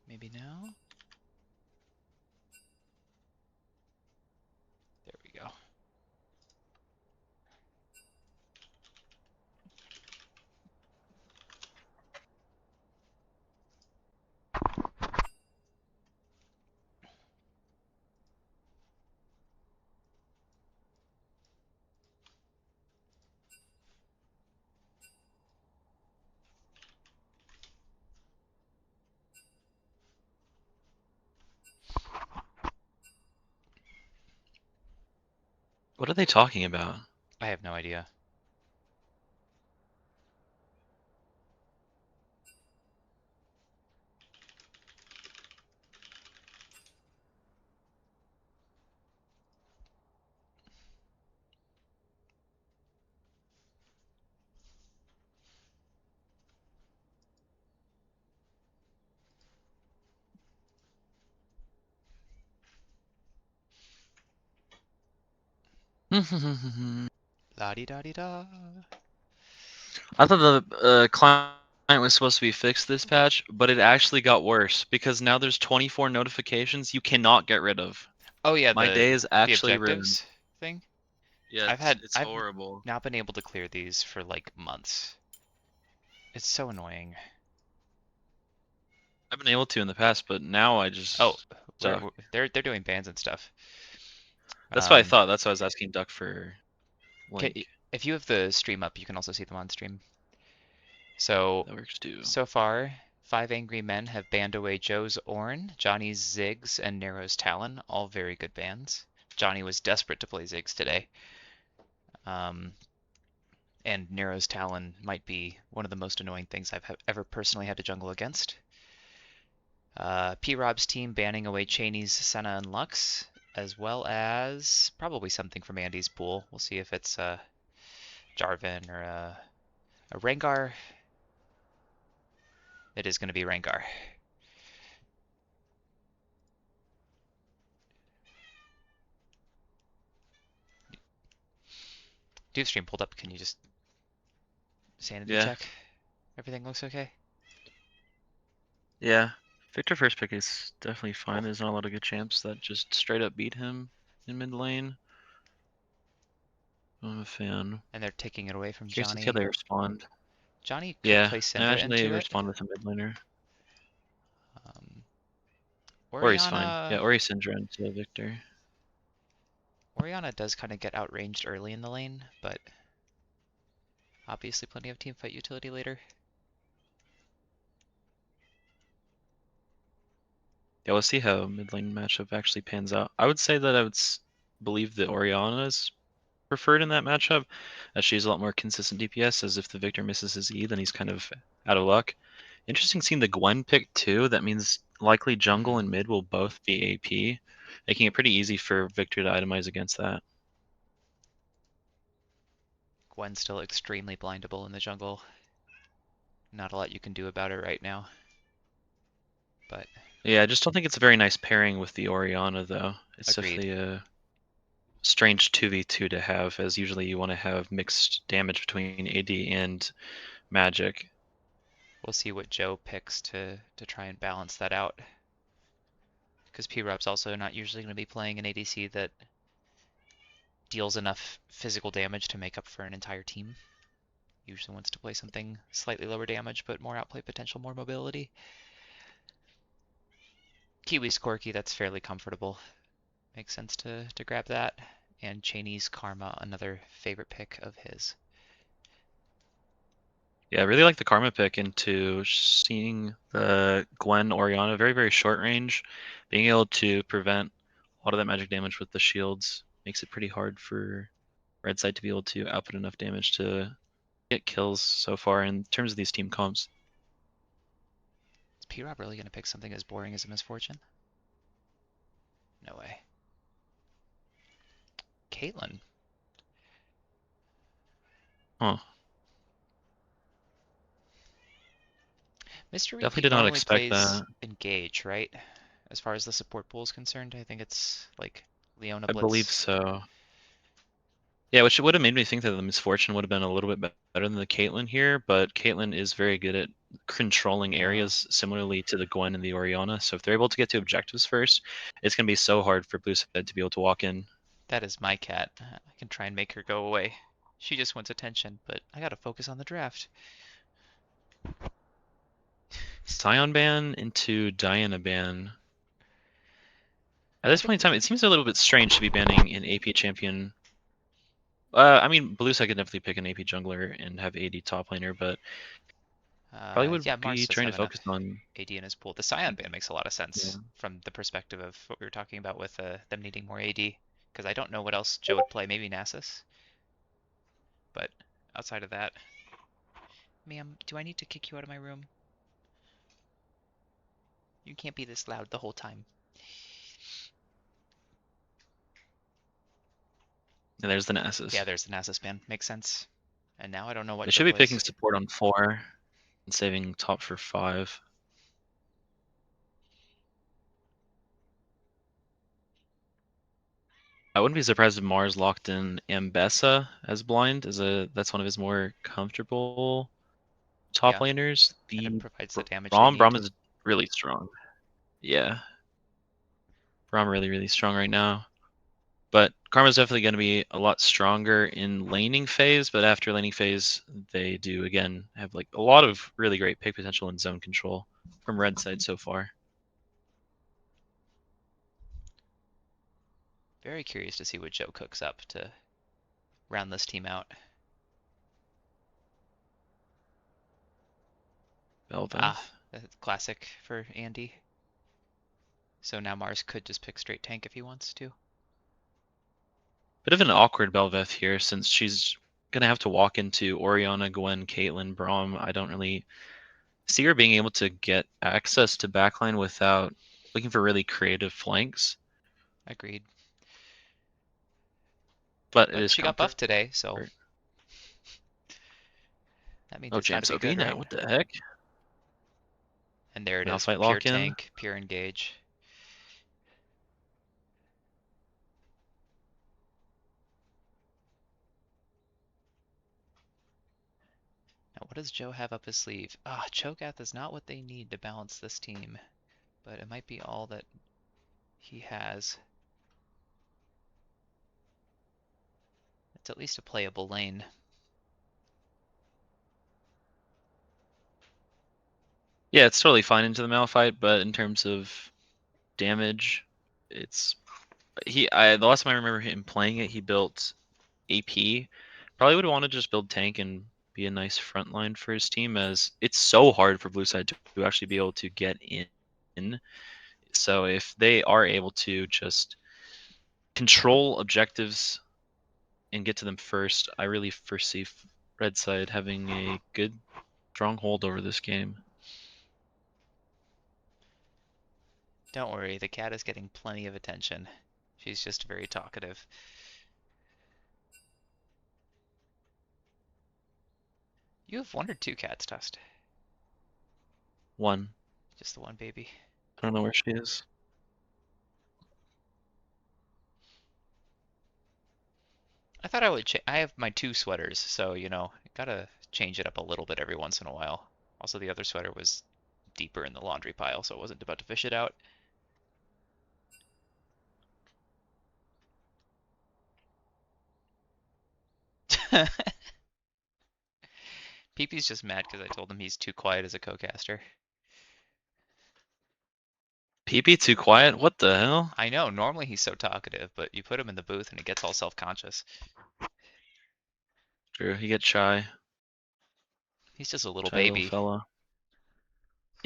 Maybe now? There we go. What are they talking about? I have no idea. La-di-da-di-da. I thought the client was supposed to be fixed this patch, but it actually got worse because now there's 24 notifications you cannot get rid of. Oh yeah, My day is the actually ruined. objectives thing. Yeah, it's I've horrible. not been able to clear these for like months. It's so annoying. I've been able to in the past, but now I Oh, just suck. they're doing bans and stuff. That's what I Um, thought. That's why I was asking Duck for link. if you have the stream up, you can also see them on stream. So, That works too. so far, 5 Angry Men have banned away Joe's Ornn, Johnny's Ziggs, and Nero's Talon, all very good bans. Johnny was desperate to play Ziggs today. Um, and Nero's Talon might be one of the most annoying things I've ever personally had to jungle against. P-Rob's team banning away Cheney's Senna and Lux, as well as probably something from Andy's pool. We'll see if it's Jarvan or a Rengar. It is going to be Rengar. Do you have stream pulled up? Can you just sanity Yeah, check? Everything looks okay? yeah. Victor first pick is definitely fine. Cool. There's not a lot of good champs that just straight up beat him in mid lane. I'm a fan. And they're taking it away from Curious to see how Johnny. they respond. Johnny could Yeah, play I Syndra imagine they into it. respond with a mid laner. Um, Ori's fine. Orianna Yeah, Ori Syndra into Victor. Orianna does kind of get outranged early in the lane, but obviously plenty of teamfight utility later. Yeah, we'll see how mid lane matchup actually pans out. I would say that I would believe that Orianna is preferred in that matchup, as she's a lot more consistent DPS, as if the Victor misses his E, then he's kind of out of luck. Interesting seeing the Gwen pick too. That means likely jungle and mid will both be AP, making it pretty easy for Victor to itemize against that. Gwen's still extremely blindable in the jungle. Not a lot you can do about it right now. But Yeah, I just don't think it's a very nice pairing with the Orianna, though. It's agreed. definitely a strange 2v2 to have, as usually you want to have mixed damage between AD and magic. We'll see what Joe picks to try and balance that out. Because P-Rob's also not usually going to be playing an ADC that deals enough physical damage to make up for an entire team. Usually wants to play something slightly lower damage, but more outplay potential, more mobility. Kiwi's Corki, that's fairly comfortable. Makes sense to grab that. And Cheney's Karma, another favorite pick of his. Yeah, I really like the Karma pick into seeing the Gwen Orianna very, very short range. Being able to prevent a lot of that magic damage with the shields makes it pretty hard for red side to be able to output enough damage to get kills so far in terms of these team comps. Is P-Rob really going to pick something as boring as a misfortune? No way. Caitlyn. Huh. Mr. Definitely Repeat did not normally expect plays that. Engage, right? As far as the support pool is concerned, I think it's like Leona I believe Blitz. so. Yeah, which would have made me think that the Misfortune would have been a little bit better than the Caitlyn here, but Caitlyn is very good at controlling areas similarly to the Gwen and the Orianna. So if they're able to get to objectives first, it's going to be so hard for Blue Side to be able to walk in. That is my cat. I can try and make her go away. She just wants attention, but I gotta focus on the draft. Scion ban into Diana ban. At I this point think in time, it seems a little bit strange to be banning an AP champion. I mean, Blue Side could definitely pick an AP jungler and have AD top laner, but probably would yeah, Mars be does trying to have enough focus on. AD in his pool. The Scion ban makes a lot of Yeah. sense from the perspective of what we were talking about with them needing more AD. Because I don't know what else Joe would play. Maybe Nasus. But outside of that, ma'am, do I need to kick you out of my room? You can't be this loud the whole time. And there's the Nasus. Yeah, there's the Nasus ban. Makes sense. And now I don't know what They Joe should be picking plays. support on 4 and saving top for 5. I wouldn't be surprised if Mars locked in Ambessa as blind, that's one of his more comfortable top Yeah, laners. and it The provides the damage they Braum, need. Braum is really strong. Yeah, Braum really strong right now. But Karma's definitely going to be a lot stronger in laning phase, but after laning phase, they do again have like a lot of really great pick potential and zone control from red side so far. Very curious to see what Joe cooks up to round this team out. Bel'Veth. Ah, that's classic for Andy. So now Mars could just pick straight tank if he wants to. Bit of an awkward Bel'Veth here since she's gonna have to walk into Orianna, Gwen, Caitlyn, Braum. I don't really see her being able to get access to backline without looking for really creative flanks. Agreed. But it But is she got buffed comfort. today, so that means Oh, it's gotta James be good, Ovina, right? what the heck? And there it is. Malphite Pure lock in. tank, pure engage. Now, what does Joe have up his sleeve? Ah, Cho'Gath is not what they need to balance this team, but it might be all that he has. It's at least a playable lane. Yeah, it's totally fine into the Malphite, but in terms of damage, it's the last time I remember him playing it, he built AP. Probably would want to just build tank and be a nice front line for his team, as it's so hard for blue side to actually be able to get in. So if they are able to just control objectives and get to them first, I really foresee red side having a good stronghold over this game. Don't worry, the cat is getting plenty of attention. She's just very talkative. You have one or two cats, Tust? One. Just the one baby. I don't know where she is. I thought I would I have my two sweaters, so, gotta change it up a little bit every once in a while. Also, the other sweater was deeper in the laundry pile, so I wasn't about to fish it out. Peepee's just mad because I told him he's too quiet as a co-caster. PP too quiet? What the hell? I know, normally he's so talkative, but you put him in the booth and he gets all self-conscious. True, he gets shy. He's just a little Shy little baby. fella.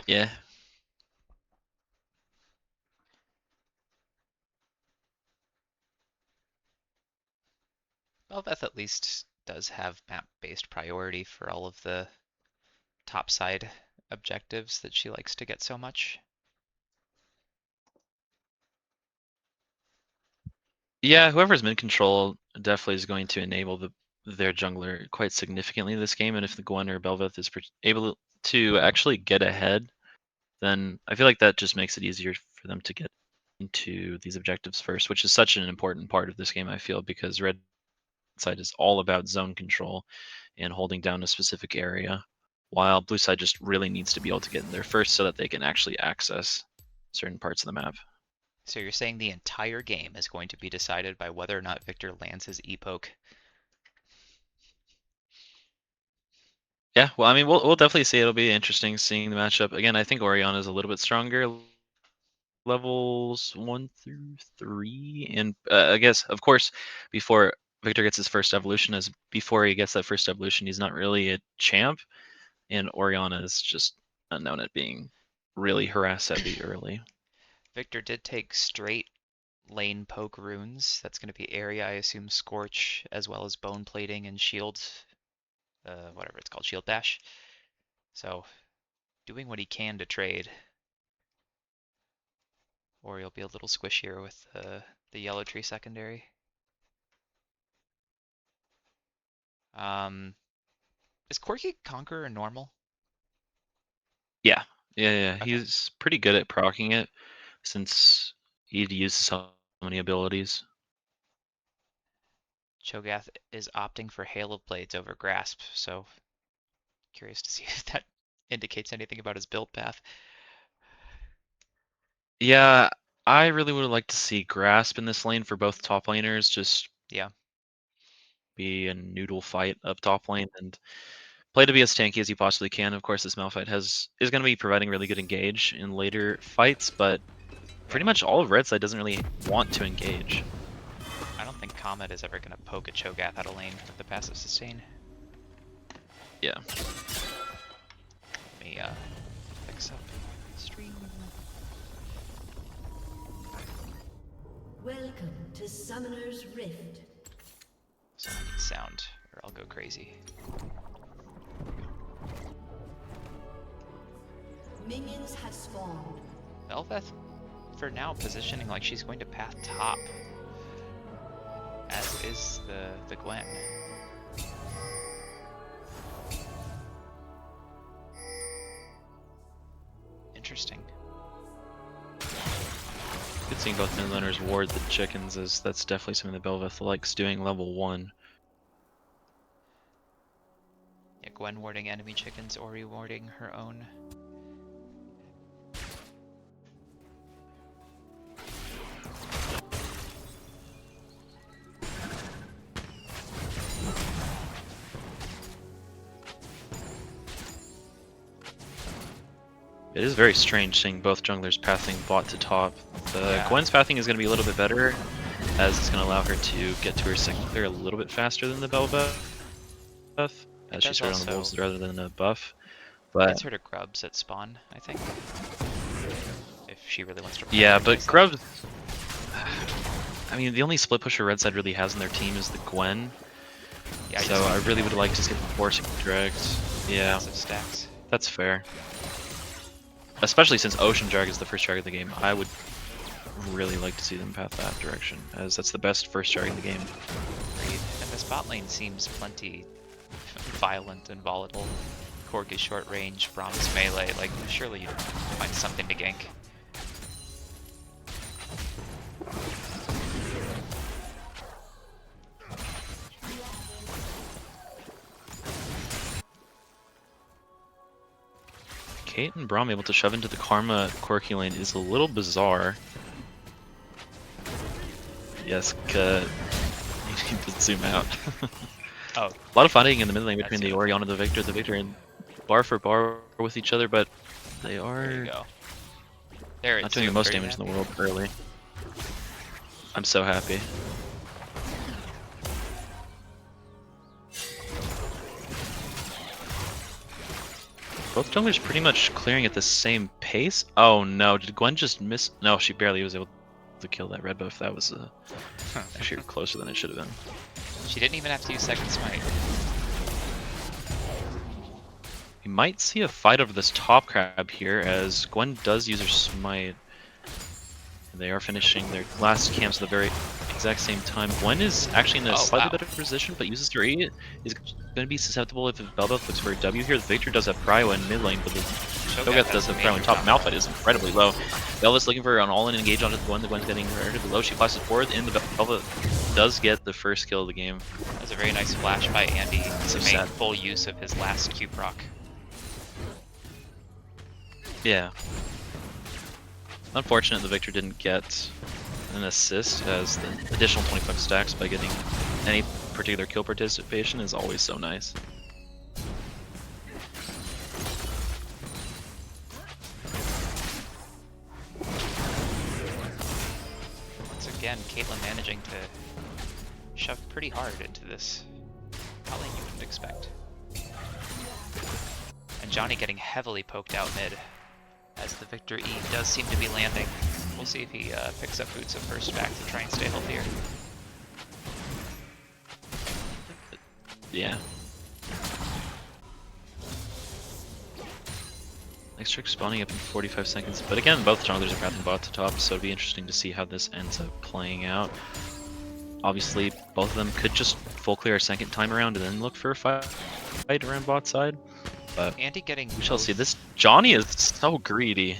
Yeah. Belveth at least does have map-based priority for all of the top side objectives that she likes to get so much. Yeah, whoever's mid control definitely is going to enable their jungler quite significantly this game, and if the Gwen or Bel'Veth is able to actually get ahead, then I feel like that just makes it easier for them to get into these objectives first, which is such an important part of this game, I feel, because red side is all about zone control and holding down a specific area, while blue side just really needs to be able to get in there first so that they can actually access certain parts of the map. So you're saying the entire game is going to be decided by whether or not Victor lands his E-poke? Yeah, well, I mean, we'll definitely see. It'll be interesting seeing the matchup. Again, I think Oriana is a little bit stronger, levels 1 through 3, and I guess, of course, before Victor gets his first evolution, as before he gets that first evolution, he's not really a champ, and Oriana is just known at being really harass heavy early. Victor did take straight lane poke runes. That's going to be area, I assume, Scorch, as well as bone plating and shield, whatever it's called, shield bash. So doing what he can to trade. Or he'll be a little squishier with the yellow tree secondary. Is Corki Conqueror normal? Yeah, yeah. Okay. He's pretty good at proccing it since he uses so many abilities. Cho'Gath is opting for Hail of Blades over Grasp, so curious to see if that indicates anything about his build path. Yeah, I really would like to see Grasp in this lane for both top laners, just Yeah, be a noodle fight up top lane and play to be as tanky as you possibly can. Of course, this Malphite is going to be providing really good engage in later fights, but yeah. pretty much all of red side doesn't really want to engage. I don't think Comet is ever going to poke a Cho'Gath out of lane with the passive sustain. Yeah. Let me fix up the stream. Welcome to Summoner's Rift. So I need sound, or I'll go crazy. Minions have spawned. Bel'Veth, for now, positioning like she's going to path top, as is the Gwen. Interesting. Good seeing both mid laners ward the chickens, as that's definitely something that Bel'Veth likes doing level 1. Yeah, Gwen warding enemy chickens, Ori warding her own. It is very strange seeing both junglers pathing bot to top. Yeah. Gwen's pathing is going to be a little bit better, as it's going to allow her to get to her second clear a little bit faster than the Bel'Veth, as she started on the wolves rather than a buff. But Gets her to grubs at spawn, I think. If she really wants to. yeah, but grubs. I mean, the only split pusher red side really has in their team is the Gwen. Yeah, so I really would like to see them forcing dragged. Yeah, stacks. That's fair. Especially since Ocean Drag is the first drag of the game, I would really like to see them path that direction, as that's the best first drag in the game. Agreed. And the spot lane seems plenty violent and volatile. Korg is short range, Braum is melee, like surely you'd find something to gank. Kate and Braum able to shove into the Karma Corki lane is a little bizarre. Yes, you need to zoom out. Oh. A lot of fighting in the mid lane between the Oriana and the Victor and bar for bar with each other, but they are There you go. There, not doing the most damage in the world early. I'm so happy. Both junglers pretty much clearing at the same pace. Oh no, did Gwen just miss? No, she barely was able to kill that red buff. That was actually closer than it should have been. She didn't even have to use second smite. We might see a fight over this top crab here, as Gwen does use her smite. They are finishing their last camps at the very exact same time. Gwen is actually in a slightly better position, but uses her E. Is going to be susceptible if Bel'Veth looks for a W here. The Victor does have Prio in mid lane, but the Cho'Gath does have Prowling top. Malphite is incredibly low. Velvet's looking for an all-in engage onto the Gwen. The Gwen's getting relatively low. She flashes forward, and the Velvet does get the first kill of the game. That was a very nice flash by Andy So to make sad. full use of his last Q proc. Yeah. Unfortunate the Victor didn't get an assist, as the additional 25 stacks by getting any particular kill participation is always so nice. Once again, Caitlyn managing to shove pretty hard into this alley you wouldn't expect. And Johnny getting heavily poked out mid, as the Victor E does seem to be landing. We'll see if he picks up boots of first back to try and stay healthier. Yeah. Next trick spawning up in 45 seconds, but again, both junglers are pathing bot to top, so it'd be interesting to see how this ends up playing out. Obviously, both of them could just full clear a second time around and then look for a fight around bot side, but Andy getting we shall see. This Johnny is so greedy.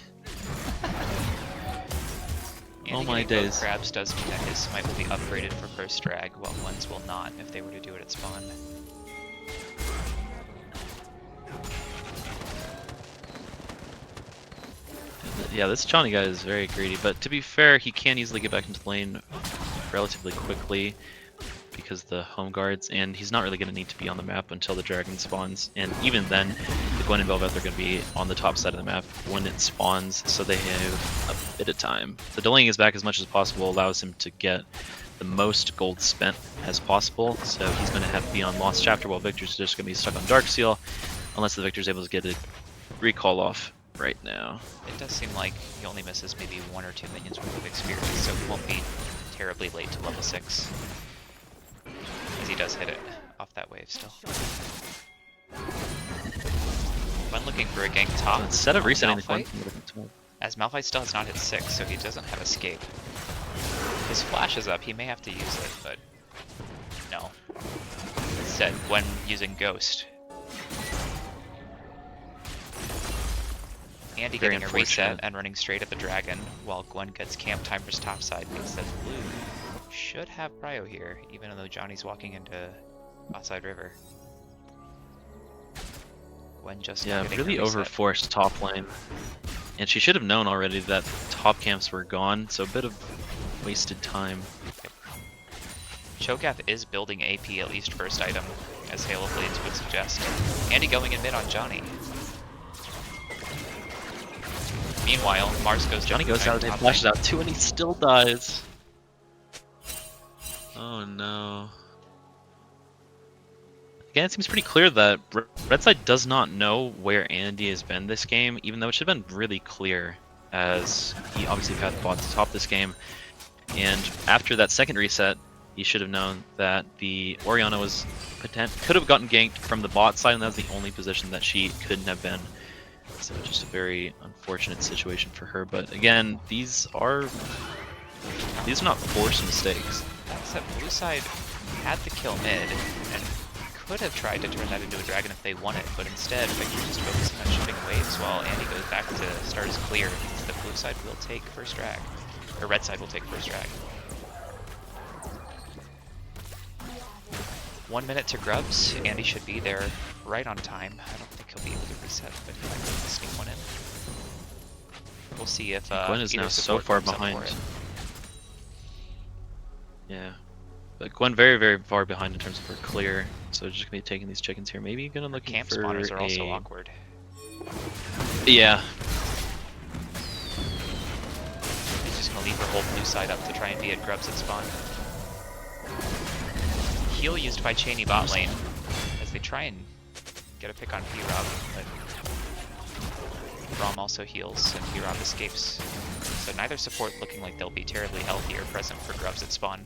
Andy Oh my getting both days. crabs does mean that his smite will be upgraded for first drag, while one's will not if they were to do it at spawn. Yeah, this Johnny guy is very greedy, but to be fair, he can easily get back into the lane relatively quickly because the home guards, and he's not really going to need to be on the map until the dragon spawns, and even then, the Gwen and Velvet are going to be on the top side of the map when it spawns, so they have a bit of time. So delaying his back as much as possible allows him to get the most gold spent as possible, so he's going to have to be on Lost Chapter while Victor's just going to be stuck on Darkseal, unless the Victor's able to get a recall off right now. It does seem like he only misses maybe 1 or 2 minions worth of experience, so he won't be terribly late to level 6. As he does hit it off that wave still. When looking for a gank top, Instead of on resetting the Malphite, Gwen, as Malphite still has not hit 6, so he doesn't have escape. His flash is up, he may have to use it, but no. Instead, when using Ghost. Andy Very getting a reset unfortunate. and running straight at the dragon, while Gwen gets camp timers topside, means that blue should have prio here, even though Johnny's walking into Offside River. Gwen just yeah, getting really her reset. overforced top lane. And she should have known already that top camps were gone, so a bit of wasted time. Cho'Gath is building AP at least first item, as Halo Blades would suggest. Andy going in mid on Johnny. Meanwhile, Mars goes Johnny down goes out and flashes out too, and he still dies. Oh no. Again, it seems pretty clear that Red Side does not know where Andy has been this game, even though it should have been really clear, as he obviously pathed bot to top this game. And after that second reset, he should have known that the Orianna was could have gotten ganked from the bot side, and that was the only position that she couldn't have been. So just a very unfortunate situation for her. But again, these are not forced mistakes. That said, blue side had the kill mid, and could have tried to turn that into a dragon if they won it, but instead, Victor's just focusing on shipping waves while Andy goes back to start his clear. It means that blue side will take first drag, or red side will take first drag. 1 minute to grubs. Andy should be there right on time. I don't think he'll be able to reset, but he might be able to sneak one in. We'll see if Gwen is either now so support far comes up for behind. it. Yeah. But Gwen very, very far behind in terms of her clear. So just gonna be taking these chickens here. Maybe gonna look Camp for spawners are also a... awkward. Yeah. He's just gonna leave her whole blue side up to try and be at grubs at spawn. Heal used by Cheney bot lane as they try and get a pick on P-Rob, but Rom also heals and P-Rob escapes. So neither support looking like they'll be terribly healthy or present for grubs at spawn.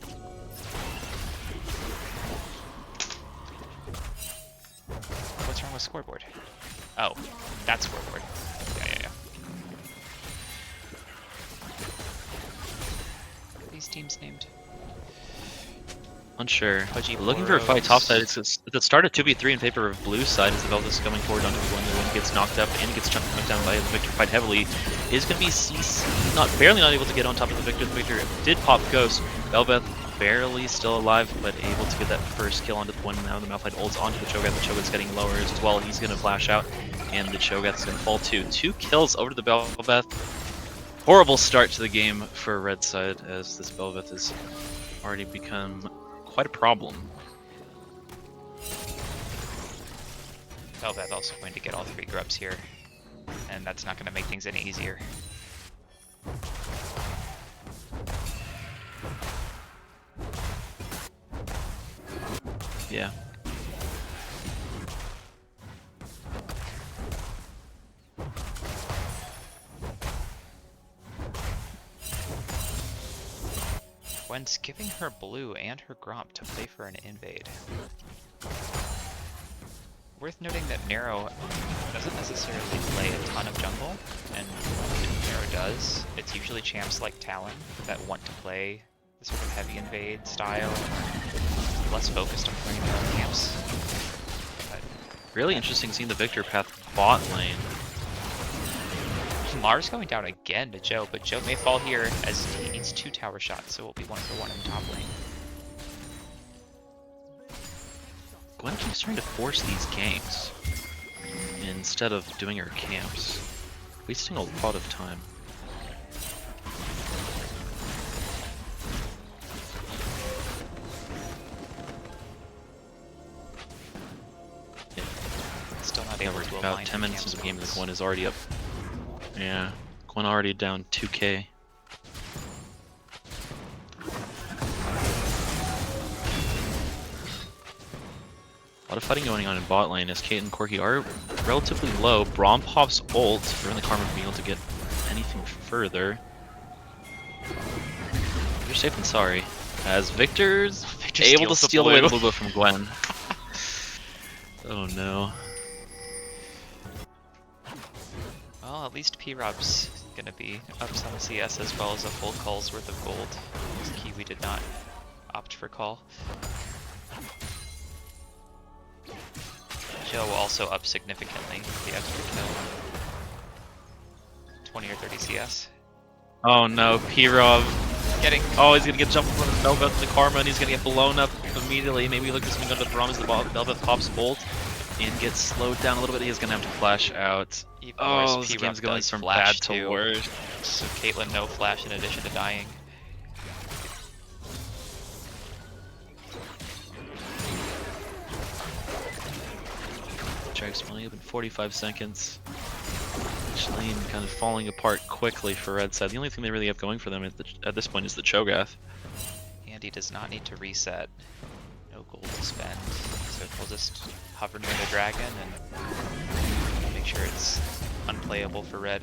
What's wrong with scoreboard? Oh, that's scoreboard. Yeah. What are these teams named? Unsure. Pudgy Looking for a fight top Poros. side. It's the start of 2v3 in favor of blue side as the Velvet's coming forward onto the one. The one gets knocked up and gets knocked down by the Victor quite heavily. Is going to be CC, barely not able to get on top of the Victor. The Victor did pop Ghost. Velvet barely still alive, but able to get that first kill onto the one. Now the Malphite ults onto the Cho'Gath. The Cho'Gath's getting lower as well. He's going to flash out, and the Cho'Gath's going to fall too. 2 kills over to the Velvet. Horrible start to the game for red side as this Velvet has already become quite a problem. Velvet also going to get all 3 grubs here, and that's not going to make things any easier. Yeah. Gwen's giving her blue and her Gromp to play for an invade. Worth noting that Nero doesn't necessarily play a ton of jungle, and if Nero does, it's usually champs like Talon that want to play the sort of heavy invade style, less focused on playing their own camps. But Really interesting seeing the Victor path bot lane. Mars going down again to Joe, but Joe may fall here as he needs 2 tower shots, so it'll be 1-for-1 in the top lane. Gwen keeps trying to force these ganks instead of doing her camps, wasting a lot of time. Still not Yeah, able we're to about align 10 minutes camps into the game and once. Gwen is already up. Yeah, Gwen already down 2k. A lot of fighting going on in bot lane as Kate and Corki are relatively low. Braum pops ult for the Karma being able to get anything further. You're safe and sorry. As Victor's Victor able to steals the steal away the blue. blue buff from Gwen. Oh no. Well, at least P-Rob's gonna be up some CS as well as a full call's worth of gold. Because Kiwi did not opt for call. Joe also up significantly with the extra kill. 20 or 30 CS. Oh no, P-Rob. Getting Oh, he's gonna get jumped from the Velvet and the Karma, and he's gonna get blown up immediately. Maybe look at something under the Braum as the Velvet pops ult and gets slowed down a little bit. He's gonna have to flash out. even Oh, worse, this P-Rob game's going does from flash bad to too. worse. So Caitlyn no flash in addition to dying. Drags only up in 45 seconds. Each lane kind of falling apart quickly for red side. The only thing they really have going for them at this point is the Cho'Gath. Andy does not need to reset. No gold to spend. So he'll just hover near the dragon and make sure it's unplayable for red.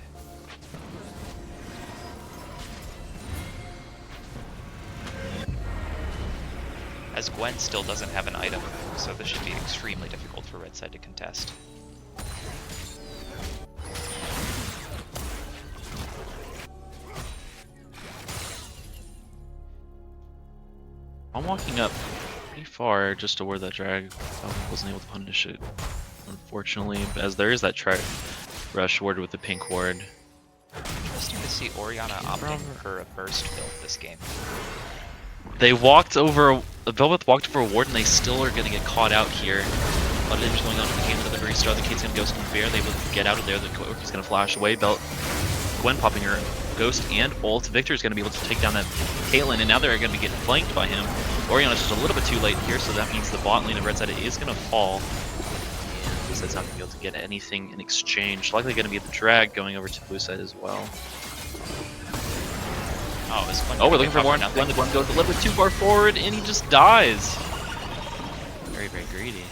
As Gwen still doesn't have an item, so this should be extremely difficult for red side to contest. I'm walking up pretty far just to where that drag wasn't able to punish it, unfortunately, as there is that rush ward with the pink ward. Interesting to see Orianna opting for a burst build this game. They walked over, Velvet walked over a ward and they still are going to get caught out here. A lot of damage going on in the game at the very start. The Kate's going to Ghost and Bear. They will get out of there. The Corki's going to flash away. Gwen popping her Ghost and ult. Victor's going to be able to take down that Caitlyn, and now they're going to be getting flanked by him. Orianna's just a little bit too late here, so that means the bot lane of red side is going to fall. And blue side's not going to be able to get anything in exchange. Likely going to be the drag going over to blue side as well. Oh, is Gwen Oh, we're gonna looking for get more. covered? Gwen, the Gwen goes a little bit too far forward, and he just dies. Very, very greedy.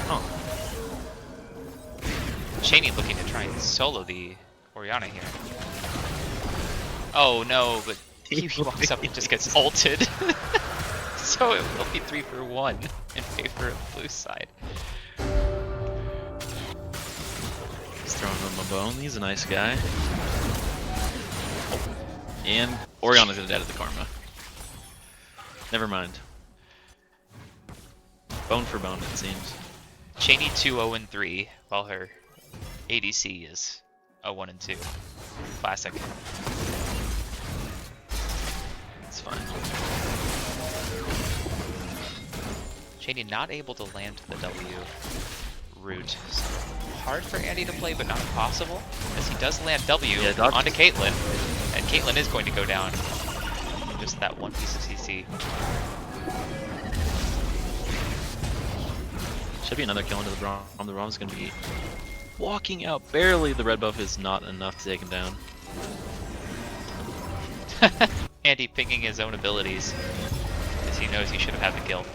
Oh, Shaney looking to try and solo the Orianna here. Oh no, but he walks up and just gets ulted. So it will be 3-for-1 in favor of blue side. he's throwing him a bone. He's a nice guy. And Oriana's gonna die to the karma. Never mind. Bone for bone, it seems. Cheney 2-0-3, while her ADC is 0-1-2. Classic. It's fine. Cheney not able to land the W route. So hard for Andy to play, but not impossible, as he does land W onto Caitlyn, and Caitlyn is going to go down. Just that one piece of CC. Should be another kill into the Braum. The Braum's gonna be walking out barely. The red buff is not enough to take him down. Andy picking his own abilities, as he knows he should have had the kill.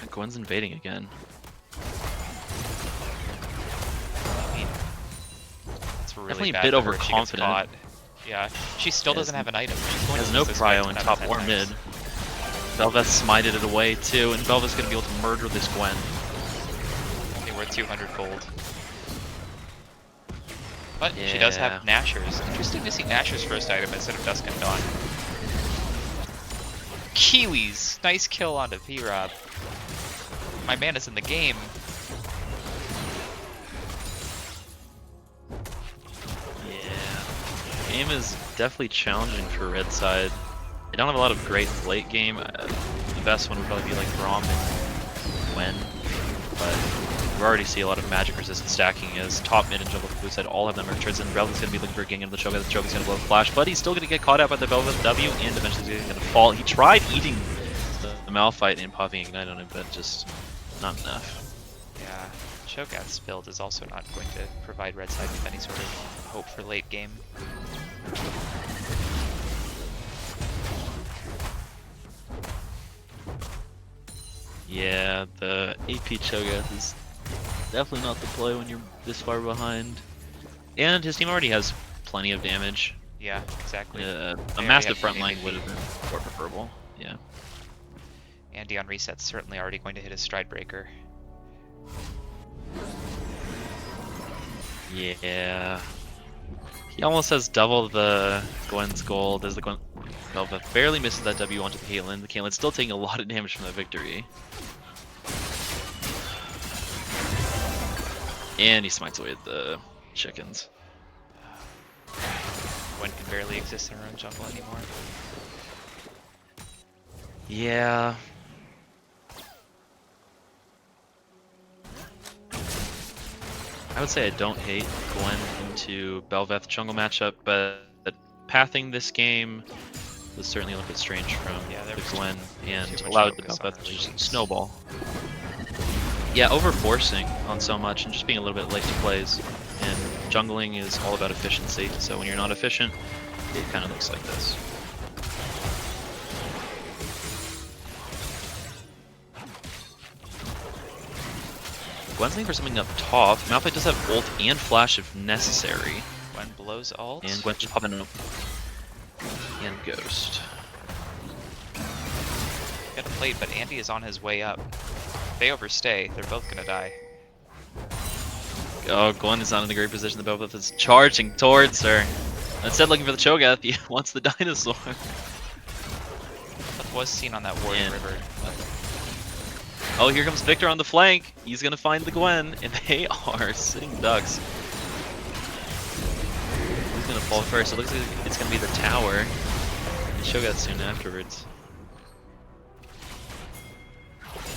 Gwen's invading again. I mean, it's really Definitely a bad bit for her if she gets overconfident. caught. Yeah, she still doesn't have an item. She's going Has to no lose this prio fight in 10 top out of or 10 mid. times. Bel'Veth's smited it away too, and Bel'Veth's gonna be able to murder this Gwen. Only worth 200 gold. But she does have Nashers. Interesting to see Nashers first item instead of Dusk and Dawn. Kiwis! Nice kill onto P-Rob. My man is in the game. Yeah. Game is definitely challenging for red side. They don't have a lot of great late game. The best one would probably be like Braum and Gwen, but we already see a lot of magic resistance stacking as top mid and jungle blue side all have them Merchants, and Bel'Veth's going to be looking for a gang into the Cho'Gath. The Cho'Gath's going to blow the flash, but he's still going to get caught out by the Bel'Veth W, and eventually he's going to fall. He tried eating the Malphite and popping Ignite on him, but just not enough. Yeah, Cho'Gath's build is also not going to provide red side with any sort of hope for late game. Yeah, the AP Cho'Gath is definitely not the play when you're this far behind. And his team already has plenty of damage. Yeah, exactly. A They massive already front have line immunity. would have been more preferable. Yeah. Andy on reset's certainly already going to hit his stride breaker. Yeah. He almost has double the Gwen's gold as the Gwen Bel'Veth barely misses that W onto the Caitlyn. The Caitlyn's still taking a lot of damage from that victory. And he smites away at the chickens. Gwen can barely exist in her own jungle anymore. Yeah. I would say I don't hate Gwen into Bel'Veth jungle matchup, but pathing this game was certainly a little bit strange from the Gwen and too much allowed the focus on Bel'Veth her to just lanes. snowball. Yeah, over forcing on so much and just being a little bit late to plays. And jungling is all about efficiency, so when you're not efficient, it kind of looks like this. Gwen's looking for something up top. Malphite does have ult and flash if necessary. Gwen blows ult. And Gwen's just popping up. And Ghost. Got played, but Andy is on his way up. If they overstay, they're both gonna die. Oh, Gwen is not in a great position. The Bel'Veth is charging towards her. Instead looking for the Cho'Gath, he wants the dinosaur. That was seen on that Warrior And- River. Oh, here comes Victor on the flank. He's gonna find the Gwen, and they are sitting ducks. Who's gonna fall first? It looks like it's gonna be the tower. And Cho'Gath soon afterwards.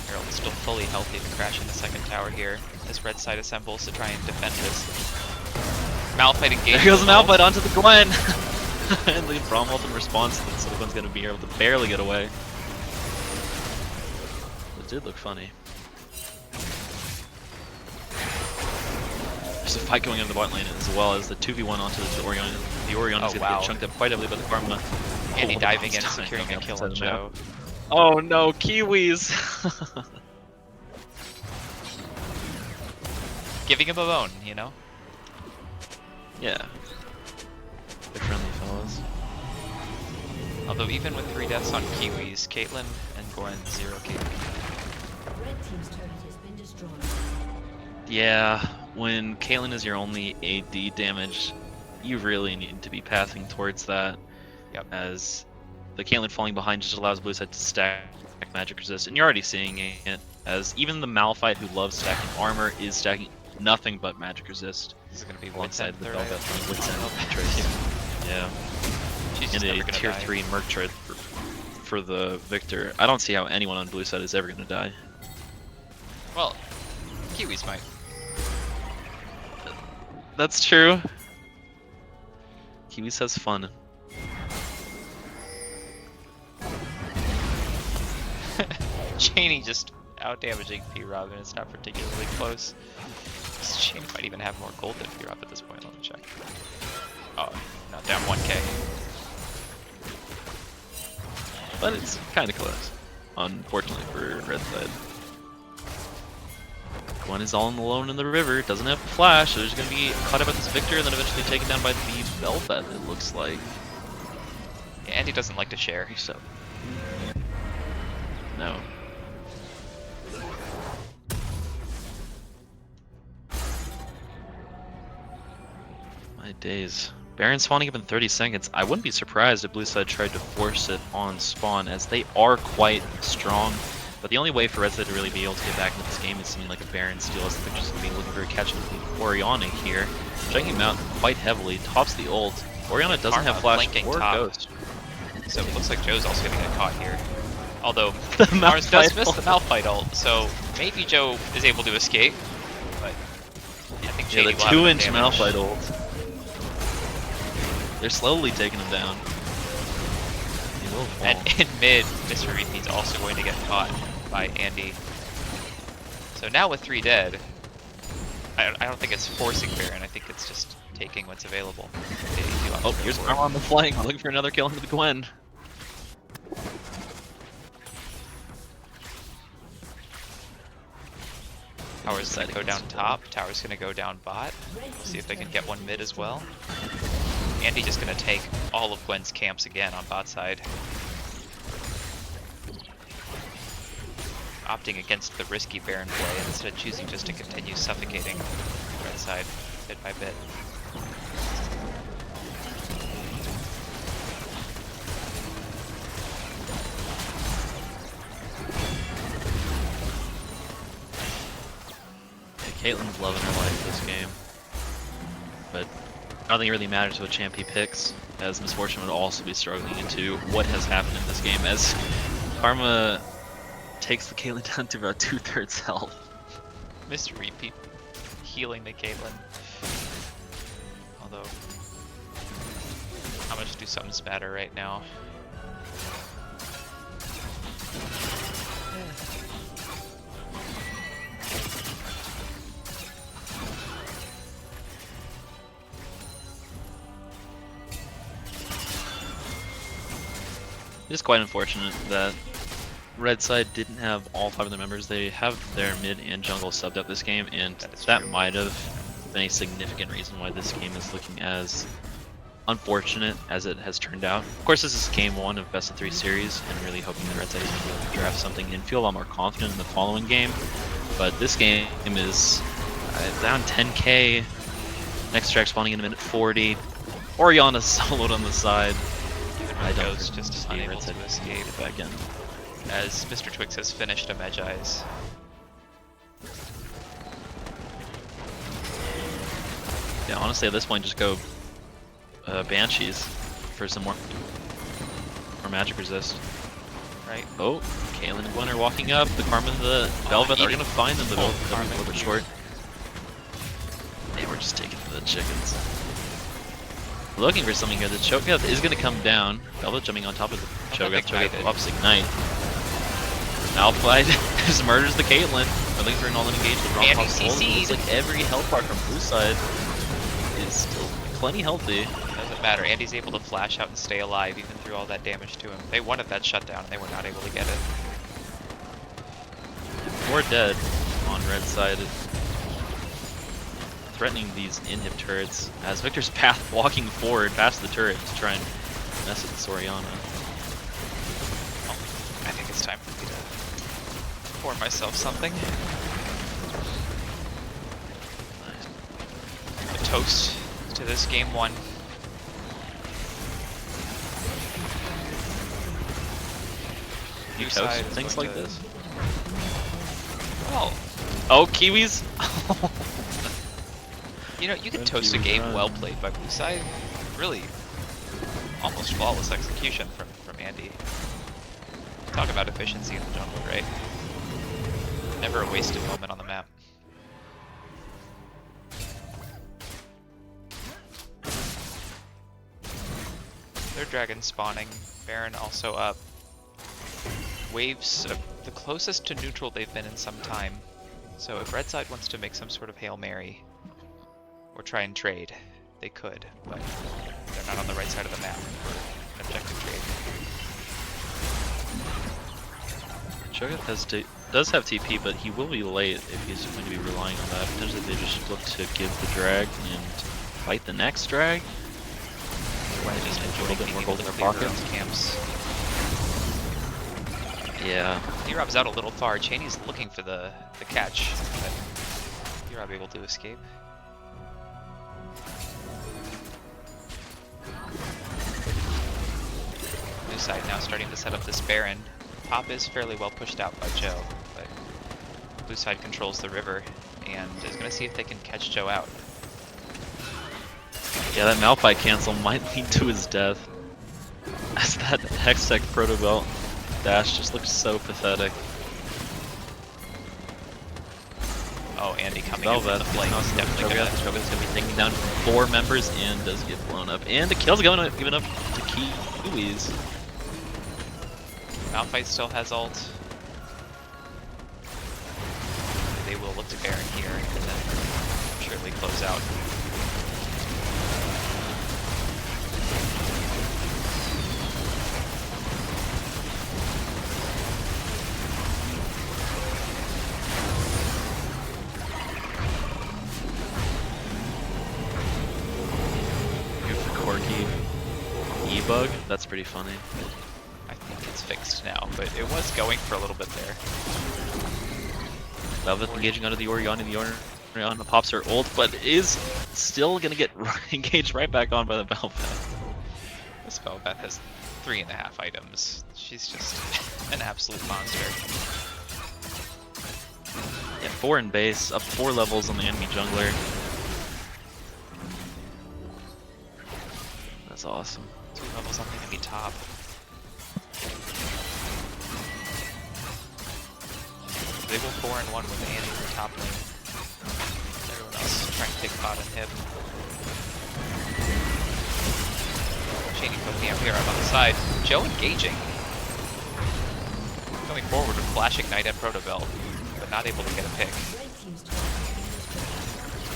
Herald's still fully healthy to crash in the second tower here, as red side assembles to try and defend this. Malphite engaged. There goes with an ult. Malphite onto the Gwen! And the Braum ult in response to this, so the Gwen's gonna be able to barely get away. It did look funny. There's a fight going into the bot lane as well as the 2v1 onto the Orion. The Orion's Oh, gonna wow. get chunked up quite heavily by the Karma. Andy Oh, diving in, Braum's dying securing a on the kill outside on of the map. Joe. Oh no, Kiwis! Giving him a bone, you know? Yeah. They're friendly fellows. Although even with 3 deaths on Kiwis, Caitlyn and Gwen 0 KP. Red team's turret has been destroyed. destroyed. Yeah, when Caitlyn is your only AD damage, you really need to be pathing towards that. Yep. As the Caitlyn falling behind just allows blue side to stack magic resist, and you're already seeing it. As even the Malphite who loves stacking armor is stacking nothing but magic resist This is gonna be alongside the third Velvet eye. Wits Oh, and Trace. Yeah, She's and just never a gonna tier die. 3 Merc Tread for the Victor. I don't see how anyone on blue side is ever gonna die. Well, Kiwis might. That's true. Kiwis has fun. Cheney just out damaging P-Rob, and it's not particularly close. Cheney might even have more gold than P-Rob at this point. Let me check. Oh, not down 1k. But it's kind of close, unfortunately for red side. Gwen is all alone in the river, doesn't have flash, so there's going to be caught up by this Victor and then eventually taken down by the Velvet, it looks like. Yeah, Andy doesn't like to share. So. No. My days. Baron spawning up in 30 seconds. I wouldn't be surprised if blue side tried to force it on spawn, as they are quite strong. But the only way for red side to really be able to get back into this game is something like a Baron steal, as they're just going to be looking for a catch with Oriana here. Checking him out quite heavily, tops the ult. Oriana doesn't have flash blinking or top. ghost. So it looks like Joe's also gonna get caught here. Although The Mars does Malphite miss the ult. Malphite ult, so maybe Joe is able to escape. But I think Yeah, Cheney the will have enough 2-inch damage. Malphite ult. They're slowly taking him down. He will fall. And in mid, Mr. Repeat's also going to get caught by Andy. So now with 3 dead, I don't think it's forcing Baron, I think it's just taking what's available. They do have to Oh, go here's for it. Karma on the flank, looking for another kill into the Gwen. Tower's gonna go down Settings. top, Tower's gonna go down bot. See if they can get one mid as well. Andy just gonna take all of Gwen's camps again on bot side. Opting against the risky Baron play and instead choosing just to continue suffocating red side bit by bit. Caitlyn's loving her life this game. But I don't think it really matters what champ he picks, as Misfortune would also be struggling into what has happened in this game, as Karma takes the Caitlyn down to about 2/3 health. Mr. Repeat healing the Caitlyn. Although, how much do sums matter right now? It is quite unfortunate that red side didn't have all 5 of their members. They have their mid and jungle subbed up this game, and That is that true. might have been a significant reason why this game is looking as unfortunate as it has turned out. Of course, this is game 1 of best of 3 series, and really hoping that red side is going to be able to draft something and feel a lot more confident in the following game. But this game is down 10k. Next track spawning in a minute 40. Oriana soloed on the side. I don't Ghost just see unable red to side escape get back in. as Mr. Twix has finished a Medjai's. Yeah, honestly, at this point, just go Banshees for some more magic resist. Right? Oh, Kaylin and Gwen are walking up. The Karma and the Velvet are eating. going to find them. The Oh, Velvet coming a Karma. little bit short. They were just taking the chickens. Looking for something here. The Cho'Gath is going to come down. Velvet jumping on top of the Cho'Gath. Cho'Gath ignited. pops Ignite. Malphite just murders the Caitlyn. They're looking for an all-in engage. The And pops he ult. CC'd. Looks like every health bar from blue side is still plenty healthy. Doesn't matter. Andy's able to flash out and stay alive even through all that damage to him. They wanted that shutdown and they were not able to get it. 4 dead on red side. Threatening these inhib turrets as Victor's path walking forward past the turret to try and mess with Soriana. I think it's time for me to pour myself something. toast to this game one. You Blue toast side is things going like to- this? Well, Oh, Kiwis! you know, you can Run, toast a Kiwi, game run. well played by Blue side. Really, almost flawless execution from Andy. Talk about efficiency in the jungle, right? Never a wasted moment on the map. Their dragon spawning. Baron also up. Waves the closest to neutral they've been in some time. So if red side wants to make some sort of Hail Mary or try and trade, they could, but they're not on the right side of the map for an objective trade. Cho'Gath does have TP, but he will be late if he's going to be relying on that. Potentially they just look to give the drag and fight the next drag. Why they just a enjoy little bit more being gold able in to their clear their pockets. own camps. Yeah. Erob's out a little far. Chaney's looking for the catch, but Erob able to escape. Blue side now starting to set up this Baron. Top is fairly well pushed out by Joe, but blue side controls the river and is going to see if they can catch Joe out. Yeah, that Malphite cancel might lead to his death. As that Hextech Proto Belt dash just looks so pathetic. Oh, Andy coming in Velvet from the flank is definitely going to... Cho'Gath's gonna be taking down 4 members and does get blown up. And the kill's given up to Kiwis. Malphite still has ult. They will look to Baron here and then surely close out. Corky E-bug, that's pretty funny. I think it's fixed now, but it was going for a little bit there. Velvet engaging onto the Orion, and the Orion pops her ult, but is still gonna get engaged right back on by the Velvet. This Velvet has 3.5 items. She's just an absolute monster. Yeah, 4 in base, up 4 levels on the enemy jungler. That's awesome. 2 levels on the enemy top. They go 4-1 with Andy in the top lane. Everyone else trying to take bot and hip. Cheney poking up here up on the side. Joe engaging. Coming forward with Flash Ignite and Protobell, but not able to get a pick.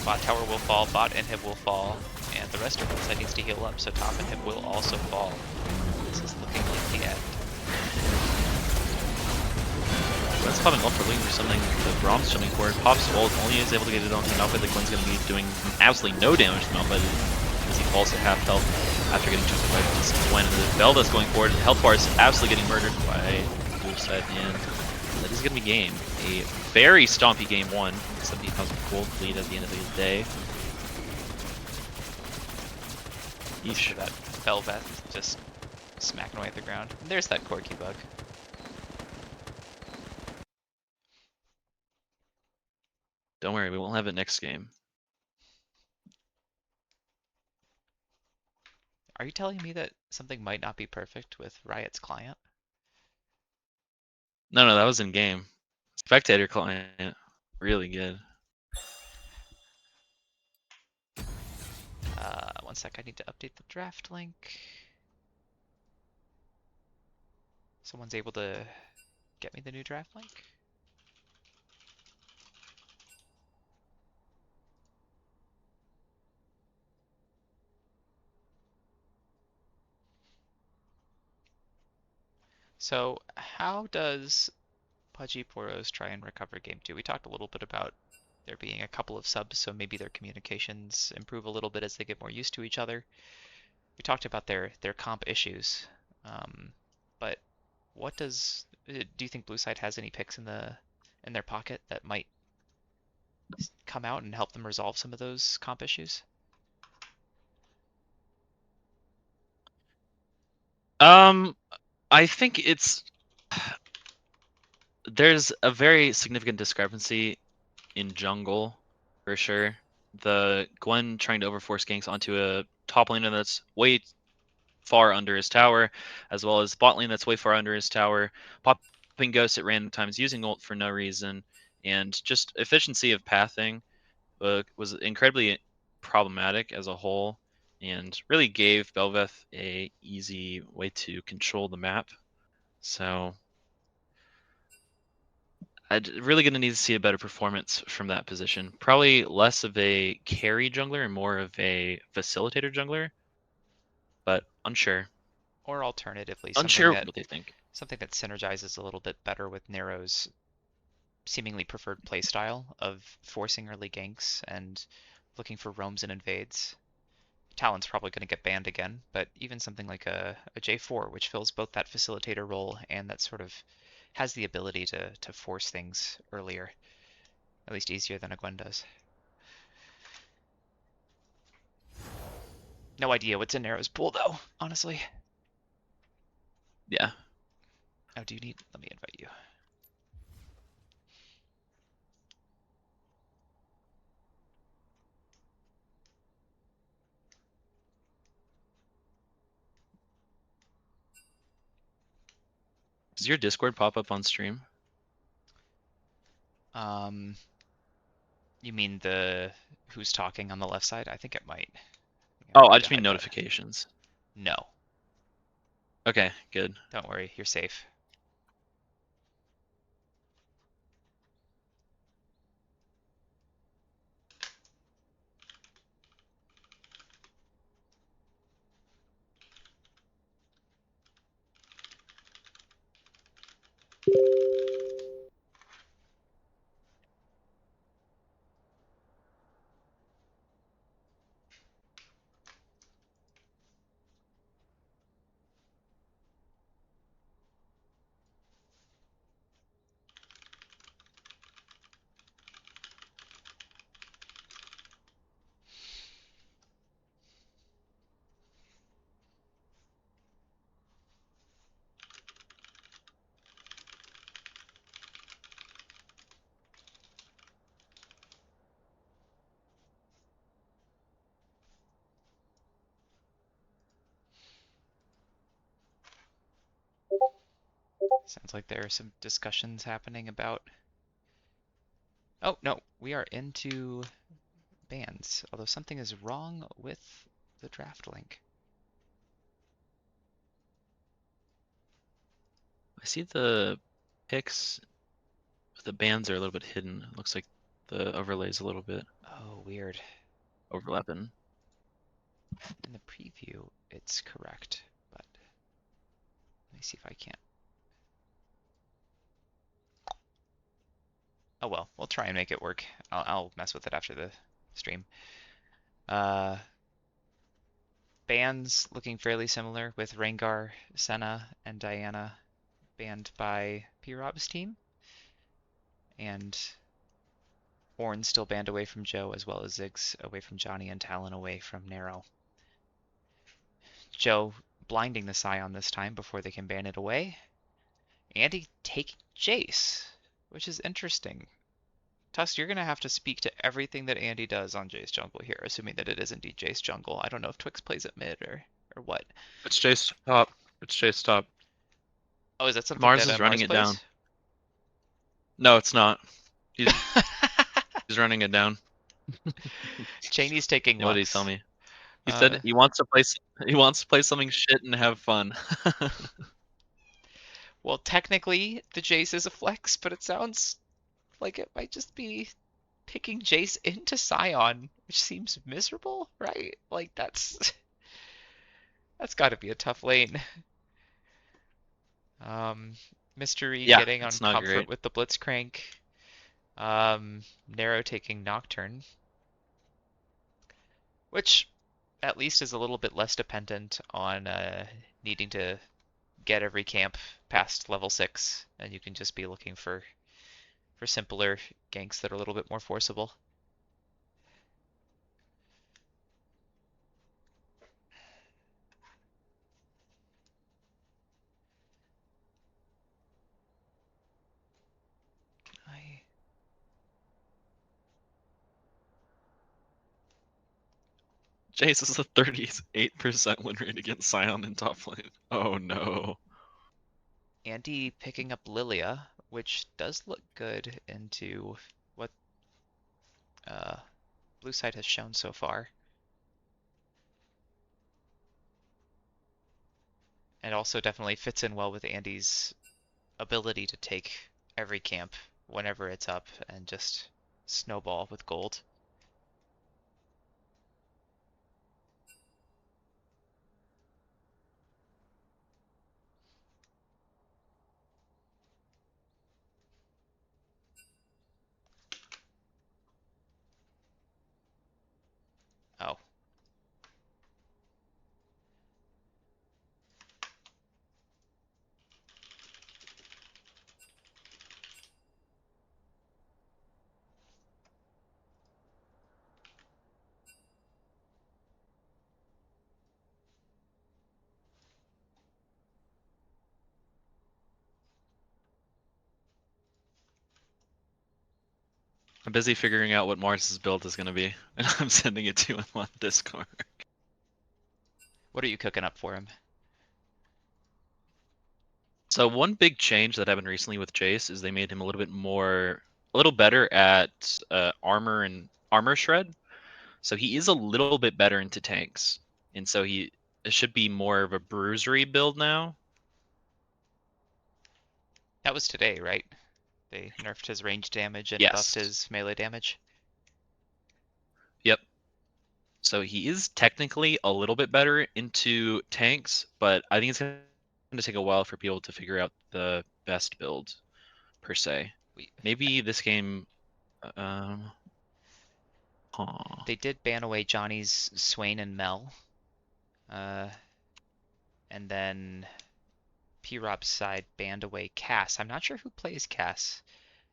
Bot tower will fall, bot inhib will fall, and the rest of us needs to heal up, so top inhib will also fall. This is looking like the end. That's popping up for looking for something. The Brahms jumping forward, pops ult, only is able to get it onto Malphite. The Quinn's going to be doing absolutely no damage to Malphite as he falls to half health after getting choked by this Gwen. And the Velda's going forward, and health bar is absolutely getting murdered by blue side, and that is going to be game. A very stompy game 1, 70,000 gold lead at the end of the day. Each of that Velvet just smacking away at the ground. And there's that Corky bug. Don't worry, we won't have it next game. Are you telling me that something might not be perfect with Riot's client? No, that was in game. Spectator client, really good. 1 sec, I need to update the draft link. Someone's able to get me the new draft link? So, how does Pudgy Poros try and recover game 2? We talked a little bit about there being a couple of subs, so maybe their communications improve a little bit as they get more used to each other. We talked about their comp issues, but what do you think Blue Side has any picks in their pocket that might come out and help them resolve some of those comp issues? I think there's a very significant discrepancy in jungle for sure. The Gwen trying to overforce ganks onto a top laner that's way far under his tower, as well as bot lane that's way far under his tower, popping ghosts at random times, using ult for no reason, and just efficiency of pathing was incredibly problematic as a whole, and really gave Belveth a easy way to control the map. So I'm really going to need to see a better performance from that position. Probably less of a carry jungler and more of a facilitator jungler, but unsure. Or alternatively, Unsure what they think. something that synergizes a little bit better with Nero's seemingly preferred playstyle of forcing early ganks and looking for roams and invades. Talon's probably going to get banned again, but even something like a J4, which fills both that facilitator role and that sort of has the ability to force things earlier, at least easier than a Gwen does. No idea what's in Nero's pool, though, honestly. Yeah. Oh, do you need... Let me invite you. Does your Discord pop up on stream? You mean the who's talking on the left side? I think it might. Oh, I just mean notifications. No. Okay, good. Don't worry, you're safe. Sounds like there are some discussions happening about... Oh, no, we are into bans, although something is wrong with the draft link. I see the picks, the bands are a little bit hidden. It looks like the overlay's a little bit Oh, weird. overlapping. In the preview, it's correct, but let me see if I can't. Oh well, we'll try and make it work. I'll mess with it after the stream. Bans looking fairly similar with Rengar, Senna, and Diana banned by P-Rob's team. And Ornn still banned away from Joe, as well as Ziggs away from Johnny and Talon away from Nero. Joe blinding the Scion this time before they can ban it away. Andy taking Jace, which is interesting. Tusk, you're going to have to speak to everything that Andy does on Jace jungle here, assuming that it is indeed Jace jungle. I don't know if Twix plays at mid or what. It's Jace top. It's Jace top. Oh, is that something Mars that is running Mars it plays? down. No, it's not. He's running it down. Cheney's taking What did he Lux. tell me? He said he wants to play something shit and have fun. Well, technically, the Jace is a flex, but it sounds like it might just be picking Jace into Scion, which seems miserable, right? Like that's got to be a tough lane. Mystery Yeah, getting on it's not comfort great. with the Blitzcrank. Narrow taking Nocturne, which at least is a little bit less dependent on needing to get every camp past level 6, and you can just be looking for simpler ganks that are a little bit more forcible. Jace is a 38% win rate against Sion in top lane. Oh no. Andy picking up Lilia, which does look good into what uh, blue side has shown so far. And also definitely fits in well with Andy's ability to take every camp whenever it's up and just snowball with gold. Oh, I'm busy figuring out what Mars's build is gonna be, and I'm sending it to him on Discord. what are you cooking up for him? So one big change that happened recently with Jace is they made him a little better at armor and armor shred. So he is a little bit better into tanks, and so it should be more of a bruisery build now. That was today, right? They nerfed his range damage and buffed Yes. his melee damage. Yep. So he is technically a little bit better into tanks, but I think it's going to take a while for people to figure out the best build per se. We, Maybe this game. Um, huh. they did ban away Johnny's Swain and Mel. Uh, and then P-Rob's side banned away Cass. I'm not sure who plays Cass,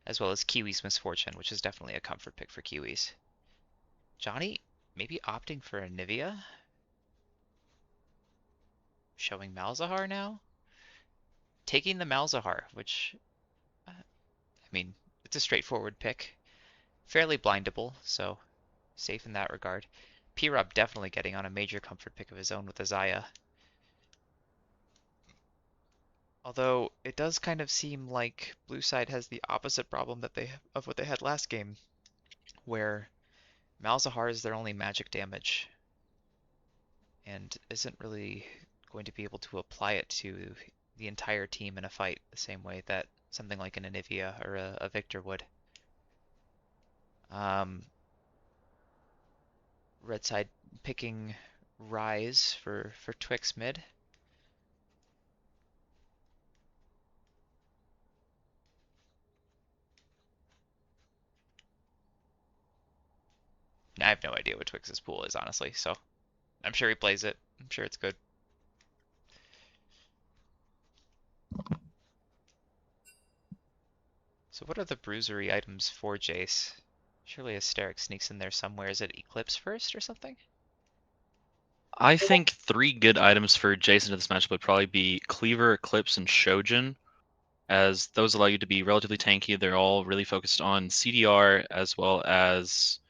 as well as Kiwi's Misfortune, which is definitely a comfort pick for Kiwis. Johnny maybe opting for a Nivea? Showing Malzahar now? Taking the Malzahar, which, I mean, it's a straightforward pick. Fairly blindable, so safe in that regard. P-Rob definitely getting on a major comfort pick of his own with Azaya. Although it does kind of seem like blue side has the opposite problem of what they had last game, where Malzahar is their only magic damage and isn't really going to be able to apply it to the entire team in a fight the same way that something like an Anivia or a Victor would. Um, red side picking Rise for Twix mid. I have no idea what Twix's pool is, honestly, so I'm sure he plays it. I'm sure it's good. So what are the bruisery items for Jace? Surely Asteric sneaks in there somewhere. Is it Eclipse first or something? I think 3 good items for Jason in this matchup would probably be Cleaver, Eclipse, and Shojin, as those allow you to be relatively tanky. They're all really focused on CDR as well as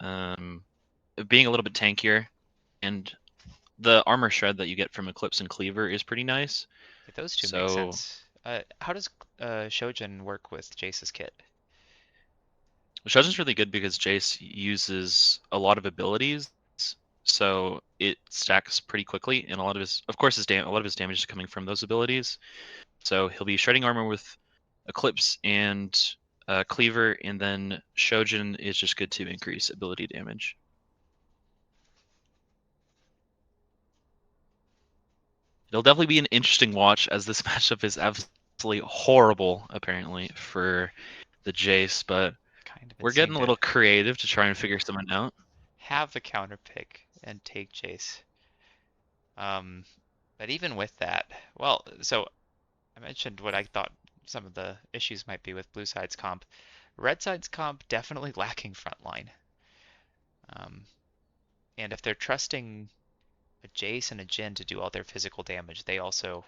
being a little bit tankier, and the armor shred that you get from Eclipse and Cleaver is pretty nice. Yeah, those two make So sense. How does Shojin work with Jace's kit? Shojin's really good because Jace uses a lot of abilities, so it stacks pretty quickly, and a lot of his damage is coming from those abilities. So he'll be shredding armor with Eclipse and Cleaver, and then Shojin is just good to increase ability damage. It'll definitely be an interesting watch, as this matchup is absolutely horrible, apparently, for the Jace, but Kind of we're insane getting a to little creative to try and figure something out. have the counter pick and take Jace. Um, but even with that, well, so I mentioned what I thought some of the issues might be with blue side's comp. Red side's comp definitely lacking frontline. Um, and if they're trusting a Jace and a Jhin to do all their physical damage, they also,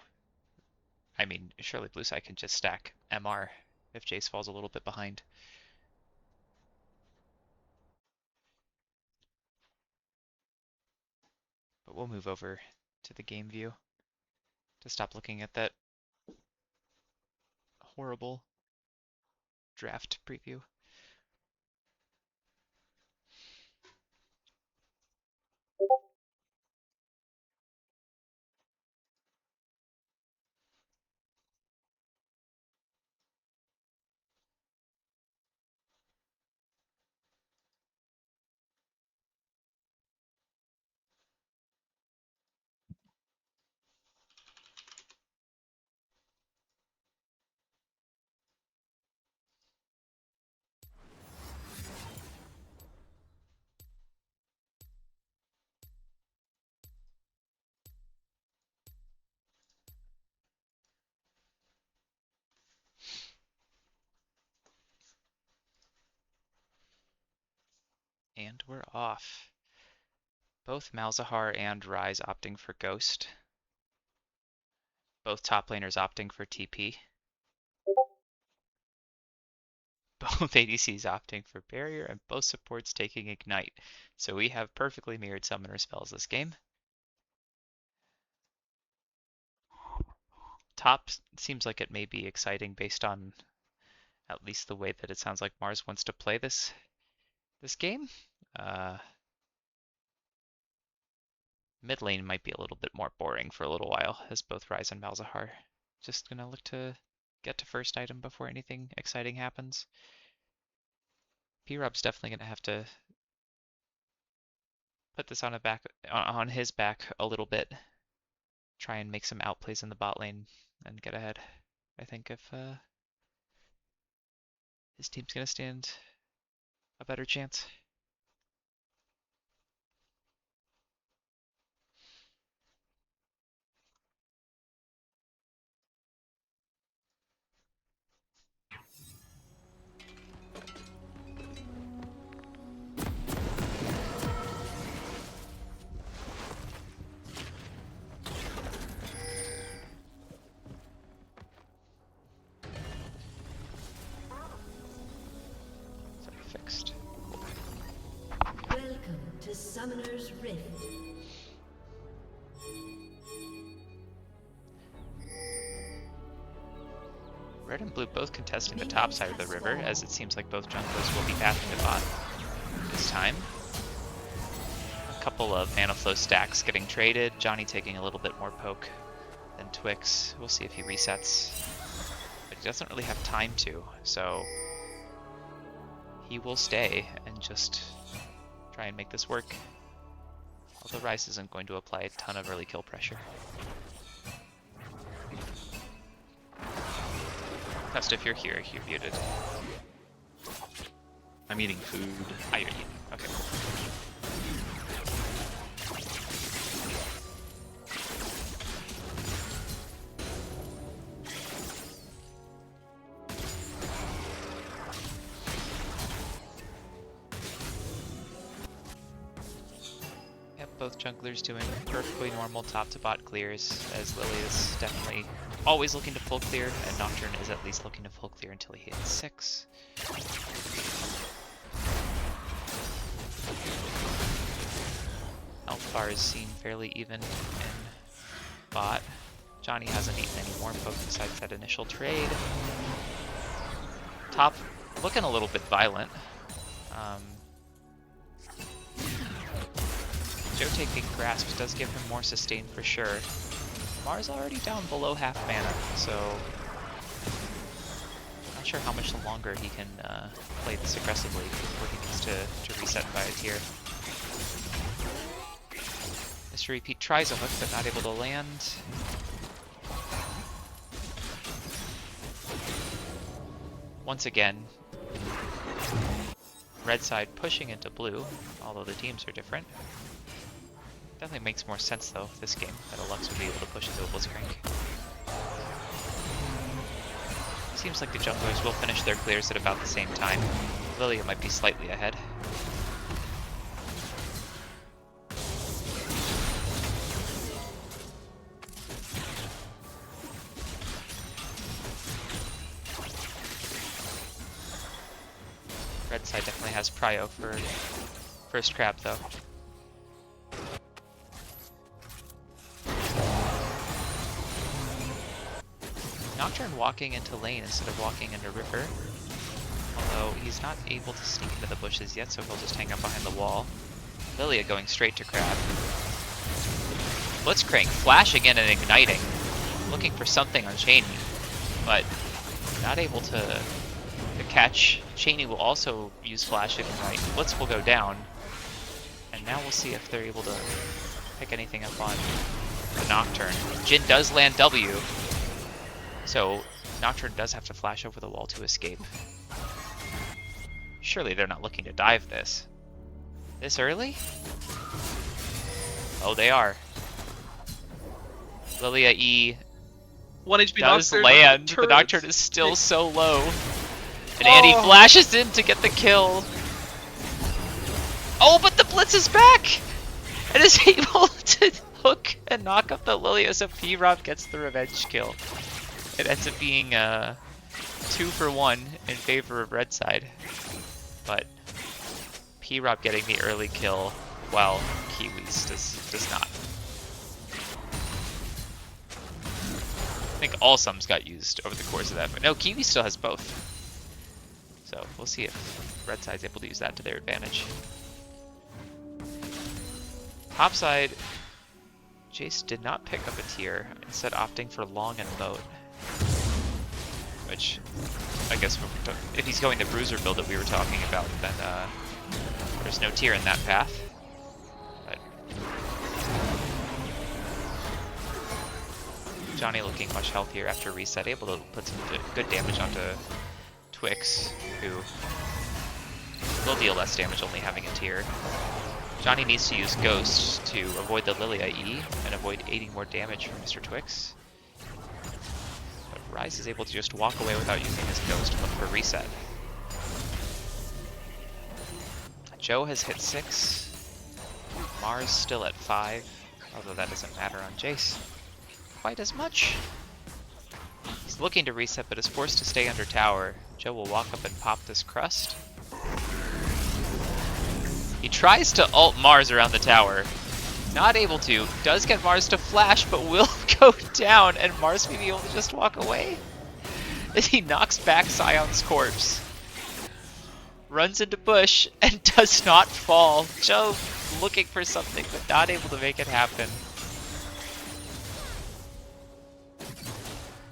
I mean, surely blue side can just stack MR if Jace falls a little bit behind. But we'll move over to the game view to stop looking at that horrible draft preview. And we're off. Both Malzahar and Ryze opting for Ghost. Both top laners opting for TP. Both ADCs opting for Barrier, and both supports taking Ignite. So we have perfectly mirrored summoner spells this game. Top seems like it may be exciting based on at least the way that it sounds like Mars wants to play this game. Mid lane might be a little bit more boring for a little while, as both Ryze and Malzahar just gonna look to get to first item before anything exciting happens. P-Rob's definitely gonna have to put this on his back a little bit. Try and make some outplays in the bot lane and get ahead. I think if his team's gonna stand a better chance. So fixed. Welcome to Summoner's Rift. Red and blue both contesting the top side of the river, as it seems like both junglers will be pathing to bot this time. A couple of mana flow stacks getting traded. Johnny taking a little bit more poke than Twix. We'll see if he resets. But he doesn't really have time to, so he will stay and just try and make this work. Although Ryze isn't going to apply a ton of early kill pressure. Test if you're here, you're muted. I'm eating food. Ah, you're eating. Okay. Yep, both junglers doing perfectly normal top to bot clears, as Lily is definitely always looking to full clear, and Nocturne is at least looking to full clear until he hits 6. Health bar is seen fairly even in bot. Johnny hasn't eaten any more poke besides that initial trade. Top looking a little bit violent. Joe taking grasps does give him more sustain for sure. Mars already down below half mana, so not sure how much longer he can play this aggressively before he needs to reset by a tier. Mr. Repeat tries a hook, but not able to land. Once again, red side pushing into blue, although the teams are different. Definitely makes more sense though, this game, that a Lux would be able to push into a Blitzcrank. Seems like the junglers will finish their clears at about the same time. Lilia might be slightly ahead. Red side definitely has prio for first crab though. Nocturne walking into lane instead of walking into river. Although he's not able to sneak into the bushes yet, so he'll just hang out behind the wall. Lilia going straight to Crab. Blitzcrank flashing in and igniting. Looking for something on Cheney, but not able to catch. Cheney will also use flash and ignite. Blitz will go down. And now we'll see if they're able to pick anything up on the Nocturne. Jin does land W. So Nocturne does have to flash over the wall to escape. Surely they're not looking to dive this. This early? Oh, they are. Lilia E 1 HP does Nocturne. land. The Turrets. Nocturne is still so low. And Andy flashes in to get the kill. Oh, but the Blitz is back! And is able to hook and knock up the Lilia, so P-Rob gets the revenge kill. It ends up being 2 for 1 in favor of red side. But P-Rob getting the early kill while Kiwis does not. I think all sums got used over the course of that, but no, Kiwi still has both. So we'll see if red side's able to use that to their advantage. Top side, Jace did not pick up a tier, instead opting for long and moat. Which, I guess if he's going the bruiser build that we were talking about, then there's no tier in that path. But Johnny looking much healthier after reset, able to put some good damage onto Twix, who will deal less damage only having a tier. Johnny needs to use Ghost to avoid the Lilia E and avoid aiding more damage from Mr. Twix. But Rise is able to just walk away without using his Ghost and look for reset. Joe has hit 6. Mars still at 5, although that doesn't matter on Jace quite as much. He's looking to reset, but is forced to stay under tower. Joe will walk up and pop this crust. He tries to ult Mars around the tower. Not able to. Does get Mars to flash, but will go down, and Mars may be able to just walk away. As he knocks back Scion's corpse. Runs into bush, and does not fall. Joe looking for something, but not able to make it happen.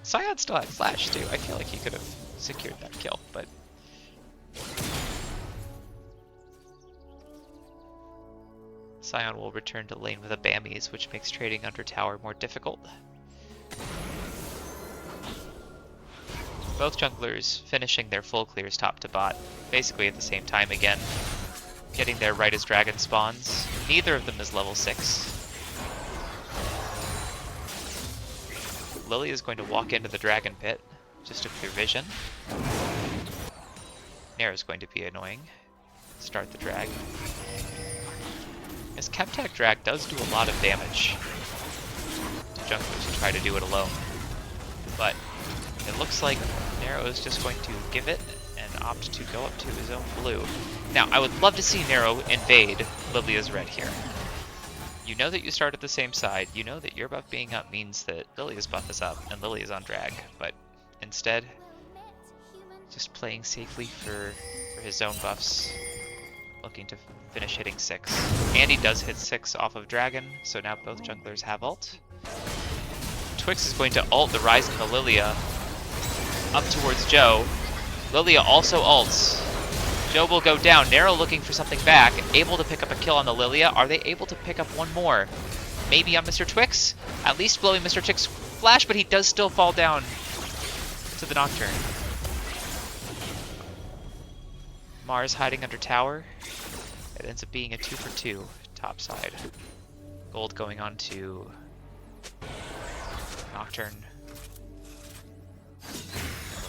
Scion still had flash too. I feel like he could have secured that kill, but Scion will return to lane with a Bammies, which makes trading under tower more difficult. Both junglers finishing their full clears top to bot, basically at the same time again. Getting there right as dragon spawns. Neither of them is level 6. Lily is going to walk into the dragon pit, just to clear vision. Nair is going to be annoying. Start the drag. As Chemtech drag does do a lot of damage to junglers who try to do it alone. But it looks like Nero is just going to give it and opt to go up to his own blue. Now, I would love to see Nero invade Lilia's red here. You know that you start at the same side, you know that your buff being up means that Lilia's buff is up and Lily is on drag, but instead, just playing safely for his own buffs, looking to finish hitting 6. Andy does hit 6 off of dragon, so now both junglers have ult. Twix is going to ult the Rise and the Lilia up towards Joe. Lilia also ults. Joe will go down. Nero looking for something back. Able to pick up a kill on the Lilia. Are they able to pick up one more? Maybe on Mr. Twix? At least blowing Mr. Twix flash, but he does still fall down to the Nocturne. Mars hiding under tower. It ends up being a 2 for 2 top side. Gold going on to Nocturne.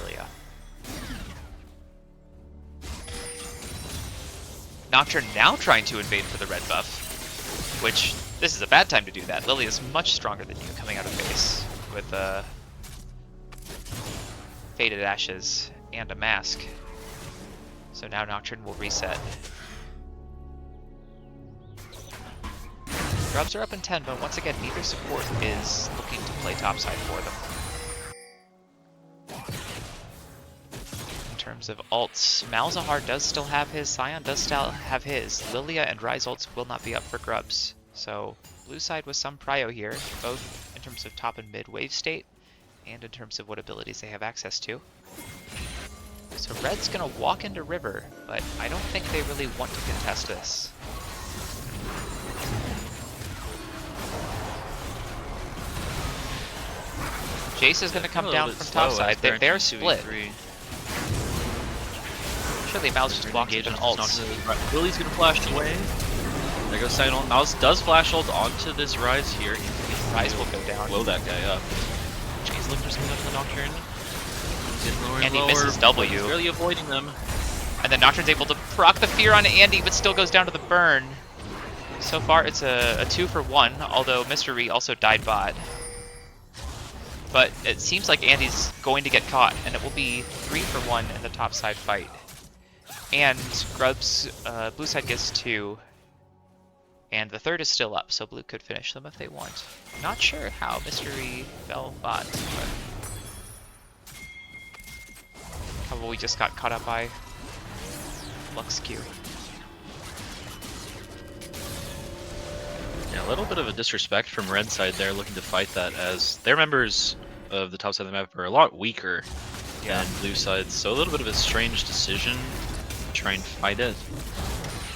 Lilia. Nocturne now trying to invade for the red buff, which this is a bad time to do that. Lily is much stronger than you coming out of base with Faded Ashes and a mask. So now Nocturne will reset. Grubs are up in 10, but once again, neither support is looking to play topside for them. terms of ults, Malzahar does still have his, Sion does still have his. Lilia and Ryze ults will not be up for grubs. So blue side with some prio here, both in terms of top and mid wave state, and in terms of what abilities they have access to. So red's gonna walk into river, but I don't think they really want to contest this. Jace is gonna come down from top side. They're split. Surely Mouse just walks with an ult. Lily's gonna flash away. There goes second ult. Mouse does flash ult onto this Ryze here. Ryze will go down. Blow that guy up. Jace looking for something up to the Nocturne. And he misses W. He's really avoiding them. And then Nocturne's able to proc the fear on Andy, but still goes down to the burn. So far, it's a 2-for-1, although Mystery also died bot. But it seems like Andy's going to get caught, and it will be 3-for-1 in the top side fight. And Grub's blue side gets 2, and the third is still up, so blue could finish them if they want. Not sure how Mystery fell bot, but probably just got caught up by Lux Q. Yeah, a little bit of a disrespect from red side there, looking to fight that, as their members of the top side of the map are a lot weaker than blue side, so a little bit of a strange decision to try and fight it,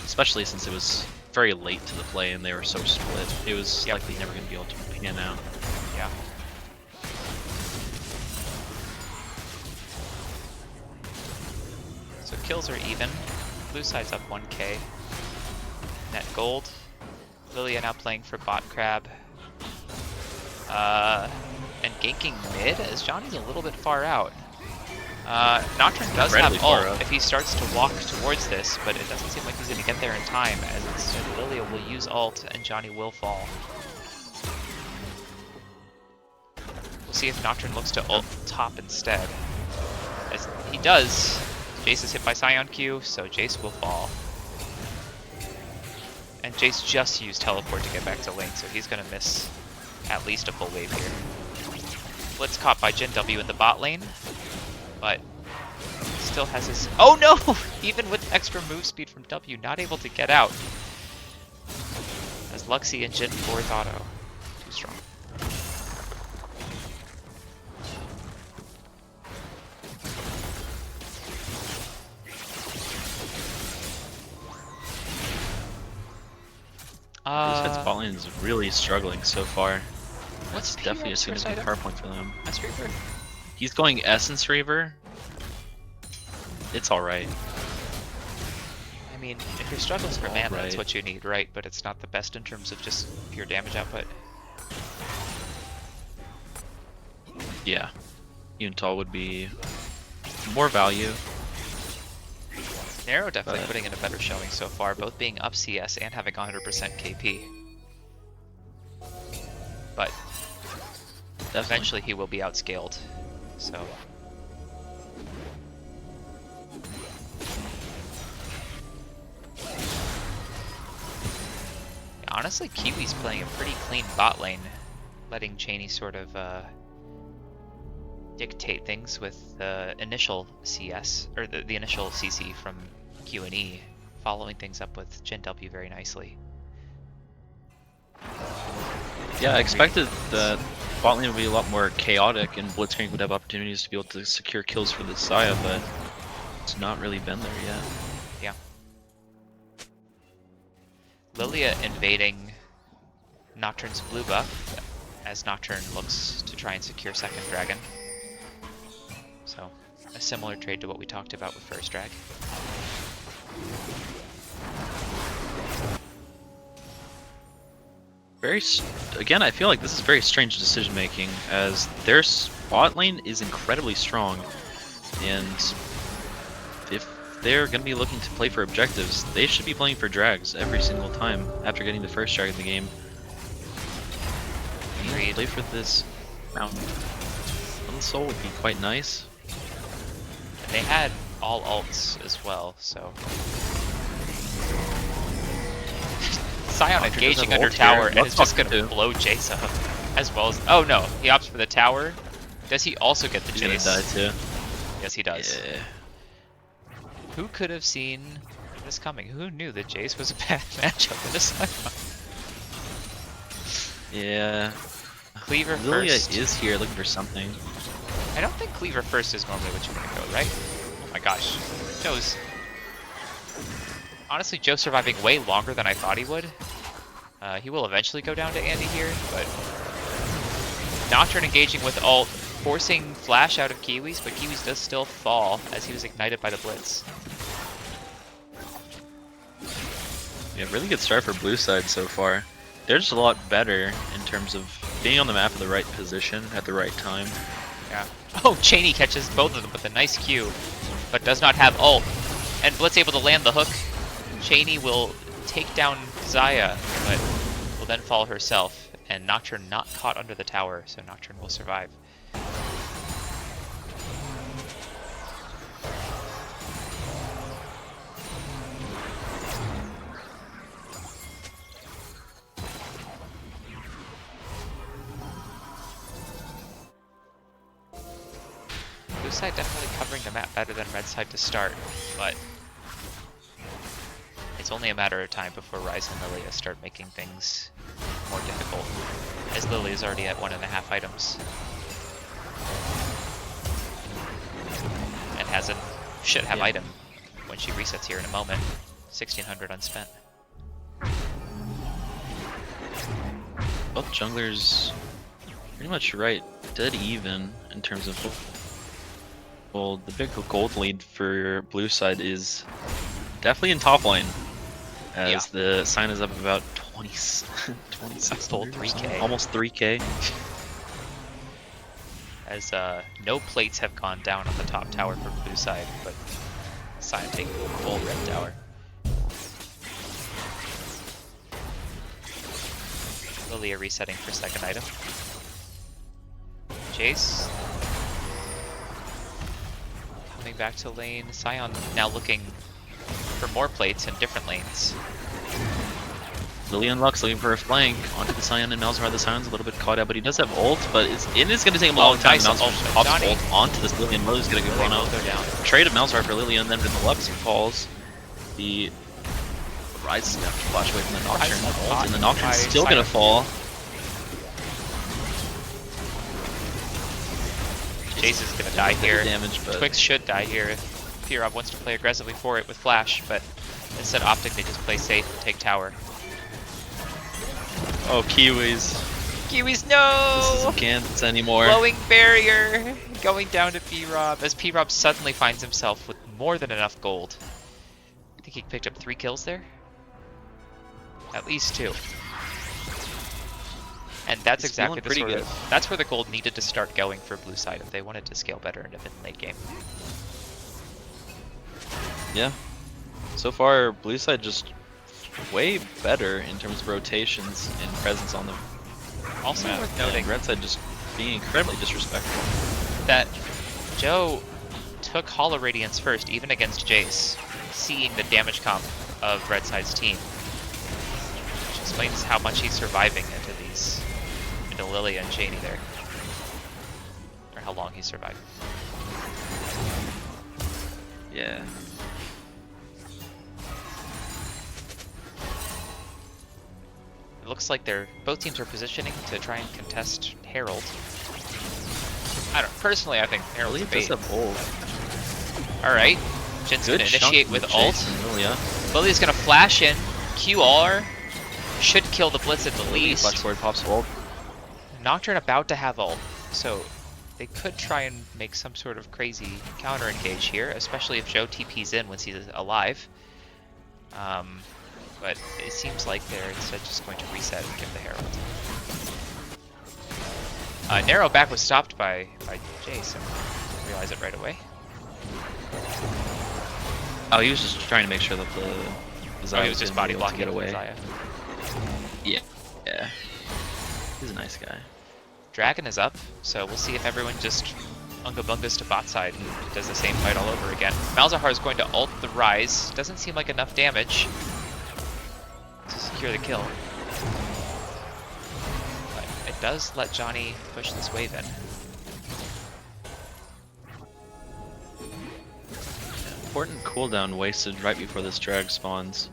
especially since it was very late to the play and they were so split. It was likely never going to be able to pan out. Yeah. So kills are even. Blue side's up 1k. Net gold. Lilia now playing for bot crab. And ganking mid as Johnny's a little bit far out. Nocturne does have ult if he starts to walk towards this, but it doesn't seem like he's going to get there in time, as instead Lilia will use ult and Johnny will fall. We'll see if Nocturne looks to ult top instead. As he does, Jace is hit by Scion Q, so Jace will fall. And Jace just used teleport to get back to lane, so he's going to miss at least a full wave here. Blitz caught by Jin W in the bot lane, but still has his... Oh no! Even with extra move speed from W, not able to get out. As Luxie and Jin 4th auto. Too strong. This bot lane is really struggling so far. What's That's definitely a significant power point for them. That's Reaper. He's going Essence Reaver. It's alright. I mean, if you're struggling for mana, that's what you need, right? But it's not the best in terms of just pure damage output. Yeah. Yuntal would be more value. Narrow definitely putting in a better showing so far, both being up CS and having 100% KP. But eventually he will be outscaled, so... Yeah, honestly, Kiwi's playing a pretty clean bot lane, letting Cheney sort of dictate things with the initial CS, or the initial CC from Q&E, following things up with Jin W very nicely. Yeah, I expected that bot lane would be a lot more chaotic and Blitzcrank would have opportunities to be able to secure kills for the Saya, but it's not really been there yet. Yeah. Lilia invading Nocturne's blue buff, as Nocturne looks to try and secure second dragon. So, a similar trade to what we talked about with first drag. Again, I feel like this is very strange decision making, as their bot lane is incredibly strong, and if they're going to be looking to play for objectives, they should be playing for drags every single time after getting the first drag in the game. Play for this mountain. Soul would be quite nice. They had all ults as well, so... Scion engaging under tower and is just gonna blow Jace up, as well as... Oh no, he opts for the tower. Does he also get the Jace? He's gonna die too. Yes, he does. Yeah. Who could have seen this coming? Who knew that Jace was a bad matchup in this lineup? Yeah. Cleaver Lilia first. is here looking for something. I don't think Cleaver first is normally what you're gonna go, right? Oh my gosh. Joe's... Honestly, Joe surviving way longer than I thought he would. He will eventually go down to Andy here, but... Nocturne engaging with ult, forcing Flash out of Kiwis, but Kiwis does still fall as he was ignited by the Blitz. Yeah, really good start for blue side so far. They're just a lot better in terms of being on the map in the right position at the right time. Yeah. Oh, Cheney catches both of them with a nice Q, but does not have ult. And Blitz able to land the hook. Cheney will take down Xayah, but will then fall herself. And Nocturne not caught under the tower, so Nocturne will survive. Blue side definitely covering the map better than red side to start, but it's only a matter of time before Ryze and Lilia start making things more difficult, as Lily is already at 1.5 items. And should have item when she resets here in a moment. 1600 unspent. Both junglers pretty much right dead even in terms of well, the big gold lead for blue side is definitely in top lane, as the sign is up about 26 Full 3K. almost 3K. As no plates have gone down on the top tower for blue side, but Sign taking full red tower. Lilia resetting for second item. Jace coming back to lane. Sion now looking for more plates in different lanes. Lilia unlocks, looking for a flank onto the Sion and Malzahar. The Sion's a little bit caught out, but he does have ult, but it is going to take him a long time. Nice Malzahar ult. pops ult onto this Lilia, and Lilia's going to get blown out. Down. Trade of Malzahar for Lilia, and then when the Lux falls, the Ryze is going to have to flash away from the Nocturne, and the Nocturne's still going to fall. Jace is going to die here. Damage, but Twix should die here if Pirog wants to play aggressively for it with Flash, but instead Optic they just play safe and take tower. oh, Kiwis. Kiwis, This no! isn't Kansas anymore. Glowing barrier going down to P-Rob as P-Rob suddenly finds himself with more than enough gold. I think he picked up 3 kills there. At least 2. And that's He's exactly feeling pretty good. that's where the gold needed to start going for blue side if they wanted to scale better in the mid-late game. Yeah. So far, blue side just way better in terms of rotations and presence on the Also map. worth noting And red side just being incredibly disrespectful. that Joe took Hollow Radiance first, even against Jace, seeing the damage comp of red side's team. Which explains how much he's surviving into Lilia and Cheney there. Or how long he's survived. Yeah. It looks like both teams are positioning to try and contest Herald. Personally I think Herald's a bait. Alright, Jin's gonna initiate with ult. Lilia's gonna flash in, QR, should kill the Blitz at the least. Flash forward, pops ult. Nocturne about to have ult, so they could try and make some sort of crazy counter engage here, especially if Joe TP's in once he's alive. But it seems like they're instead just going to reset and give the Herald. Narrow back was stopped by Jace, and didn't realize it right away. Oh, he was just trying to make sure that the He was just body blocking get away. Xayah. Yeah. Yeah. He's a nice guy. Dragon is up, so we'll see if everyone just Unga Bungas to bot side and does the same fight all over again. Malzahar is going to ult the Ryze. Doesn't seem like enough damage to secure the kill. But it does let Johnny push this wave in. important cooldown wasted right before this drag spawns.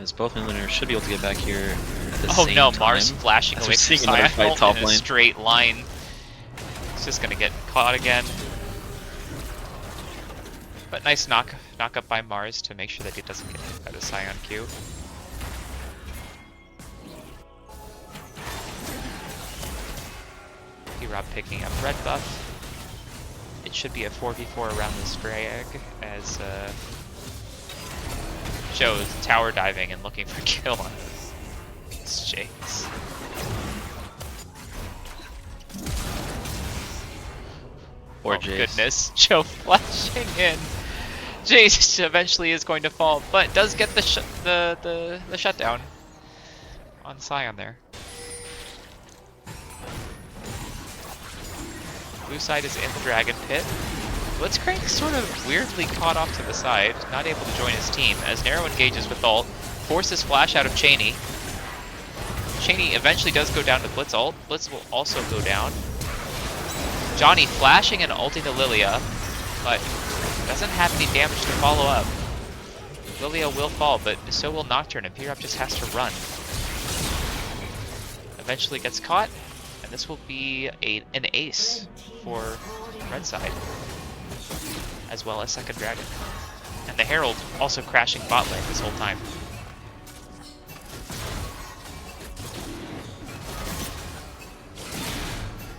As both midlaners should be able to get back here at the Oh same no, time. Mars flashing As away we're from seeing another fight Sion top in a lane. straight line. It's just gonna get caught again. But nice knock up by Mars to make sure that he doesn't get hit by the Sion Q. P-Rob picking up red buff. It should be a 4v4 around this drag as Joe's tower diving and looking for kill on this Jace. Poor Oh Jace. goodness, Joe flashing in. Jace eventually is going to fall, but does get the shutdown on Sion there. Blue side is in the Dragon Pit. Blitzcrank sort of weirdly caught off to the side, not able to join his team, as Narrow engages with ult, forces flash out of Cheney. Cheney eventually does go down to Blitz ult. Blitz will also go down. Johnny flashing and ulting to Lilia, but doesn't have any damage to follow up. Lilia will fall, but so will Nocturne, and P-Rob just has to run. Eventually gets caught, and this will be an ace for red side, as well as second dragon. And the Herald also crashing bot lane this whole time.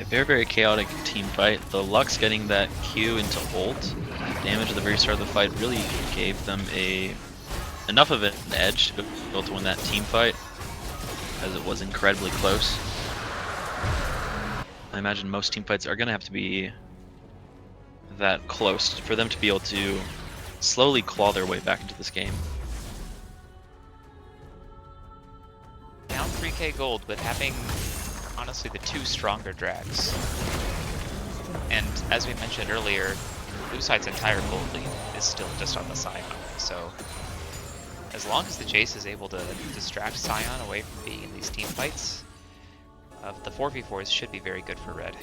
A very, very chaotic team fight. The Lux getting that Q into ult damage at the very start of the fight really gave them enough of an edge to be able to win that team fight, as it was incredibly close. I imagine most team fights are going to have to be that close for them to be able to slowly claw their way back into this game. Down 3k gold with having, honestly, the two stronger drags. And as we mentioned earlier, blue side's entire gold lead is still just on the Sion. So as long as the Jace is able to distract Sion away from being in these team fights, the 4v4s should be very good for red.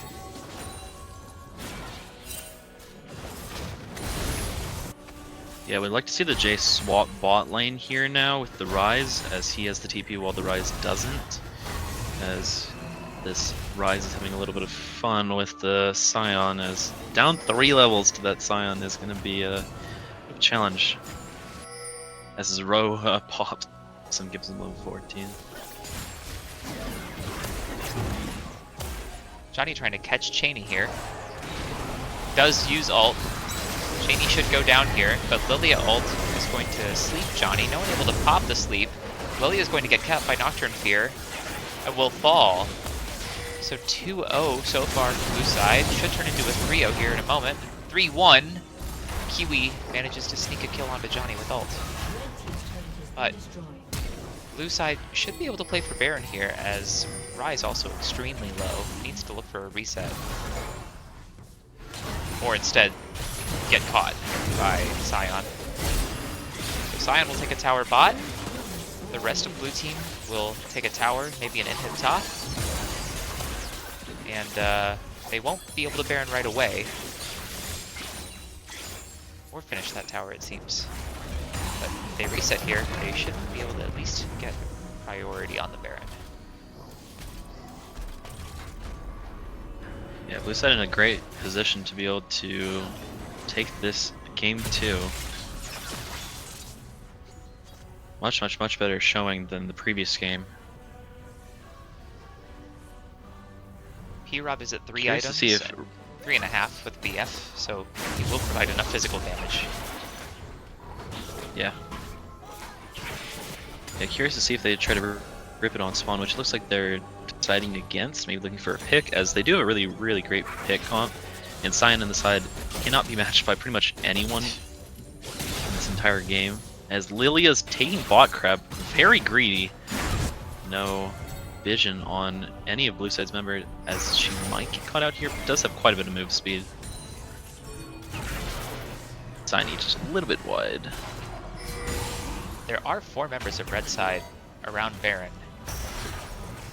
Yeah, we'd like to see the Jace swap bot lane here now with the Rise, as he has the TP while the Rise doesn't. As this Rise is having a little bit of fun with the Sion, as down 3 levels to that Sion is going to be a challenge. As his row pops and gives him level 14. Johnny trying to catch Cheney here. Does use ult. Cheney should go down here, but Lilia ult is going to sleep Johnny. No one able to pop the sleep. Lilia is going to get capped by Nocturne Fear and will fall. So 2-0 so far from blue side. Should turn into a 3-0 here in a moment. 3-1. Kiwi manages to sneak a kill onto Johnny with ult. But blue side should be able to play for Baron here, as Rise also extremely low. Needs to look for a reset. Or instead, get caught by Sion. So Sion will take a tower bot. The rest of blue team will take a tower, maybe an inhib top. And they won't be able to Baron right away. Or finish that tower, it seems. But if they reset here, they should be able to at least get priority on the Baron. Yeah, blue side in a great position to be able to take this game 2. Much better showing than the previous game. P-Rob is at 3 Curious items, to see if 3.5 with BF, so he will provide enough physical damage. Yeah. Yeah, curious to see if they try to rip it on spawn, which looks like they're deciding against, maybe looking for a pick, as they do have a really great pick comp. And Sion on the side cannot be matched by pretty much anyone in this entire game. As Lilia's taking bot crab, very greedy. No vision on any of blue side's member, as she might get caught out here, but does have quite a bit of move speed. Sion just a little bit wide. There are 4 members of red side around Baron,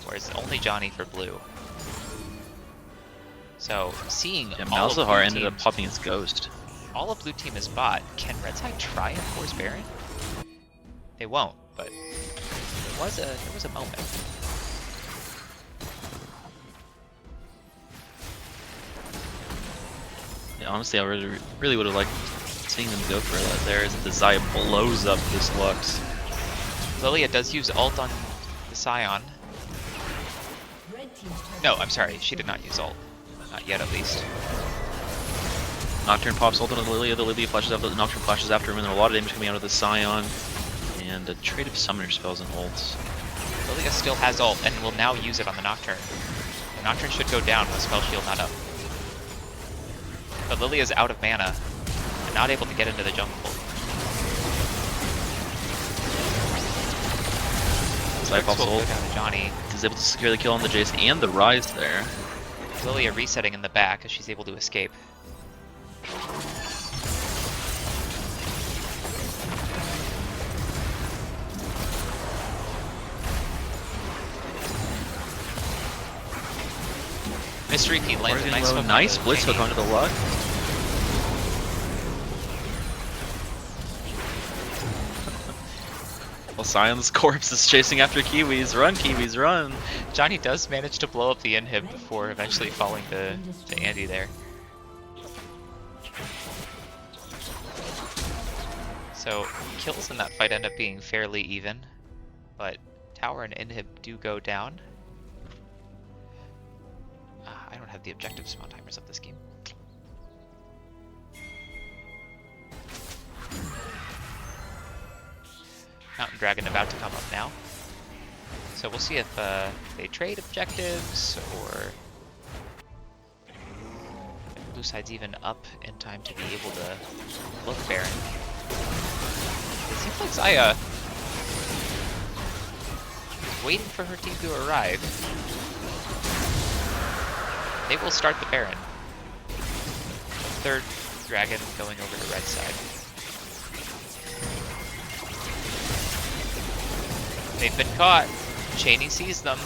whereas only Johnny for blue. So seeing Yeah, all of Malzahar blue ended up teams- popping his ghost. all of blue team is bot. Can red side try and force Baron? They won't, but there was a moment. Yeah, honestly, I really would have liked seeing them go for that there as the Xayah blows up this Lux. Lilia does use ult on the Scion. Red team's turret No, I'm sorry, she did not use ult. Not yet, at least. Nocturne pops ult on the Lilia flashes after the Nocturne flashes after him, and there are a lot of damage coming out of the Scion. And a trade of summoner spells and ults. Lilia still has ult and will now use it on the Nocturne. The Nocturne should go down with spell shield not up. But Lilia's out of mana and not able to get into the jungle. Xayah pops Will go ult. down to Johnny. Is able to secure the kill on the Jace and the Rise there. Lilia resetting in the back as she's able to escape. Mystery Pete lands a nice hook. Nice blitz hook onto the luck. Well, Sion's corpse is chasing after Kiwis. Run, Kiwis, run! Johnny does manage to blow up the inhib before eventually falling to Andy there. So kills in that fight end up being fairly even, but tower and inhib do go down. I don't have the objective spawn timers of this game. Mountain Dragon about to come up now. So we'll see if they trade objectives or if blue side's even up in time to be able to look Baron. It seems like Xayah is waiting for her team to arrive. They will start the Baron. Third dragon going over to red side. They've been caught. Cheney sees them.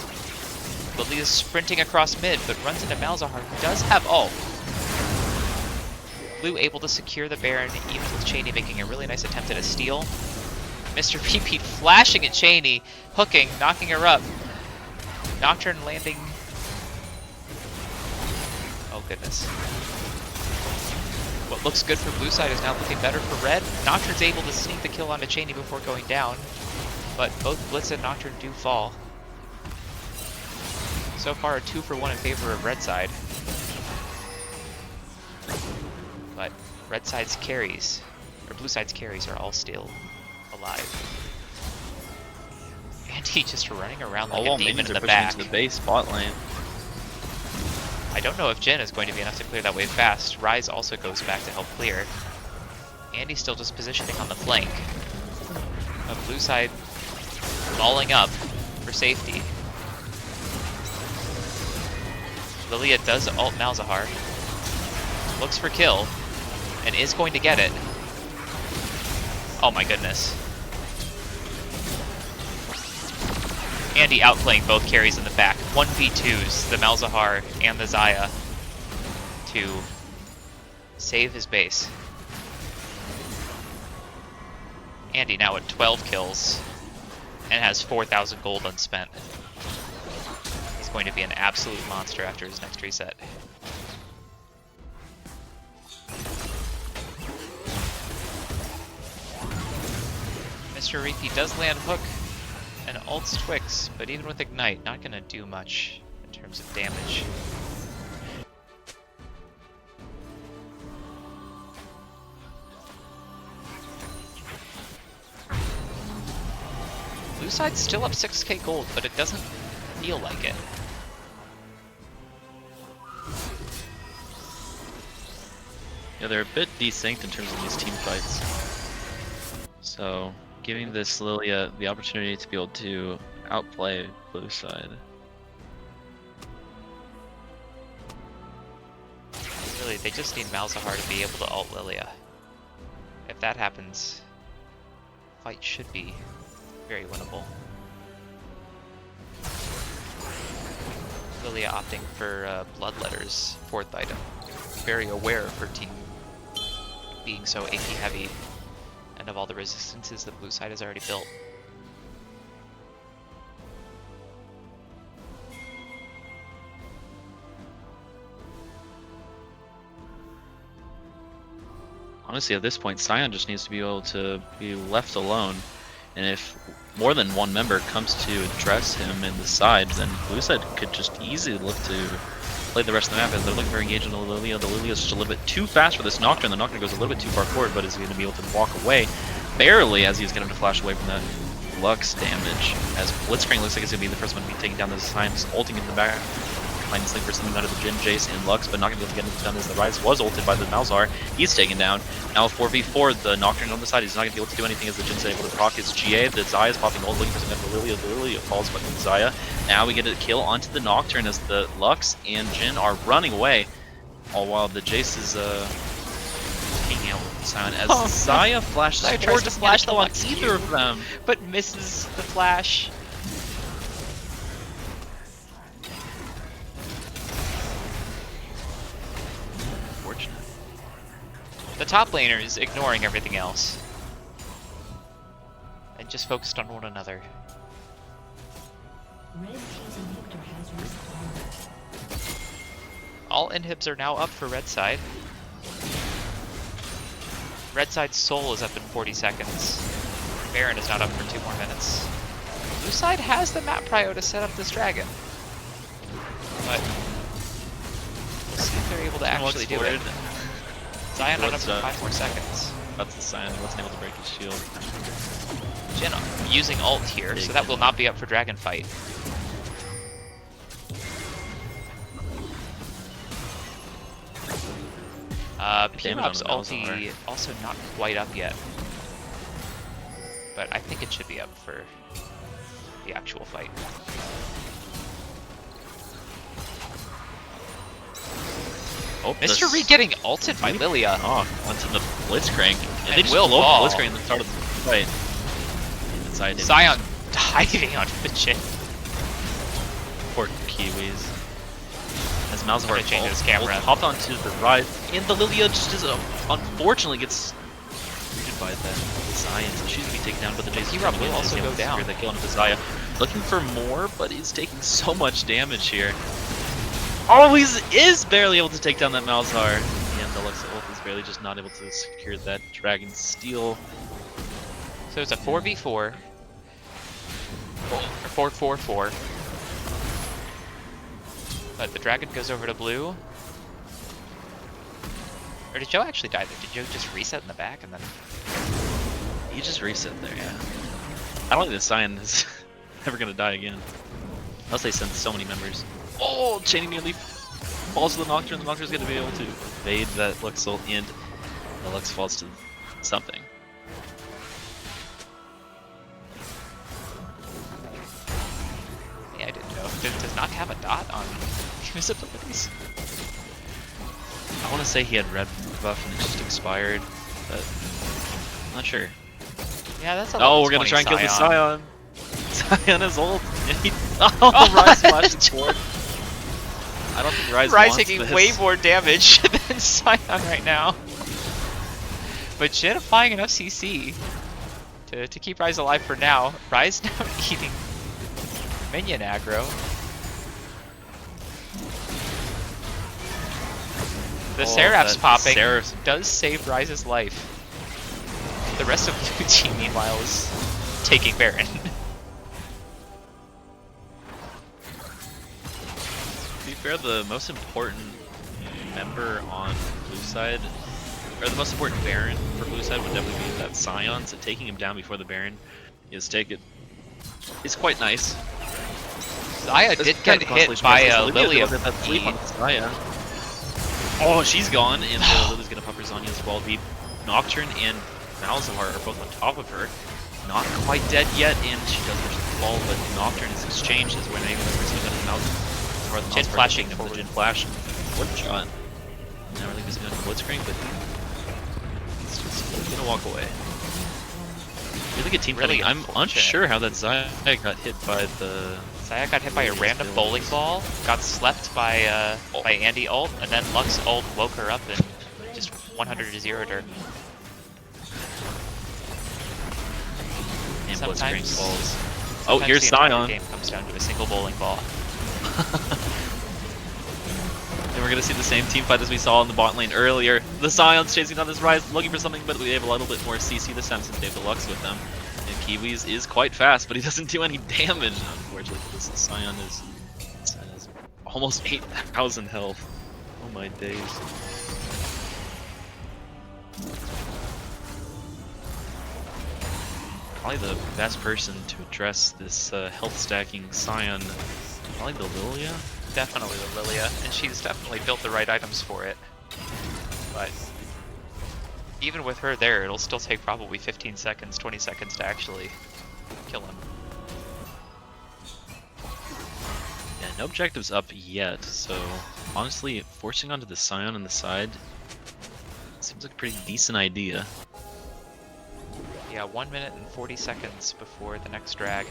Lilia's sprinting across mid, but runs into Malzahar, who does have ult. Blue able to secure the Baron, even with Cheney making a really nice attempt at a steal. Mr. Repeat flashing at Cheney, hooking, knocking her up. Nocturne landing. Oh goodness. What looks good for blue side is now looking better for red. Nocturne's able to sneak the kill onto Cheney before going down, but both Blitz and Nocturne do fall. So far, a 2-for-1 in favor of red side. But red side's carries, or blue side's carries, are all still alive. And he just running around like a demon in the back. Into the base bot lane. I don't know if Jhin is going to be enough to clear that wave fast. Rise also goes back to help clear. Andy's still just positioning on the flank. Blue side falling up for safety. Lilia does ult Malzahar. Looks for kill. And is going to get it. Oh my goodness. Andy outplaying both carries in the back. 1v2s, the Malzahar and the Xayah, to save his base. Andy now at 12 kills and has 4,000 gold unspent. He's going to be an absolute monster after his next reset. Mr. Reiki does land hook and ults Twix, but even with Ignite, not gonna do much in terms of damage. Blue side's still up 6k gold, but it doesn't feel like it. Yeah, they're a bit desynced in terms of these team fights. So, giving this Lilia the opportunity to be able to outplay blue side. Really, they just need Malzahar to be able to ult Lilia. If that happens, the fight should be very winnable. Lilia opting for Bloodletter's 4th item. Very aware of her team. being so AP heavy and of all the resistances the blue side has already built. Honestly, at this point, Sion just needs to be able to be left alone. And if more than one member comes to address him in the side, then blue side could just easily look to play the rest of the map as they're looking very engaged on the Lilia. The Lilia is just a little bit too fast for this Nocturne. The Nocturne goes a little bit too far forward, but is going to be able to walk away barely as he's going to flash away from that Lux damage. As Blitzcrank looks like it's going to be the first one to be taking down this time, just ulting in the back. Finding Sling for something out of the Jin, Jace, and Lux, but not going to be able to get it done as the Rise was ulted by the Malzahar. He's taken down. Now 4v4, the Nocturne on the side, he's not going to be able to do anything as the Jin's able to proc his GA. The Xayah is popping ult, looking for something out of the Lilia. The Lilia falls by the Xayah. Now we get a kill onto the Nocturne as the Lux and Jin are running away. All while the Jace is taking out Sion as Xayah flashes Xayah forward tries to flash the the on Lux either Q, of them. but misses the flash. The top laner is ignoring everything else and just focused on one another. Red team's inhibitor has respawned. All inhibs are now up for red side. Red side's soul is up in 40 seconds. Baron is not up for 2 more minutes. Blue side has the map prio to set up this dragon, but we'll see if they're able to actually do it. Sion not up for 5 more seconds. That's the Sion, he wasn't able to break his shield. Jin using ult here, so that will not be up for dragon fight. P-Rob's ulti also not quite up yet, but I think it should be up for the actual fight. Oh, Mr. Reed getting ulted by Lilia. Oh, onto the Blitzcrank. And they just will blow fall. up the Blitzcrank at the start of the fight. Inside Sion diving onto the Jin. Poor Kiwis. As Malzahar changes his camera. hopped onto the Rise, and the Lilia just is, unfortunately gets hit by that Sion, so she's gonna be taken down, but the JC P-Rob will also go down. That kill onto the Xayah. Looking for more, but he's taking so much damage here. Oh, he is barely able to take down that Malzahar. And the Lux ult is barely just not able to secure that Dragon Steel. So it's a 4v4. Or 4-4-4. But the dragon goes over to blue. Or did Joe actually die there? Did Joe just reset in the back and then... He just reset there, yeah. I don't think the Sion is ever gonna die again. Unless they send so many members. Oh, Chaining nearly falls to the Nocturne. The Nocturne's gonna be able to evade that Lux ult, and the Lux falls to something. Yeah, I didn't know. Does not have a dot on his abilities. I want to say he had red buff and it just expired, but I'm not sure. Yeah, that's a Oh, we're gonna try and kill the Sion. Sion. Sion is old. Oh, Rise flashed forward. I don't think Rise Rise wants taking this. way more damage than Sion right now. But Jin applying enough CC to keep Rise alive for now. Rise now eating minion aggro. The Seraph's popping does save Rise's life. The rest of the blue team, meanwhile, is taking Baron. To be fair, the most important member on blue side, or the most important Baron for blue side would definitely be that Sion, so taking him down before the Baron is taken is quite nice. Xayah did get hit by Lilia. Oh, she's gone, and Lily's gonna pop her Zanya as well. The Nocturne and Malzahar are both on top of her. Not quite dead yet, and she does manage to fall, but Nocturne is exchanged as we're not able to receive it. Malzahar, Jin flashing the forward. Jin flash. One shot. Not really missing on the Blitzcrank, but he's just gonna walk away. Really good team Really fighting. I'm unsure how that Xayah got hit by the... Xayah got hit by a random bowling ball, got slept by Andy ult, and then Lux ult woke her up and just 100 to 0'd her. And Blitzcrank Sometimes- falls. Oh, Sometimes here's the entire Scion. game comes down to a single bowling ball. And we're gonna see the same team fight as we saw in the bot lane earlier. The Scion's chasing down this Rise, looking for something, but we have a little bit more CC this time since they have the Lux with them. And Kiwis is quite fast, but he doesn't do any damage, unfortunately, for this Scion is almost 8,000 health. Oh my days. Probably the best person to address this health stacking Scion, probably the Lilia. Definitely the Lilia, and she's definitely built the right items for it. But even with her there, it'll still take probably 15 seconds, 20 seconds to actually kill him. Yeah, no objectives up yet, so honestly, forcing onto the Scion on the side seems like a pretty decent idea. Yeah, 1 minute and 40 seconds before the next drag.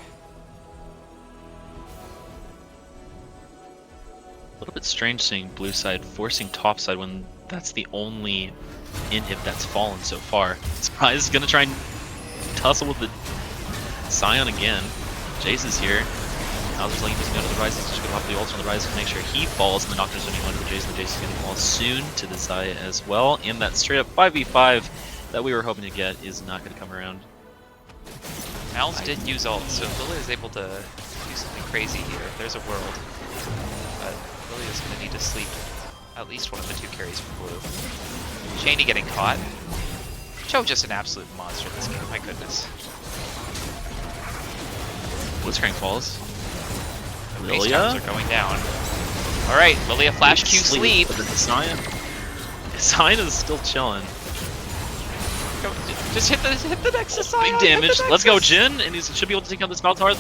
A little bit strange seeing blue side forcing top side when that's the only inhib that's fallen so far. Surprise is gonna try and tussle with the Scion again. Jace is here. Bowser's like he doesn't go to the Rise, he's just gonna pop the ult on the Rise to make sure he falls, and the Nocturne's only one to the Jace, and the Jace is gonna fall soon to the Xayah as well. And that straight up 5v5 that we were hoping to get is not gonna come around. Mal's did use ult, so if Lilia is able to do something crazy here, there's a world. But Lilia's gonna need to sleep at least one of the two carries from blue. Shaney getting caught. Cho just an absolute monster this game, my goodness. Blitzcrank falls. Base Lilia? times are going down. Alright, Lilia flash Q sleep. But the Scion is still chilling. Go, just hit the Nexus Scion, Big hit the damage. Let's go, Nexus. Jin, and he should be able to take down this Maltar.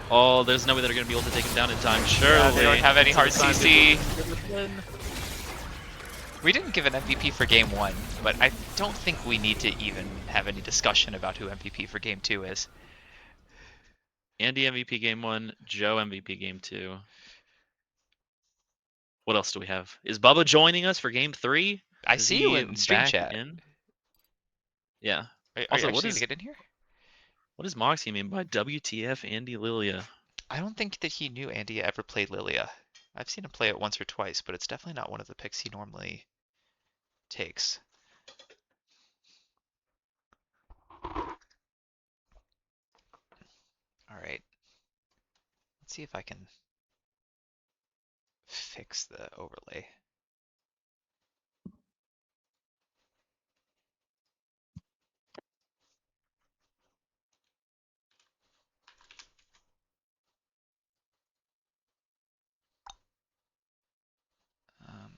Oh, there's no way they're going to be able to take him down in time. Surely. Yeah, they don't have any hard It's a CC. sign We didn't give an MVP for game 1, but I don't think we need to even have any discussion about who MVP for game 2 is. Andy MVP game 1, Joe MVP game 2. What else do we have? Is Bubba joining us for game 3? I Is see you he in stream back chat. in? Yeah. Are Also, you what actually is gonna get in here? what does Moxie mean by WTF Andy Lilia? I don't think that he knew Andy ever played Lilia. I've seen him play it once or twice, but it's definitely not one of the picks he normally takes. Alright. Let's see if I can fix the overlay. Um,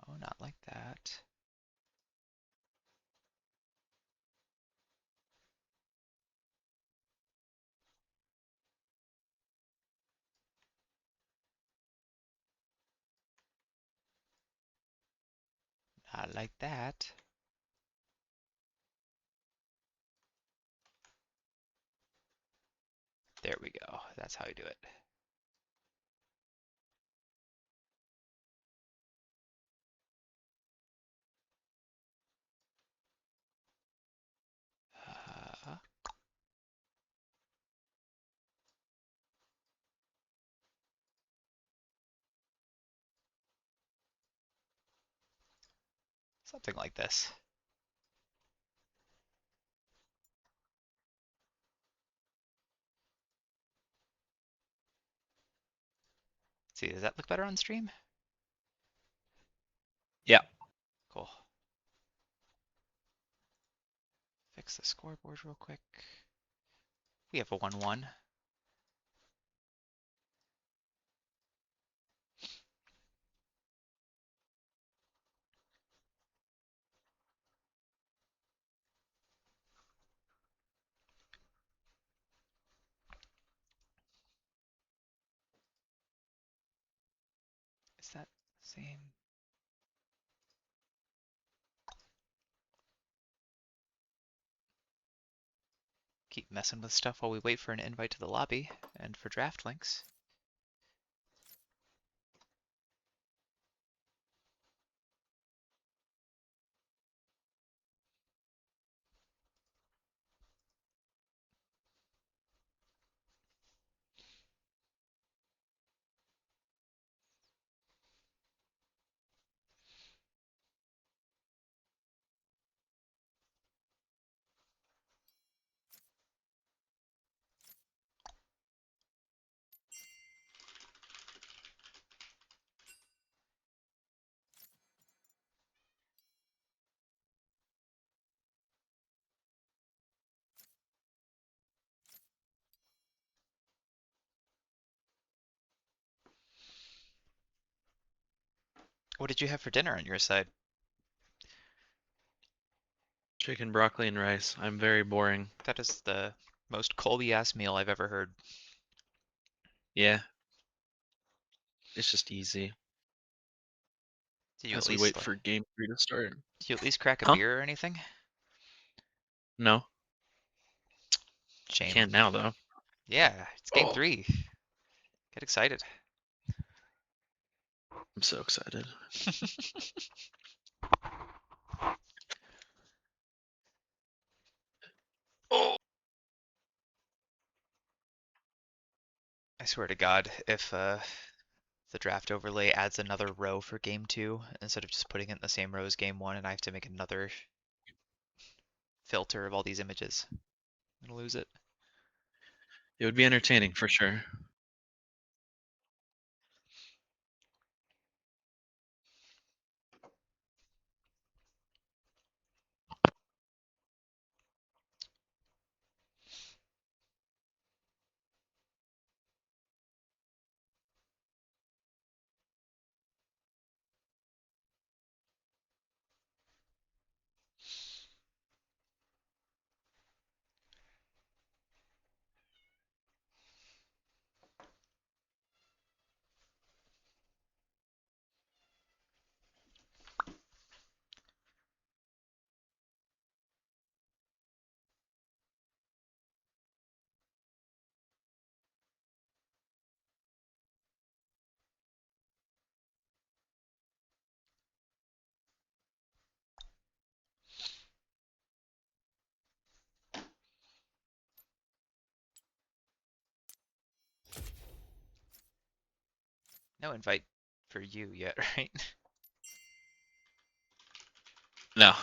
oh, not like that. Not like that. There we go. That's how you do it. Uh, something like this. Let's see, does that look better on stream? Yeah. Cool. Fix the scoreboard real quick. We have a 1-1. Is that same? keep messing with stuff while we wait for an invite to the lobby and for draft links. What did you have for dinner on your side? Chicken, broccoli, and rice. I'm very boring. That is the most Colby-ass meal I've ever heard. Yeah. It's just easy. Did you at As we least wait for game 3 to start. did you at least crack a Huh? beer or anything? No. Shame. Can't now, though. Yeah, it's game Oh, 3. Get excited. I'm so excited. Oh. I swear to God, if the draft overlay adds another row for game 2 instead of just putting it in the same row as game 1 and I have to make another filter of all these images, I'm gonna lose it. It would be entertaining for sure. No invite for you yet, right? No.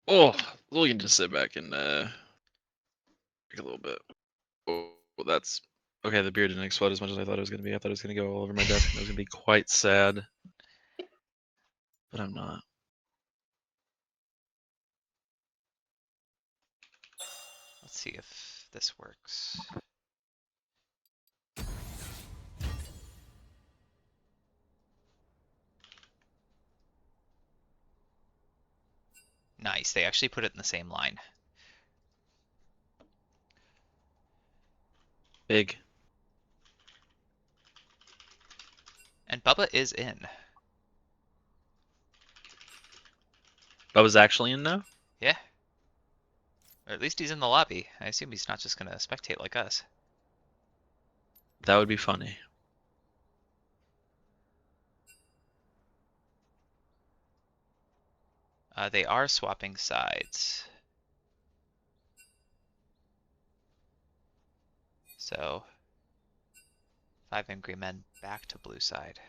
Oh, we can just sit back and drink a little bit. Oh, that's okay. The beer didn't explode as much as I thought it was gonna be. I thought it was gonna go all over my desk, and I was gonna be quite sad. But I'm not. Let's see if this works. Nice, they actually put it in the same line. Big. And Bubba is in. Bubba's actually in now? Yeah. Or at least he's in the lobby. I assume he's not just gonna spectate like us. That would be funny. They are swapping sides. So, 5 angry men back to blue side.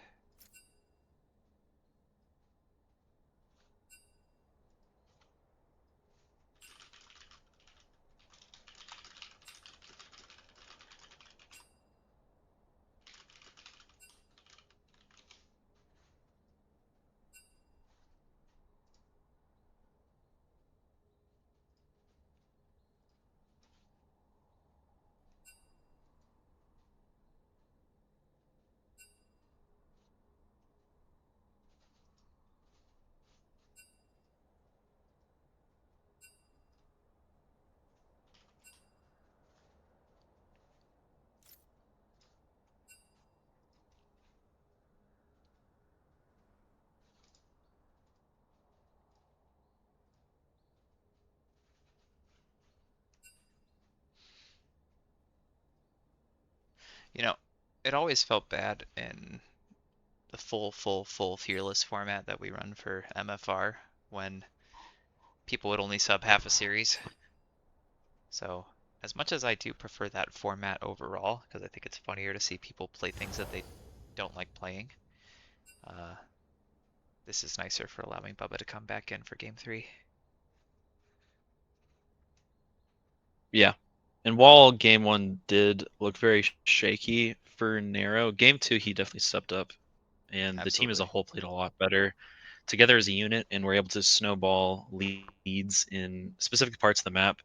You know, it always felt bad in the full fearless format that we run for MFR when people would only sub half a series. So as much as I do prefer that format overall, because I think it's funnier to see people play things that they don't like playing, uh, this is nicer for allowing Bubba to come back in for game 3. Yeah. And while game 1 did look very shaky for Nero, game 2 he definitely stepped up, and the team as a Absolutely. whole played a lot better together as a unit, and were able to snowball leads in specific parts of the map.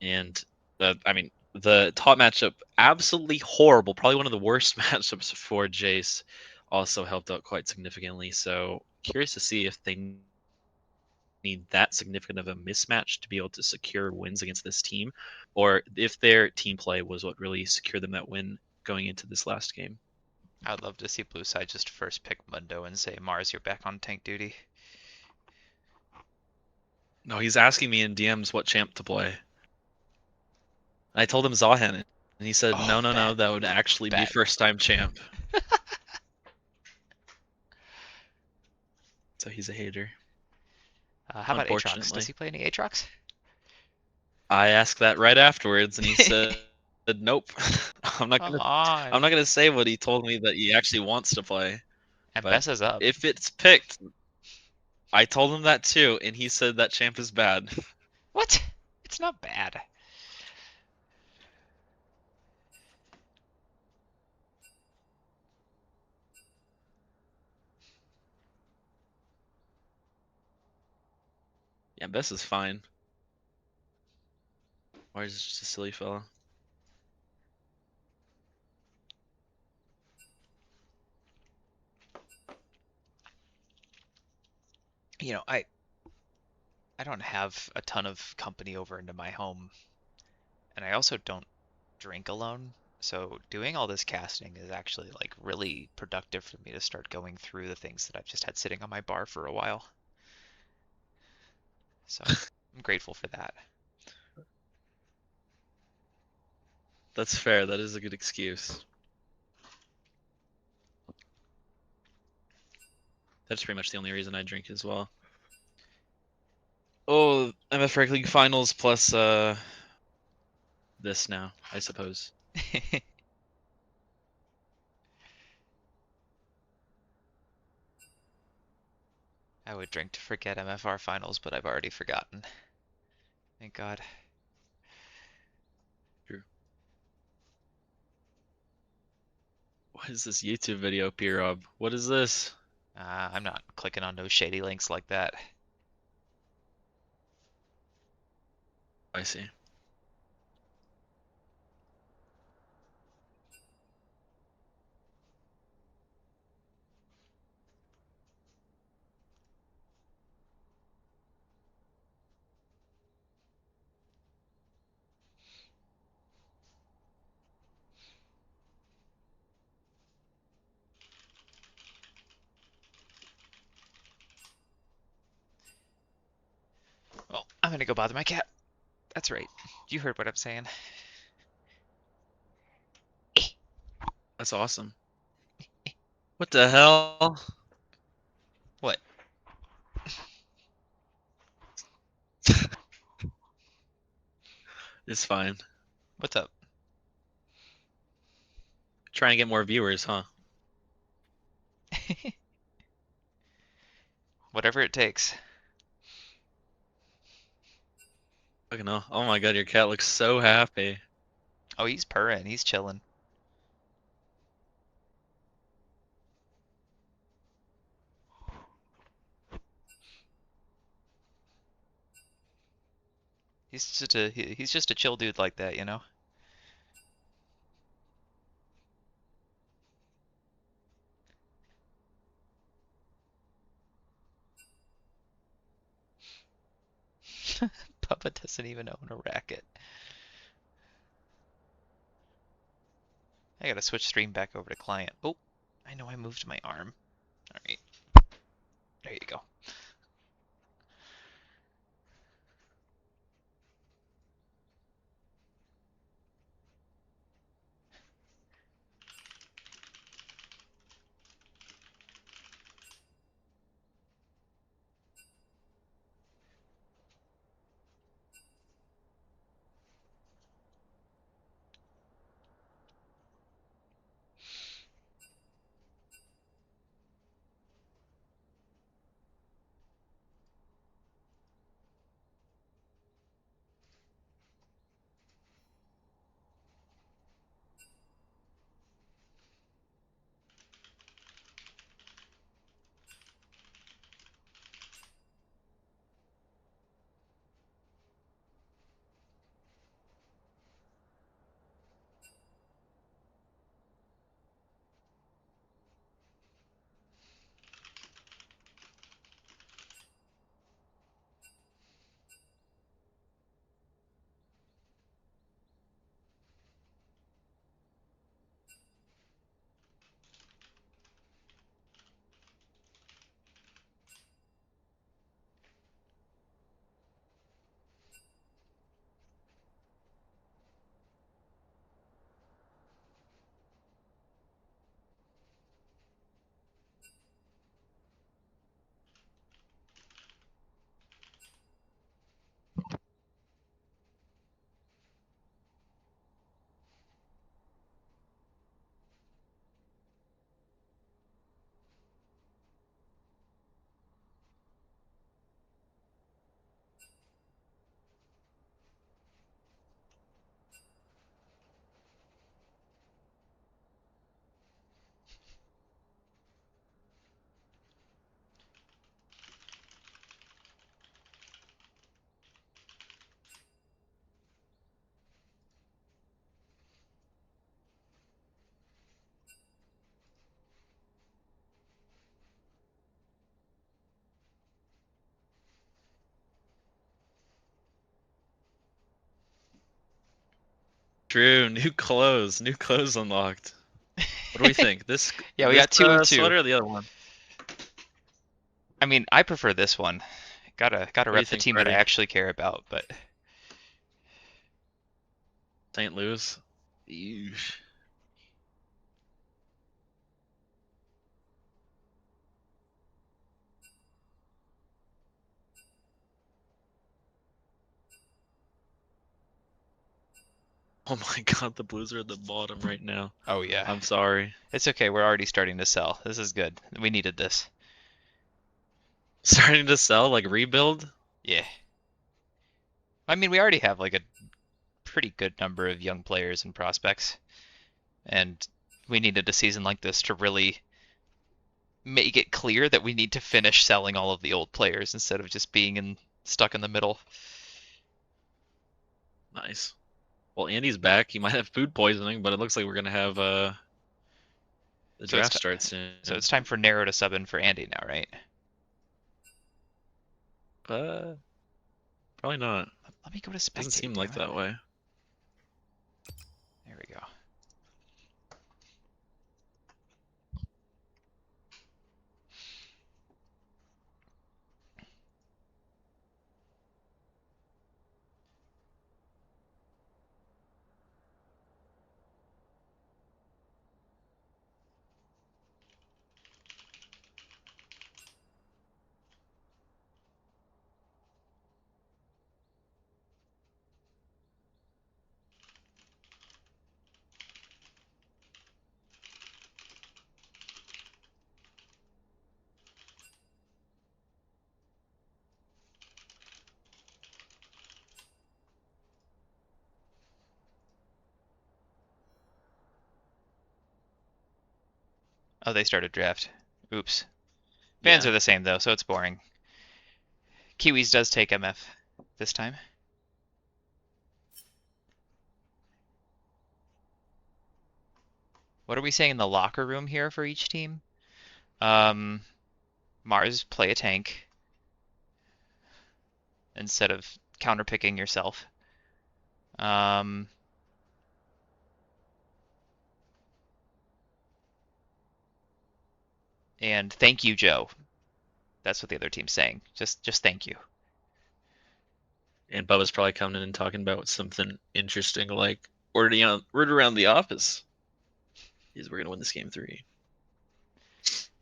And I mean, the top matchup, absolutely horrible, probably one of the worst matchups for Jace, also helped out quite significantly. So curious to see if they need that significant of a mismatch to be able to secure wins against this team, or if their team play was what really secured them that win going into this last game. I would love to see Blue Side just first pick Mundo and say, Mars, you're back on tank duty. No, he's asking me in DMs what champ to play. I told him Zahan, and he said, Oh, no, no, no, bad. that would actually be Bad. first time champ. So he's a hater, How about Aatrox? Does unfortunately. he play any Aatrox? I asked that right afterwards, and he said, "Nope, I'm not Come gonna, I'm on. not gonna say what he told me that he actually wants to play." And But Bessa's up. if it's picked, I told him that too, and he said that champ is bad. What? It's not bad. Yeah, Bess is fine. Why is this just a silly fella? You know, I don't have a ton of company over into my home, and I also don't drink alone. So doing all this casting is actually like really productive for me to start going through the things that I've just had sitting on my bar for a while. So I'm grateful for that. That's fair. That is a good excuse. That's pretty much the only reason I drink as well. Oh, MF Rec League finals plus this now, I suppose. I would drink to forget MFR finals, but I've already forgotten. Thank God. True. What is this YouTube video, P-Rob? What is this? I'm not clicking on no shady links like that. I see. Well, I'm gonna go bother my cat. That's right. You heard what I'm saying. That's awesome. What the hell? What? It's fine. What's up? Trying to get more viewers, huh? Whatever it takes. Fucking hell. Oh my god, your cat looks so happy. Oh, he's purring. He's chilling. He's just a chill dude like that, you know? Papa doesn't even own a racket. I gotta switch stream back over to client. Oh, I know I moved my arm. Alright, there you go. True, new clothes unlocked. What do we think? This Yeah, we got 2 of 2. sweater or the other one? I mean, I prefer this one. Gotta What do you rep the think, team that I Freddy? actually care about, but St. Louis. Yeesh. Oh my god, the Blues are at the bottom right now. oh yeah. I'm sorry. It's okay, we're already starting to sell. This is good. We needed this. Starting to sell, like rebuild? Yeah. I mean, we already have like a pretty good number of young players and prospects, and we needed a season like this to really make it clear that we need to finish selling all of the old players instead of just being stuck in the middle. Nice. Well, Andy's back. He might have food poisoning, but it looks like we're gonna have the So it's draft start soon. so it's time for Narrow to sub in for Andy now, right? Probably not. Let me go to spectate. Doesn't seem damn like it. that way. There we go. Oh, they started draft. Oops. Fans Yeah. are the same though, so it's boring. Kiwis does take MF this time. What are we saying in the locker room here for each team? Mars, play a tank instead of counterpicking yourself. Um, and thank you, Joe. That's what the other team's saying. Just thank you. And Bubba's probably coming in and talking about something interesting like word around the office is we're gonna win this game 3.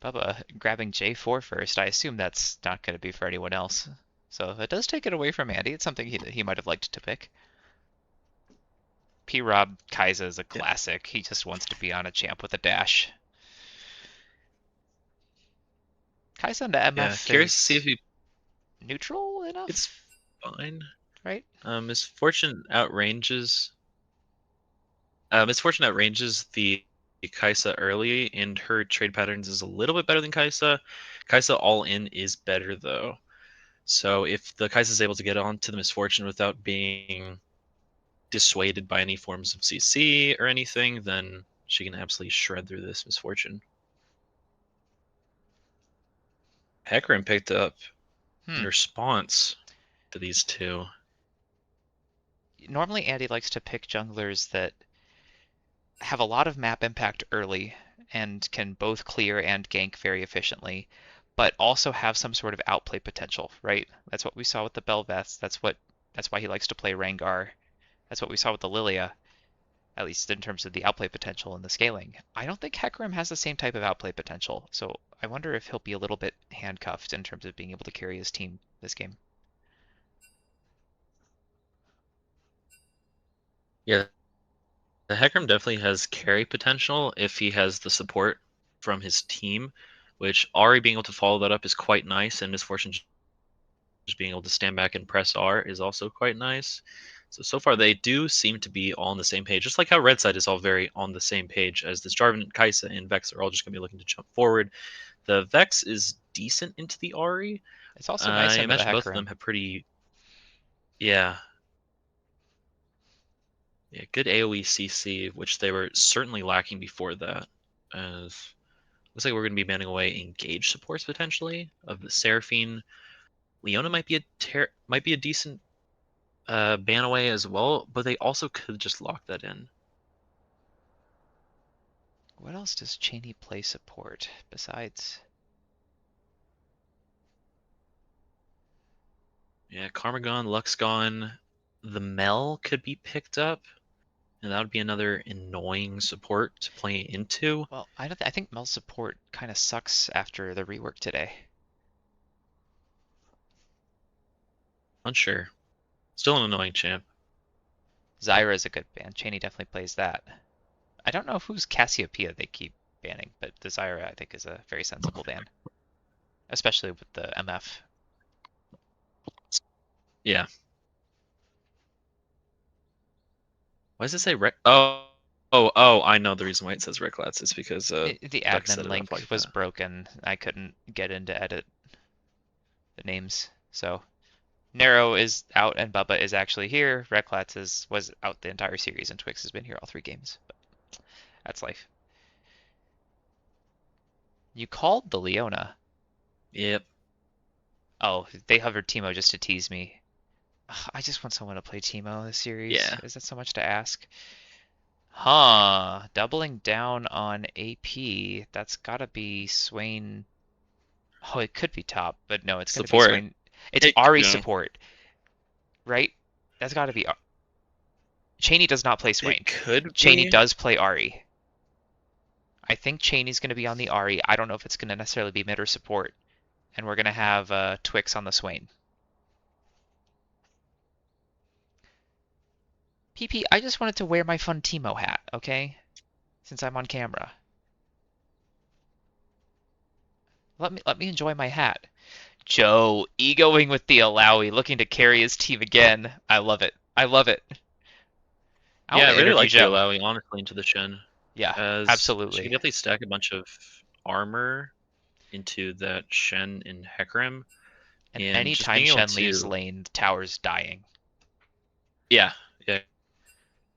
Bubba grabbing J4 first. I assume that's not going to be for anyone else. So that does take it away from Andy. It's something he might have liked to pick. P-Rob Kaiser is a classic. He just wants to be on a champ with a dash. Kaiser to MF Yeah, curious to see if is he neutral enough, it's fine. right? Misfortune outranges the Kaisa early, and her trade patterns is a little bit better than Kaisa. Kaisa all in is better though. So if the Kaisa is able to get onto the Misfortune without being dissuaded by any forms of CC or anything, then she can absolutely shred through this Misfortune. Hecarim picked up in response to these two. Normally Andy likes to pick junglers that have a lot of map impact early and can both clear and gank very efficiently, but also have some sort of outplay potential, right? That's what we saw with the Bel'Veth. That's why he likes to play Rengar. That's what we saw with the Lilia, at least in terms of the outplay potential and the scaling. I don't think Hecarim has the same type of outplay potential, so I wonder if he'll be a little bit handcuffed in terms of being able to carry his team this game. Yeah, the Hecarim definitely has carry potential if he has the support from his team, which Ari being able to follow that up is quite nice, and Misfortune just being able to stand back and press R is also quite nice. So far they do seem to be all on the same page, just like how Red Side is all very on the same page, as this Jarvan, Kaisa, and Vex are all just going to be looking to jump forward. The Vex is decent into the Ari. It's also nice I into the imagine both of Hecarim. them have pretty... Yeah, good AoE CC, which they were certainly lacking before that. As looks like we're going to be banning away engage supports potentially of the Seraphine. Leona might be a decent ban away as well, but they also could just lock that in. What else does Cheney play support besides? Yeah, Karma gone, Lux gone. The Mel could be picked up, and that would be another annoying support to play into. Well, I think Mel's support kind of sucks after the rework today. Unsure. Still an annoying champ. Zyra is a good ban. Cheney definitely plays that. I don't know who's Cassiopeia they keep banning, but the Zyra I think is a very sensible ban, especially with the MF. Yeah. Why does it say Rec? Oh! I know the reason why it says Reclats is because The Duck set admin it up link like was that. broken. I couldn't get in to edit the names, so Nero is out and Bubba is actually here. Reclats was out the entire series and Twix has been here all 3 games. But that's life. You called the Leona. Yep. Oh, they hovered Teemo just to tease me. Ugh, I just want someone to play Teemo this series. Yeah. Is that so much to ask? Huh. Doubling down on AP. That's gotta be Swain. Oh, it could be top, but no, it's gonna be Support. Swain. It's Ari support, right? That's gotta be. Cheney does not play Swain. It could Cheney be. does play Ari. I think Cheney's gonna be on the Ari. I don't know if it's gonna necessarily be mid or support, and we're gonna have Twix on the Swain. PP, I just wanted to wear my fun Teemo hat, okay? Since I'm on camera. Let me enjoy my hat. Joe, egoing with the Alawi, looking to carry his team again. I love it. I love it. I Yeah, want I to really interview like the Joe. Alawi, honestly, into the Shen. Yeah, As she can absolutely. definitely stack a bunch of armor into that Shen in Hecarim. And And just anytime being able Shen leaves to. lane, the tower's dying. Yeah,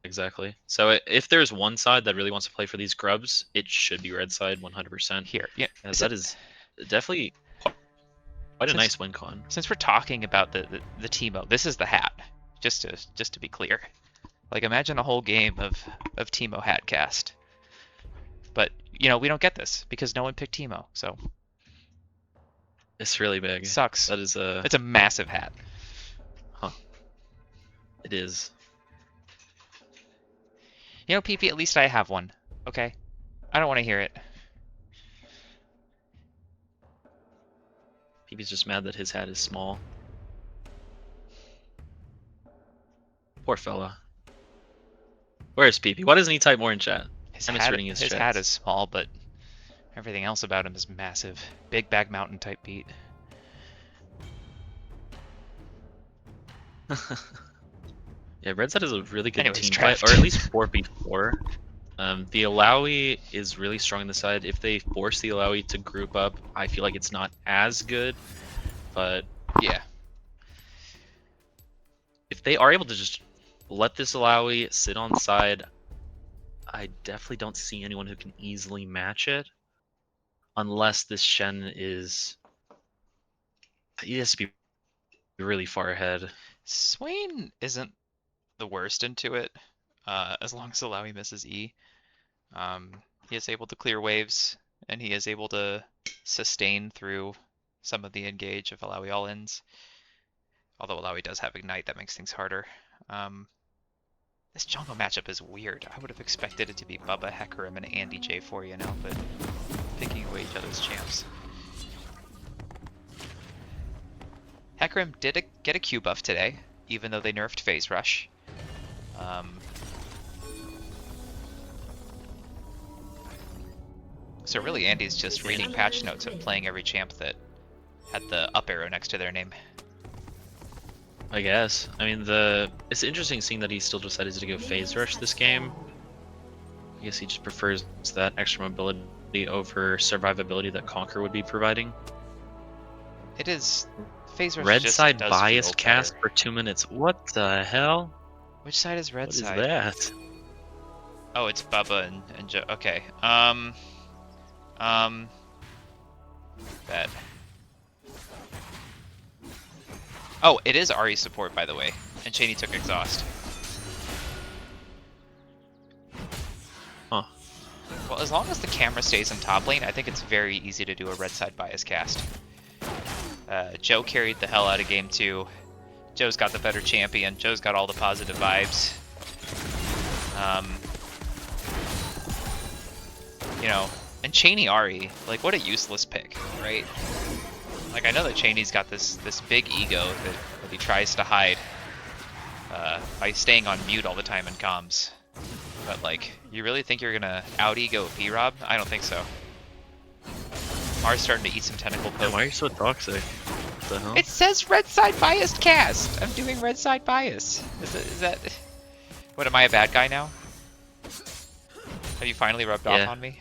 exactly. So if there's one side that really wants to play for these grubs, it should be red side 100%. Here, yeah. As that is definitely quite a nice win con. Since we're talking about the Teemo, this is the hat. Just to be clear. Like imagine a whole game of Teemo hat cast. But you know, we don't get this because no one picked Teemo, so It's really big. sucks. That is a. It's a massive hat. Huh. It is. You know, PP, at least I have one. Okay? I don't want to hear it. PP's just mad that his hat is small. Poor fella. Where's PP? Why doesn't he type more in chat? His I'm hat, misreading his his chats. hat is small, but everything else about him is massive. Big Bag Mountain type beat. Yeah, Red Side is a really good Anyways, team draft. fight, or at least 4v4. The Alawi is really strong on the side. If they force the Alawi to group up, I feel like it's not as good. But Yeah. if they are able to just let this Alawi sit on side, I definitely don't see anyone who can easily match it. Unless this Shen is... He has to be really far ahead. Swain isn't the worst into it, as long as Alawi misses E. He is able to clear waves, and he is able to sustain through some of the engage if Alawi all-ins. Although Alawi does have Ignite, that makes things harder. This jungle matchup is weird. I would have expected it to be Bubba, Hecarim, and Andy J4, you know, but picking away each other's champs. Hecarim did get a Q buff today, even though they nerfed Phase Rush. So really Andy's just reading patch notes and playing every champ that had the up arrow next to their name. I guess. I mean, it's interesting seeing that he still decided to go Phase Rush this game. I guess he just prefers that extra mobility over survivability that Conquer would be providing. It is... Phase Rush Red just side does biased feel better. cast for 2 minutes. What the hell? Which side is red What side? is that? Oh, it's Bubba and Joe. Okay. Bet. Oh, it is Ari support, by the way. And Cheney took exhaust. Huh. Well, as long as the camera stays in top lane, I think it's very easy to do a red side bias cast. Joe carried the hell out of game 2. Joe's got the better champion. Joe's got all the positive vibes. You know, and Cheney Ari, like, what a useless pick, right? Like, I know that Cheney's got this big ego that he tries to hide by staying on mute all the time in comms. But, like, you really think you're gonna out-ego P-Rob? I don't think so. Mars starting to eat some tentacle Yeah, poke. why are you so toxic? What the hell? It says red side biased cast! I'm doing red side bias. Is that... What, am I a bad guy now? Have you finally rubbed off Yeah. on me?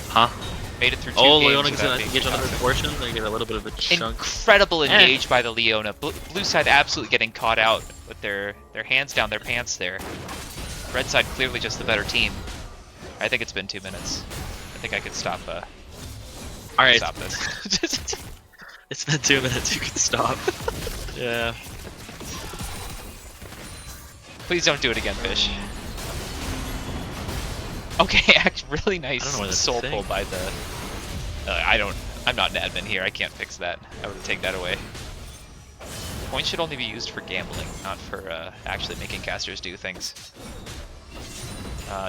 Huh? Made it through 2 Oh, games Leona gets without an being engage on the toxic. portion. They get a little bit of a chunk. Incredible engage by the Leona. Blue side absolutely getting caught out with their hands down their pants there. Red side clearly just the better team. I think it's been 2 minutes. I think I could stop Alright. stop this. It's been 2 minutes. You can stop. Yeah. Please don't do it again, Fish. Okay, really I don't know nice what that's soul saying. pull by the... I'm not an admin here, I can't fix that. I would take that away. Points should only be used for gambling, not for actually making casters do things.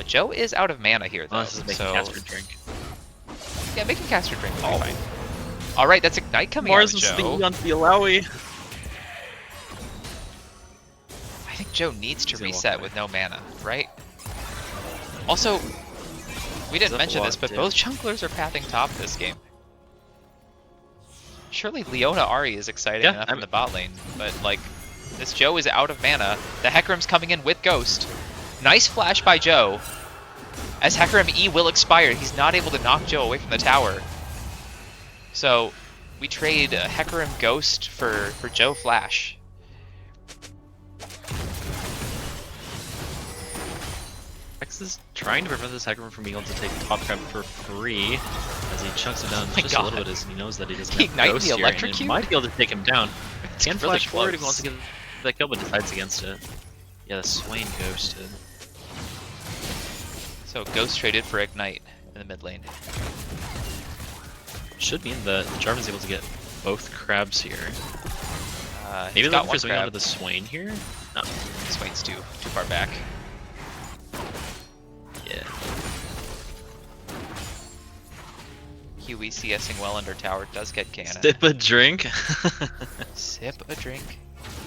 Joe is out of mana here, though, Oh, this is making so... caster drink. Yeah, making caster drink will be fine. Alright, that's Ignite coming Mars out and of Joe. Speedy onto the Alawi. I think Joe needs to He's gonna walk reset away. with no mana, right? Also, we didn't up mention a this, lot, but too. both junglers are pathing top this game. Surely Leona Ari is exciting Yeah, enough I'm- in the bot lane, but like, this Joe is out of mana. The Hecarim's coming in with Ghost. Nice flash by Joe. As Hecarim E will expire, he's not able to knock Joe away from the tower. So, we trade Hecarim Ghost for Joe Flash. X is trying to prevent this Hecarim from being able to take top crab for free as he chunks him down my just a little God. bit as he knows that he doesn't He have ignited Ghost the here, and electrocute? it might be able to take him down. It's Can really flash forward if he wants close. to get that kill, but decides against it. Yeah, the Swain ghosted. So Ghost traded for Ignite in the mid lane. Should mean that the Jarvan's able to get both crabs here. He's Maybe got looking one for something out crab. of the Swain here? No. Swain's too far back. Yeah. Huey CSing well under tower does get cannon. Sip a drink? Sip a drink.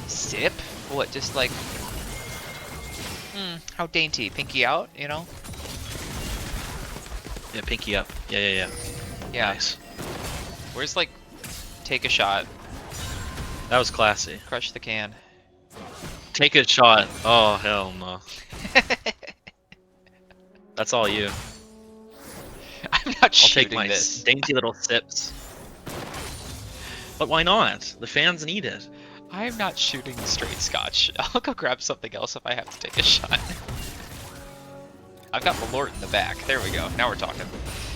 Sip? What, just like... how dainty. Pinky out, you know? Yeah, pinky up. Yeah. Yeah. Nice. Where's like... Take a shot. That was classy. Crush the can. Take a shot. Oh, hell no. That's all you. I'm not I'll shooting take my this. dainty little sips. But why not? The fans need it. I'm not shooting straight scotch. I'll go grab something else if I have to take a shot. I've got Malort in the back. There we go. Now we're talking.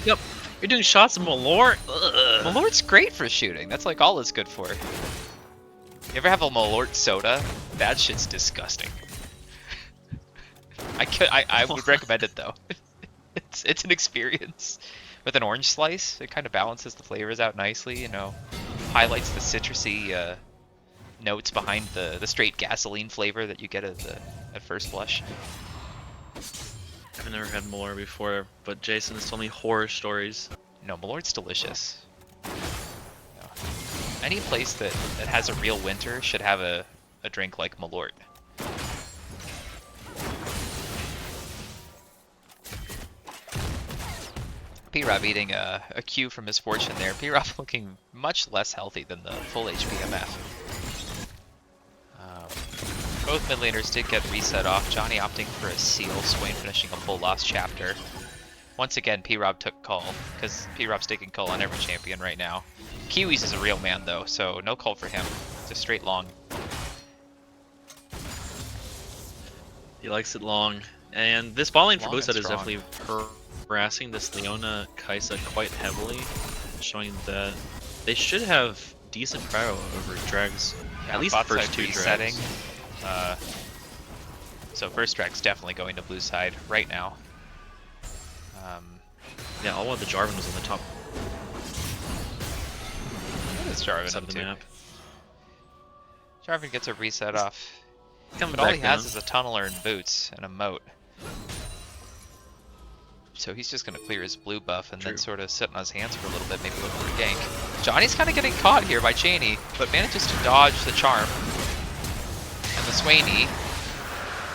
Yep. You're doing shots of Malort? Ugh. Malort's great for shooting. That's like all it's good for. You ever have a Malort soda? That shit's disgusting. I would recommend it though. It's an experience. With an orange slice, it kind of balances the flavors out nicely, you know. Highlights the citrusy notes behind the straight gasoline flavor that you get at first blush. I've never had Malort before, but Jason has told me horror stories. No, Malort's delicious. No. Any place that has a real winter should have a drink like Malort. P-Rob eating a Q from his fortune there. P-Rob looking much less healthy than the full HP MF. Both mid laners did get reset off. Johnny opting for a seal, Swain finishing a full lost chapter. Once again, P-Rob took call, because P-Rob's taking call on every champion right now. Kiwis is a real man though, so no call for him. It's a straight long. He likes it long. And this ball lane for Long blue and side is strong. definitely harassing this Leona Kaisa quite heavily, showing that they should have decent cryo over Drags Yeah, At least bot first side two resetting. drags. So first drag's definitely going to blue side right now. Yeah, all while the Jarvan was on the top What is Jarvan side up of the to? map. Jarvan gets a reset off. Coming But all back he has down. is a tunneler and boots and a moat. So he's just going to clear his blue buff and then True. sort of sit on his hands for a little bit, maybe look for a gank. Johnny's kind of getting caught here by Cheney, but manages to dodge the charm. And the Swain E.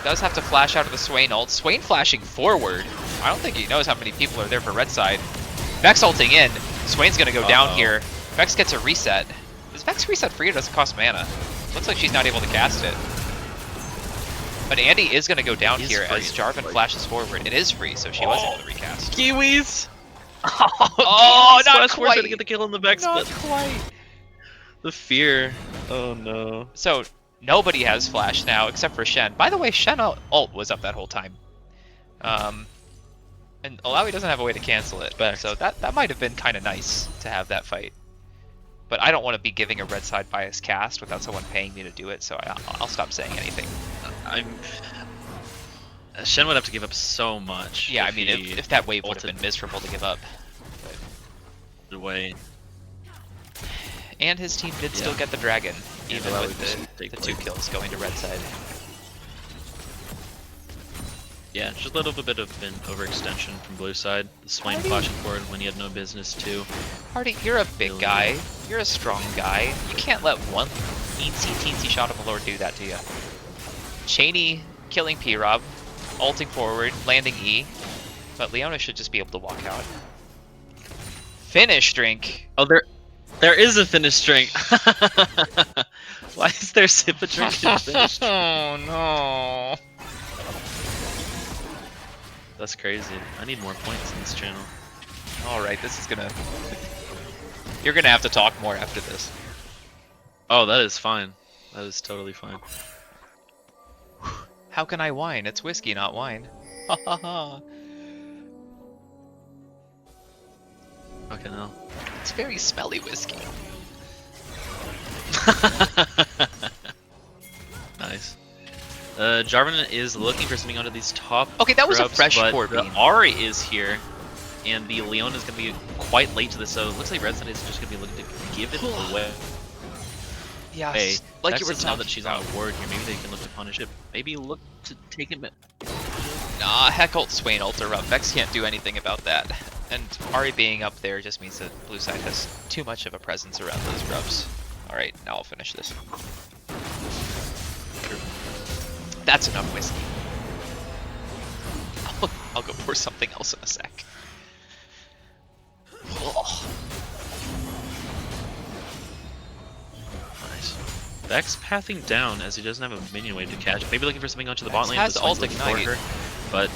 Does have to flash out of the Swain ult. Swain flashing forward. I don't think he knows how many people are there for red side. Vex ulting in. Swain's going to go down here. Vex gets a reset. Does Vex reset free or does it cost mana? Looks like she's not able to cast it. But Andy is going to go down He's here free. as Jarvan flashes forward. It is free, so she was able to recast. Kiwis! Oh, not Flash forward quite. trying to get the kill on the Vex, Not but quite. the fear. Oh no. So nobody has flash now except for Shen. By the way, Shen ult was up that whole time. And Alawi doesn't have a way to cancel it. Back. So that might have been kind of nice to have that fight. But I don't want to be giving a red side bias cast without someone paying me to do it, so I'll stop saying anything. Shen would have to give up so much. Yeah, I mean, if that wave would have ulted been miserable to give up. away. And his team did still Yeah. get the dragon, Yeah, even that with would just the take 2 place. kills going to red side. Yeah, just a little bit of an overextension from blue side. The Swain flashing forward when he had no business to. Hardy, you're a big Really? guy. You're a strong guy. You can't let one teensy shot of a lord do that to you. Cheney killing P-Rob, ulting forward, landing E, but Leona should just be able to walk out. Finish drink. Oh, there is a finish drink. Why is there sip a drink and finish? Oh no. That's crazy. I need more points in this channel. Alright, this is gonna... You're gonna have to talk more after this. Oh, that is fine. That is totally fine. How can I whine? It's whiskey, not wine. Ha ha ha. Okay, no. It's very smelly whiskey. Nice. Jarvan is looking for something onto these top. Okay, that was a grubs, fresh but four the beam. Ahri is here, and the Leona is going to be quite late to this, so it looks like Red Side is just going to be looking to give it away. Yeah, Hey, like Vex you were doesn't know talking that she's about. on a ward here. Maybe they can look to punish it. Maybe look to take it. Nah, heck ult Swain ult are up. Vex can't do anything about that. And Ahri being up there just means that blue side has too much of a presence around those grubs. Alright, now I'll finish this. That's enough whiskey. I'll go pour something else in a sec. Oh. Nice. Vex pathing down as he doesn't have a minion wave to catch. Maybe looking for something onto the Vex bot lane. has but Swain's ult looking for ignite. her, but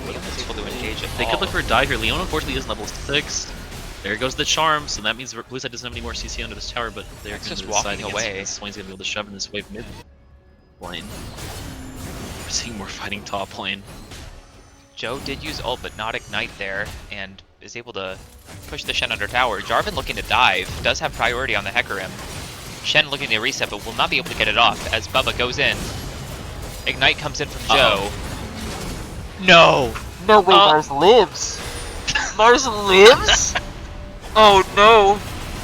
Leona's able to engage it. they could look for a die here. Leona unfortunately is level 6. There goes the charm, so that means blue side doesn't have any more CC under this tower, but they're It's going just to decide walking against away. it. Swain's going to be able to shove in this wave mid lane. We're seeing more fighting top lane. Joe did use ult, but not ignite there, and is able to push the Shen under tower. Jarvan looking to dive, does have priority on the Hecarim. Shen looking to reset, but will not be able to get it off as Bubba goes in. Ignite comes in from Joe. No! No way, Mars lives! Mars lives? Oh no!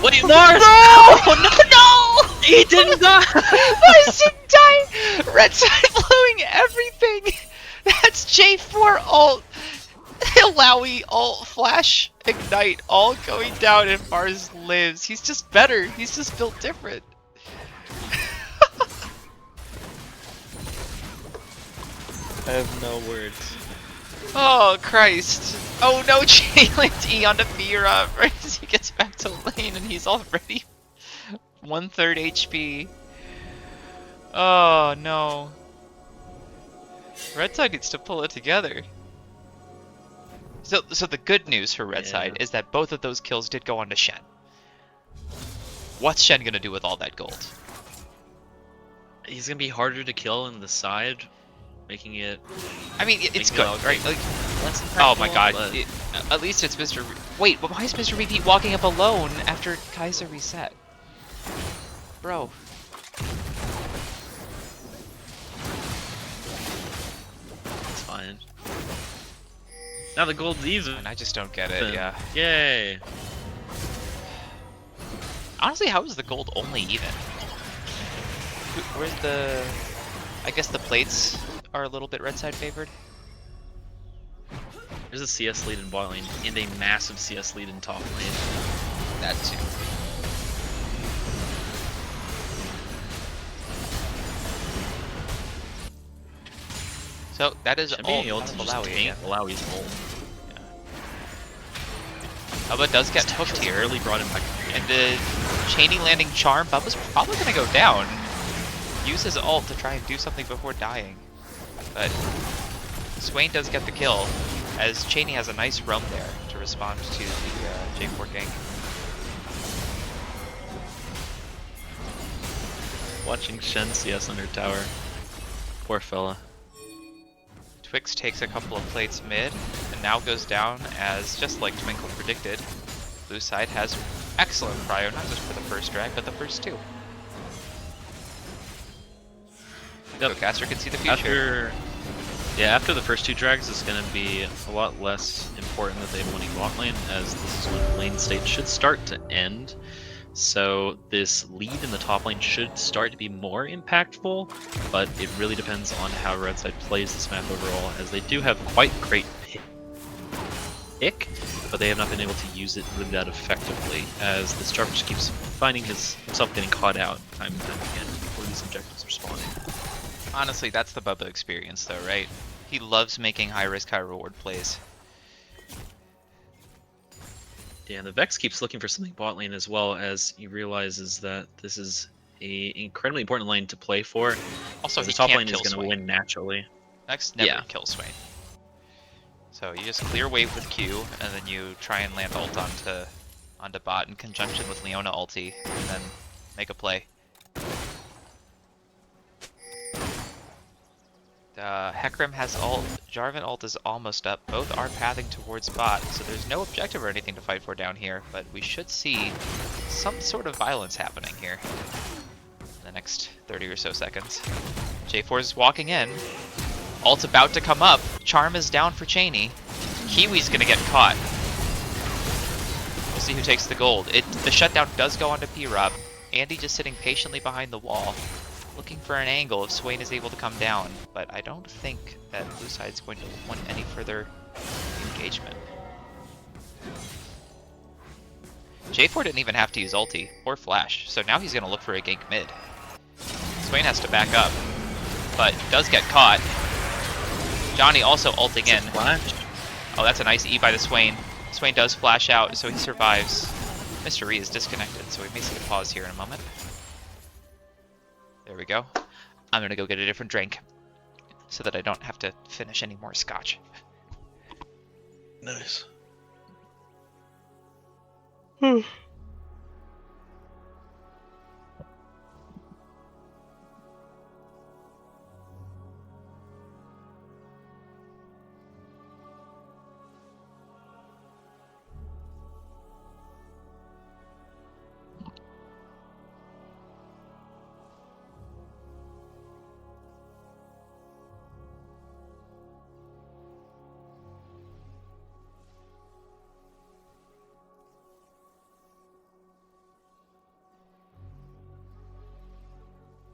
What is Mars? No! No! He didn't die! Mars didn't die! Red side blowing everything! That's J4 ult! Alawi ult, flash, ignite, all going down and Mars lives. He's just better. He's just built different. I have no words. Oh Christ. Oh no, Jalen E onto Mira right as he gets back to lane and he's already 1/3 HP. Oh no. Red side needs to pull it together. So the good news for Red side is that both of those kills did go on to Shen. What's Shen gonna do with all that gold? He's gonna be harder to kill in the side, making it. I mean, it's Making it good, all right? great. Like, Less oh my impactful, god, but- at least it's Mr. Wait, but why is Mr. Repeat walking up alone after Kaiser reset? Bro. Now the gold's even. And I just don't get it, yeah. Yay. Honestly, how is the gold only even? Where's the... I guess the plates are a little bit red side favored. There's a CS lead in bot lane and a massive CS lead in top lane. That too. So that is all Able out to of just Malawi tank again. Malawi's ult. Bubba does get hooked here. Barely brought him back. And the Cheney landing charm, Bubba's probably going to go down. Use his ult to try and do something before dying. But Swain does get the kill, as Cheney has a nice roam there to respond to the J4 gank. Watching Shen CS under tower. Poor fella. Twix takes a couple of plates mid, and now goes down as, just like Twinkle predicted, blue side has excellent prio, not just for the first drag, but the first two. Yep. So Caster can see the future. After the first two drags, it's going to be a lot less important that they have winning bot lane, as this is when lane state should start to end. So this lead in the top lane should start to be more impactful, but it really depends on how red side plays this map overall, as they do have quite great pick, but they have not been able to use it really that effectively, as this Jarvan just keeps finding himself getting caught out time and time again before these objectives are spawning. Honestly, that's the Bubba experience though, right? He loves making high risk, high reward plays. Yeah, and the Vex keeps looking for something bot lane as well, as he realizes that this is a incredibly important lane to play for. Also, the he top can't lane is kill going to Swain. win naturally. Next, never Yeah. kill Swain. So you just clear wave with Q, and then you try and land ult onto bot in conjunction with Leona ulti, and then make a play. Hecarim has ult, Jarvan ult is almost up, both are pathing towards bot, so there's no objective or anything to fight for down here, but we should see some sort of violence happening here in the next 30 or so seconds. J4 is walking in, ult's about to come up, charm is down for Cheney, Kiwi's gonna get caught. We'll see who takes the gold. The shutdown does go onto P-Rob, Andy just sitting patiently behind the wall, looking for an angle if Swain is able to come down, but I don't think that blue side's going to want any further engagement. J4 didn't even have to use ulti or flash, so now he's going to look for a gank mid. Swain has to back up, but does get caught. Johnny also ulting in. Flash. Oh, that's a nice E by the Swain. Swain does flash out, so he survives. Mr. E is disconnected, so we may see a pause here in a moment. There we go. I'm gonna go get a different drink so that I don't have to finish any more scotch. Nice.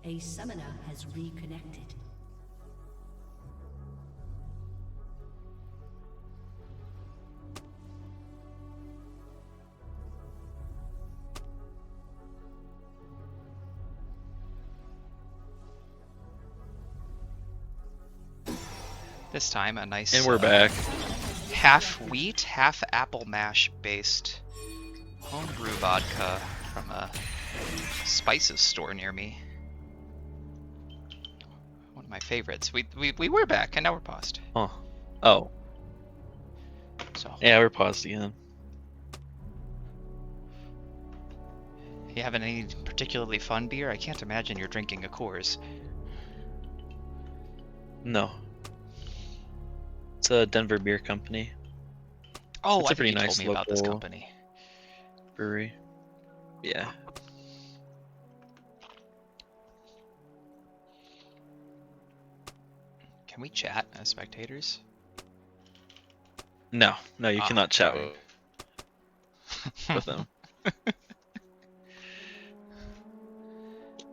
A summoner has reconnected. This time a nice And we're back. half wheat, half apple mash based homebrew vodka from a spices store near me. One of my favorites. We were back and now we're paused. Oh. Oh. So Yeah, we're paused again. you having any particularly fun beer? I can't imagine you're drinking a Coors. No. It's a Denver Beer Company Oh, It's I a think pretty you told nice me about this local- company. brewery. Yeah. Can we chat as spectators? No, no, you Ah, cannot chat darn. with them.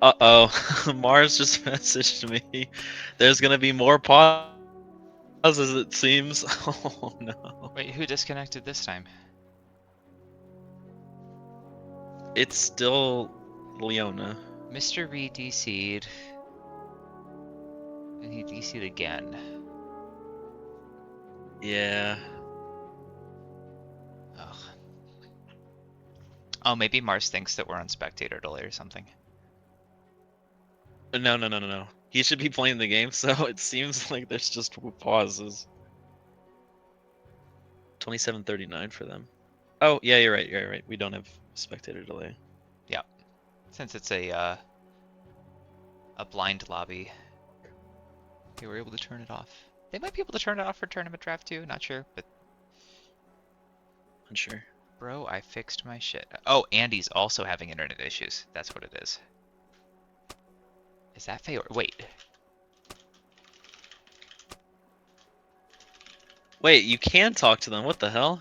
Uh-oh, Mars just messaged me. There's gonna be more pauses, it seems. Oh no. Wait, who disconnected this time? It's still Leona. Mr. Reed DC'd, and he DC'd again. Yeah. Ugh. Oh, maybe Mars thinks that we're on spectator delay or something. No, no, no, no, no. He should be playing the game, so it seems like there's just pauses. 27:39 for them. Oh, yeah, you're right. You're right. We don't have spectator delay. Yeah, since it's a blind lobby, they were able to turn it off. They might be able to turn it off for tournament draft too. Not sure, but Unsure. bro, I fixed my shit. Oh, Andy's also having internet issues. That's what it is. Is that Faye? Wait, Wait, you can talk to them. What the hell?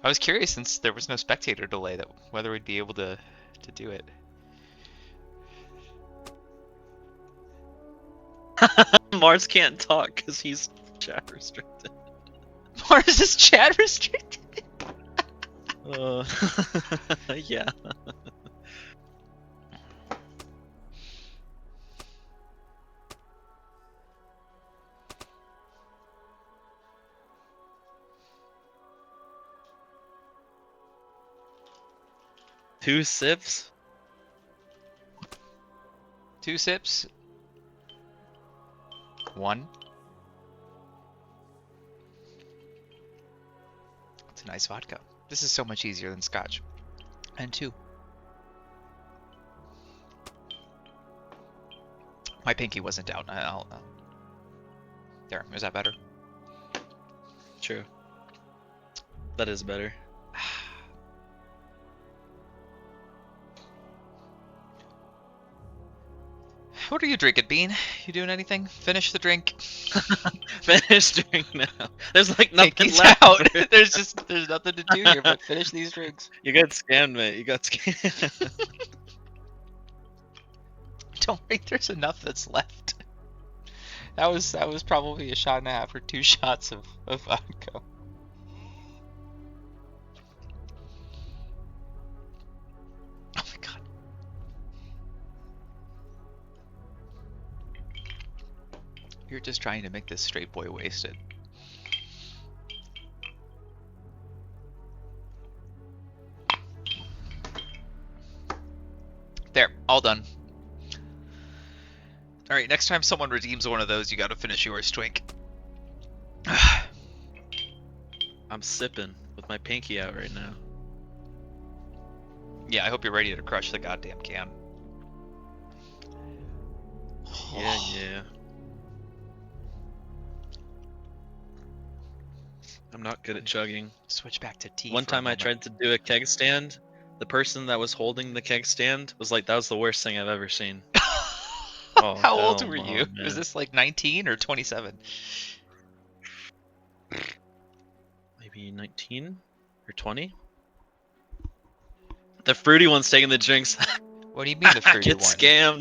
I was curious since there was no spectator delay that whether we'd be able to do it. Mars can't talk because he's chat restricted. Mars is chat restricted. Yeah. Two sips? 2 sips. 1. It's a nice vodka. This is so much easier than scotch. And 2. My pinky wasn't down. I'll there. Is that better? True. That is better. What are you drinking, Bean? You doing anything? Finish the drink. Finish drink now. There's like nothing Pinky's left. out. There's nothing to do here but finish these drinks. You got scammed, mate. You got scammed. Don't think there's enough that's left. That was probably a shot and a half or 2 shots of vodka. Oh my god. You're just trying to make this straight boy wasted. There, all done. Alright, next time someone redeems one of those, you gotta finish yours, Twink. I'm sipping with my pinky out right now. Yeah, I hope you're ready to crush the goddamn can. Yeah, yeah. I'm not good at chugging. Switch back to tea. One for a time I moment. tried to do a keg stand. The person that was holding the keg stand was like, that was the worst thing I've ever seen. Oh, How old hell were no, you? man. Was this like 19 or 27? Maybe 19 or 20? The fruity one's taking the drinks. What do you mean the fruity Get one?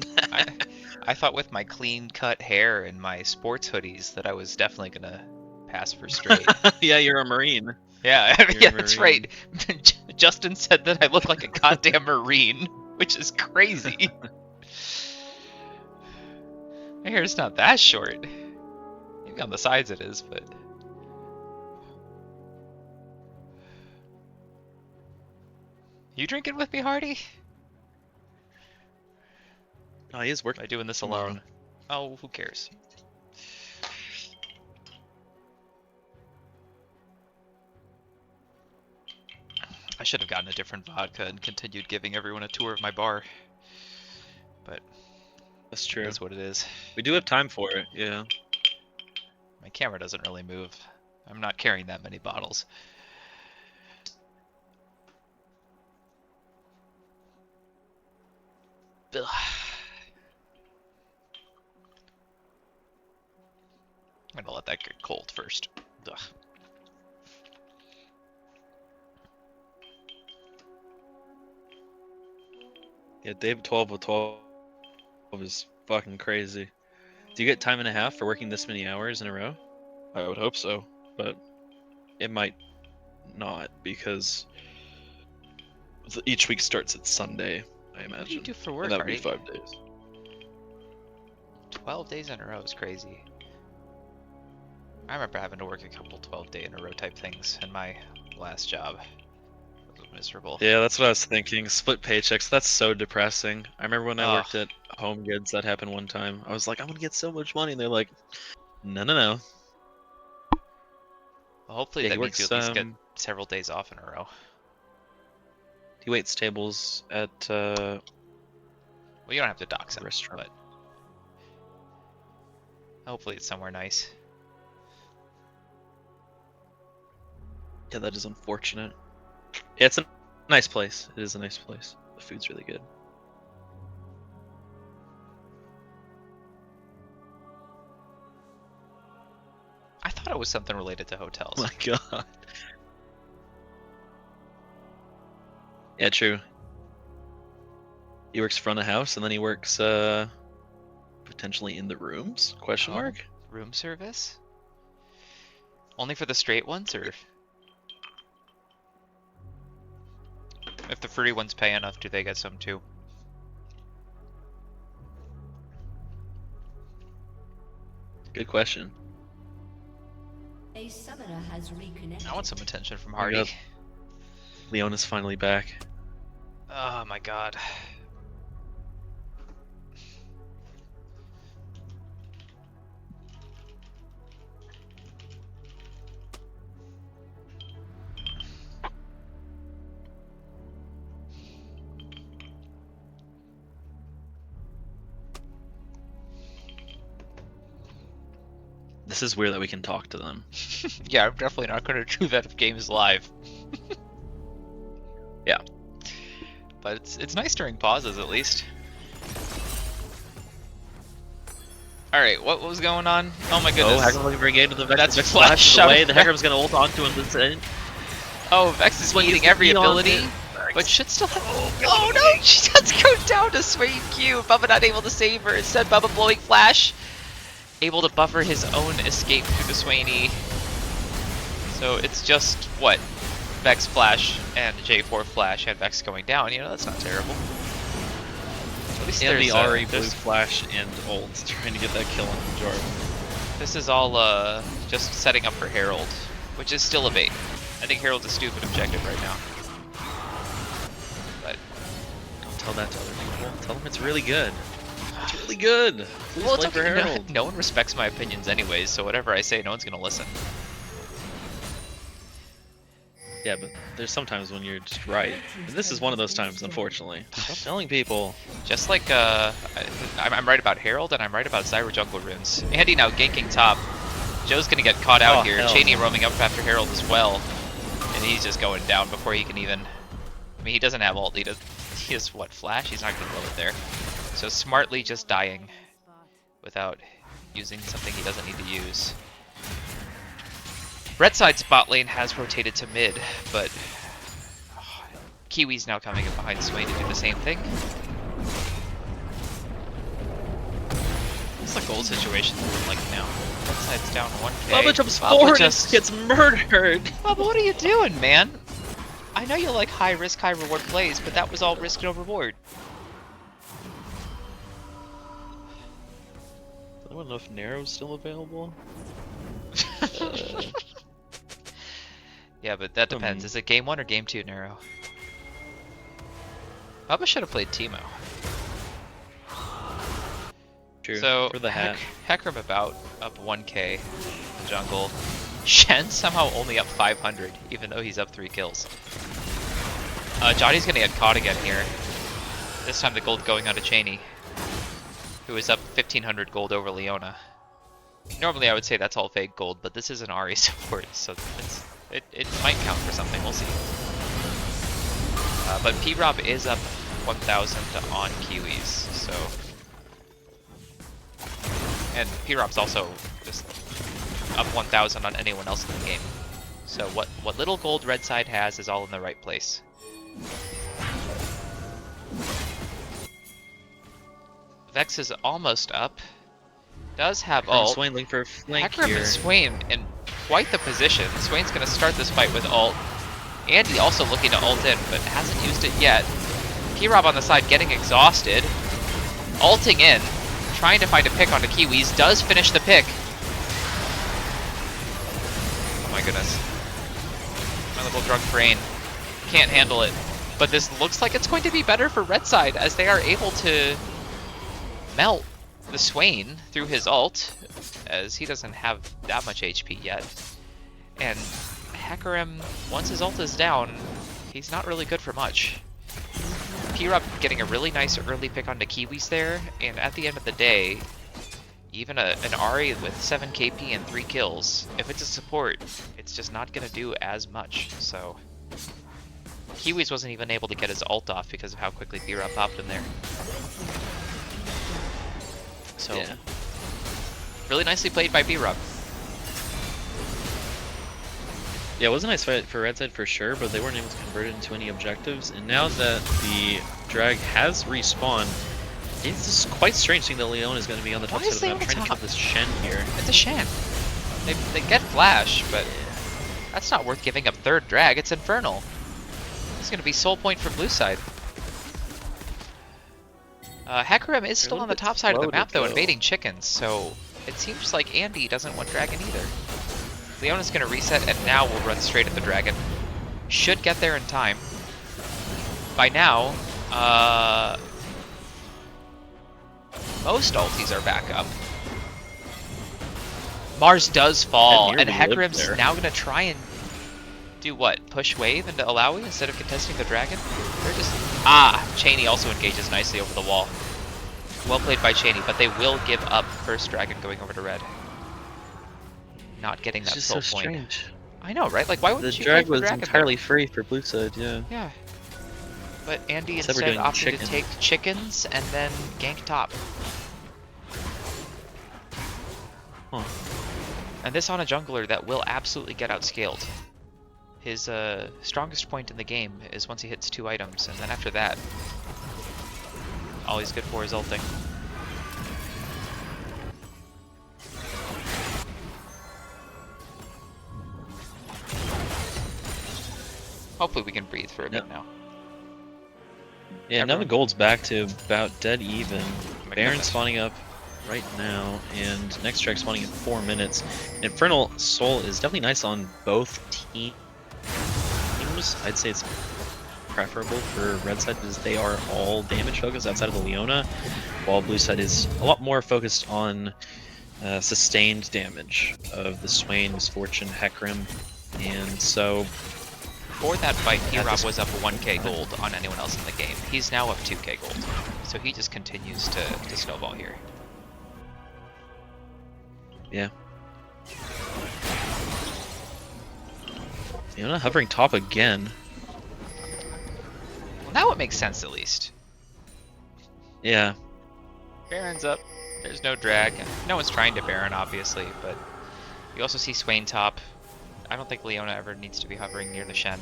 scammed. I thought with my clean cut hair and my sports hoodies that I was definitely gonna pass for straight. Yeah, you're a Marine. Yeah, You're a yeah, that's Marine. right. Justin said that I look like a goddamn Marine, which is crazy. My hair's not that short. Maybe on the sides it is, but... You drinking with me, Hardy? Oh, he is Am I working. doing this tomorrow. alone? Oh, who cares? I should have gotten a different vodka and continued giving everyone a tour of my bar. But That's true. that's what it is. We do have time for it, yeah. My camera doesn't really move. I'm not carrying that many bottles. Ugh. I'm gonna let that get cold first. Ugh. Yeah, Dave 12 of 12 is fucking crazy. Do you get time and a half for working this many hours in a row? I would hope so, but it might not because each week starts at Sunday, I imagine. What do you do for work, and that would be Artie? 5 days. 12 days in a row is crazy. I remember having to work a couple 12-day in a row type things in my last job. It was miserable. Yeah, that's what I was thinking. Split paychecks, that's so depressing. I remember when I Ugh. worked at Home Goods, that happened one time. I was like, I'm gonna get so much money, and they're like, no, no, no. Well, hopefully Yeah, he that means you works, at least get several days off in a row. he waits tables at Well, you don't have to dox him, restaurant. but hopefully it's somewhere nice. Yeah, that is unfortunate. Yeah, it's a nice place. It is a nice place. The food's really good. I thought it was something related to hotels. Oh my god. Yeah, true. He works front of house, and then he works potentially in the rooms? Question Oh. mark? Room service? Only for the straight ones, or if the fruity ones pay enough, do they get some too? Good question. A summoner has reconnected. I want some attention from my Hardy. God. Leona's finally back. Oh my god. This is weird that we can talk to them. Yeah, I'm definitely not going to do that if game's live. Yeah. But it's nice during pauses at least. Alright, what was going on? Oh my Oh, goodness. Hecarim looking for a game to the Vex. That's Vex flash flashes shove. away. The Hecarim's gonna ult onto him. Oh, Vex is But eating he's every beyond ability, it. but should still have. Oh no! She does go down to Swain Q. Bubba not able to save her. Instead, Bubba blowing flash, able to buffer his own escape through the Swainy. So it's just what Vex flash and J4 flash and Vex going down. You know, that's not terrible. At least And there's, the Ahri blue there's- flash and ult trying to get that kill on the Jarvan. This is all just setting up for Herald, which is still a bait. I think Herald's a stupid objective right now. But Don't tell that to other people. Tell them it's really good. It's really good. Please well, play it's for okay. Herald. No one respects my opinions anyways, so whatever I say, no one's gonna listen. Yeah, but there's sometimes when you're just right. And this is one of those times, unfortunately. Stop telling people. Just like I'm right about Herald and I'm right about Zyra jungle runes. Andy now ganking top. Joe's gonna get caught out Oh, here. hell Cheney no. roaming up after Herald as well, and he's just going down before he can even. I mean, he doesn't have ult. He has what, flash? He's not gonna blow it there. So smartly just dying without using something he doesn't need to use. Red side's bot lane has rotated to mid, but Kiwi's now coming in behind Swain to do the same thing. What's the gold situation looking like now? Red side's down 1k. Bubba jumps Bubba forward just- and gets murdered. Bubba, what are you doing, man? I know you like high risk, high reward plays, but that was all risk, no reward. I don't know if Narrow's still available. Yeah, but that depends. Is it game 1 or game 2, Nero? Bubba should have played Teemo. True. So, for the hat. Hecarim about up 1k in the jungle. Shen somehow only up 500, even though he's up 3 kills. Johnny's gonna get caught again here. This time the gold going on to Cheney, who is up 1500 gold over Leona. Normally I would say that's all fake gold, but this is an Ahri support, so it might count for something, we'll see. But P-Rob is up 1,000 on Kiwis, so... And P-Rob's also just up 1,000 on anyone else in the game. So what little gold red side has is all in the right place. Vex is almost up. Does have ult. Swain looking for a flank Hecarim here. and Swain in quite the position. Swain's going to start this fight with ult. Andy also looking to ult in, but hasn't used it yet. P-Rob on the side getting exhausted. Ulting in. Trying to find a pick onto Kiwis. Does finish the pick. Oh my goodness. My little drunk brain can't handle it. But this looks like it's going to be better for red side as they are able to melt the Swain through his ult, as he doesn't have that much HP yet. And Hecarim, once his ult is down, he's not really good for much. P-Rob getting a really nice early pick onto Kiwis there, and at the end of the day, even an Ahri with 7 KP and 3 kills, if it's a support, it's just not going to do as much, so... Kiwis wasn't even able to get his ult off because of how quickly P-Rob popped him there. So, Yeah. really nicely played by P-Rob. Yeah, it was a nice fight for red side for sure, but they weren't able to convert it into any objectives. And now that the drag has respawned, it's just quite strange seeing that Leon is going to be on the top Why side is of the they map on the trying to top? kill this Shen here. It's a Shen. They get Flash, but that's not worth giving up third drag. It's Infernal. It's going to be soul point for blue side. Hecarim is still a on the bit top side of the slow to map though, go. invading chickens, so it seems like Andy doesn't want dragon either. Leona's going to reset and now we'll run straight at the dragon. Should get there in time. By now, most ultis are back up. Mars does fall, and nearly lived Hecarim's there. now going to try and do what? Push wave into Alawi instead of contesting the dragon? They're just... Cheney also engages nicely over the wall. Well played by Cheney, but they will give up first dragon going over to red. Not getting It's that just soul so point. strange. I know, right? Like, why The wouldn't you drag go for was dragon entirely there? free for blue side, yeah. Yeah. But Andy Except for instead doing opted to chicken. take chickens and then gank top. Huh. And this on a jungler that will absolutely get outscaled. His strongest point in the game is once he hits 2 items, and then after that, all he's good for is ulting. Hopefully we can breathe for a bit Yep. now. Yeah, now the Everyone- gold's back to about dead even. my Baron goodness. spawning up right now, and next track spawning in 4 minutes. Infernal Soul is definitely nice on both teams. I'd say it's preferable for red side because they are all damage focused outside of the Leona, while blue side is a lot more focused on sustained damage of the Swain, Misfortune, Hecarim, and so Before that fight, P-Rob this- was up 1k gold on anyone else in the game. He's now up 2k gold. So he just continues to snowball here. yeah. Leona hovering top again. Well, now it makes sense at least. Yeah. Baron's up. There's no drag. No one's trying to Baron, obviously, but you also see Swain top. I don't think Leona ever needs to be hovering near the Shen.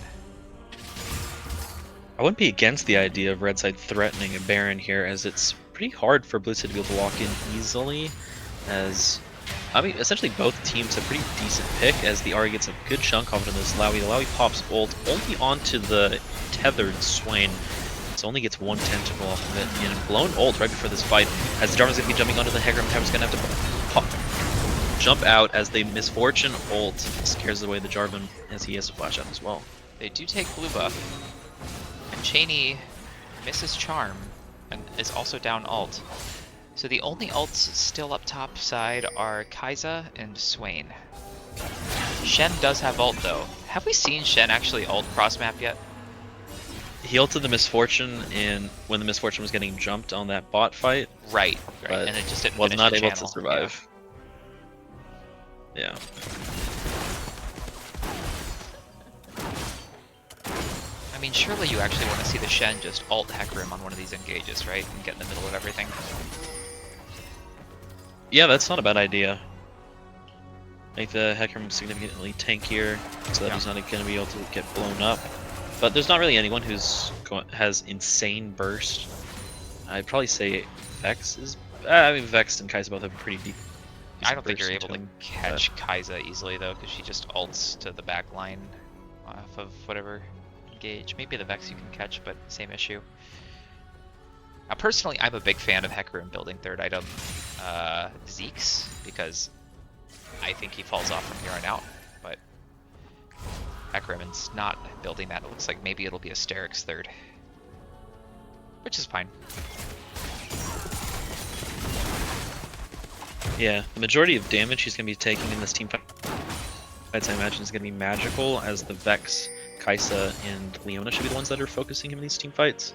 I wouldn't be against the idea of red side threatening a Baron here, as it's pretty hard for blue side to be able to walk in easily, as I mean, essentially both teams have pretty decent pick, as the Ahri gets a good chunk off of this Lowy. The Lowy pops ult only onto the tethered Swain, so only gets 1 tentacle off of it, and blown ult right before this fight, as the Jarvan's going to be jumping onto the Hecarim. Hecarim's going to have to pop, jump out as the Misfortune ult scares away the Jarvan, as he has to flash out as well. They do take blue buff, and Cheney misses Charm, and is also down ult. So the only ults still up top side are Kai'Sa and Swain. Shen does have ult though. Have we seen Shen actually ult cross map yet? He ulted the Misfortune in when the Misfortune was getting jumped on that bot fight. Right, But and it just didn't Was finish not the able channel. to survive. Yeah. Yeah. And I mean, surely you actually want to see the Shen just ult Hecarim on one of these engages, right? And get in the middle of everything. Yeah, that's not a bad idea. Make the Hecarim significantly tankier, so that he's not going to be able to get blown up. But there's not really anyone who's has insane burst. I'd probably say Vex is. I mean, Vex and Kai'Sa both have pretty deep. I don't think you're burst able to them, catch Kai'Sa easily though, because she just ults to the back line off of whatever engage. Maybe the Vex you can catch, but same issue. Now, personally, I'm a big fan of Hecarim building third item Zeke's, because I think he falls off from here on out, but Hecarim's not building that. It looks like maybe it'll be Asterix third, which is fine. Yeah, the majority of damage he's going to be taking in this team fight, I imagine, is going to be magical, as the Vex, Kai'Sa, and Leona should be the ones that are focusing him in these team fights,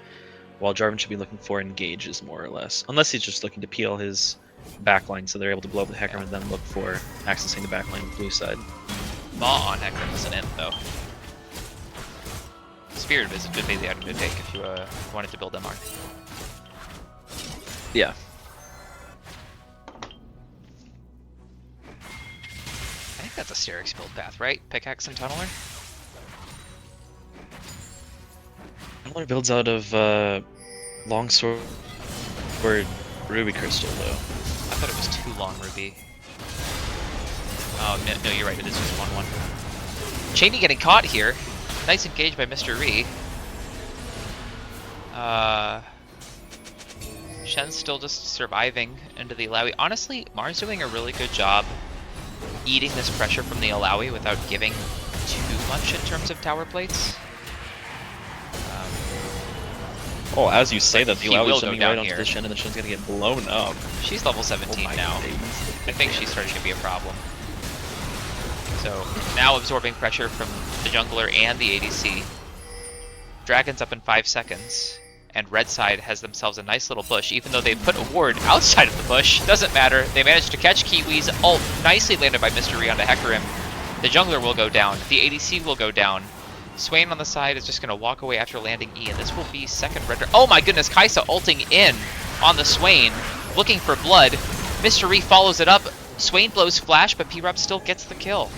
while Jarvan should be looking for engages, more or less. Unless he's just looking to peel his backline so they're able to blow up the Hecarim and then look for accessing the backline blue side. Maw on Hecarim is an imp, though. Spirit is a good basic item to take if you wanted to build MR. Yeah. I think that's a Asterix build path, right? Pickaxe and Tunneler? Tunneler builds out of Longsword Ruby Crystal, though. I thought it was too long, Ruby. Oh, no, you're right, it is just 1-1. Cheney getting caught here. Nice engage by Mr. Ree. Shen's still just surviving into the Alawi. Honestly, Mar's doing a really good job eating this pressure from the Alawi without giving too much in terms of tower plates. Oh, as you say that, the he will Alawi's go jumping down right onto here. the Shen, and the Shen's gonna get blown up. She's level 17 Oh now. days. I think she's starting to be a problem. So now absorbing pressure from the jungler and the ADC. Dragon's up in 5 seconds, and red side has themselves a nice little bush, even though they put a ward outside of the bush. Doesn't matter. They managed to catch Kiwi's ult, nicely landed by Mr. Ree onto Hecarim. The jungler will go down. The ADC will go down. Swain on the side is just going to walk away after landing E, and this will be second red. Oh my goodness, Kai'Sa ulting in on the Swain, looking for blood. Mr. Ree follows it up. Swain blows flash, but P-Rob still gets the kill.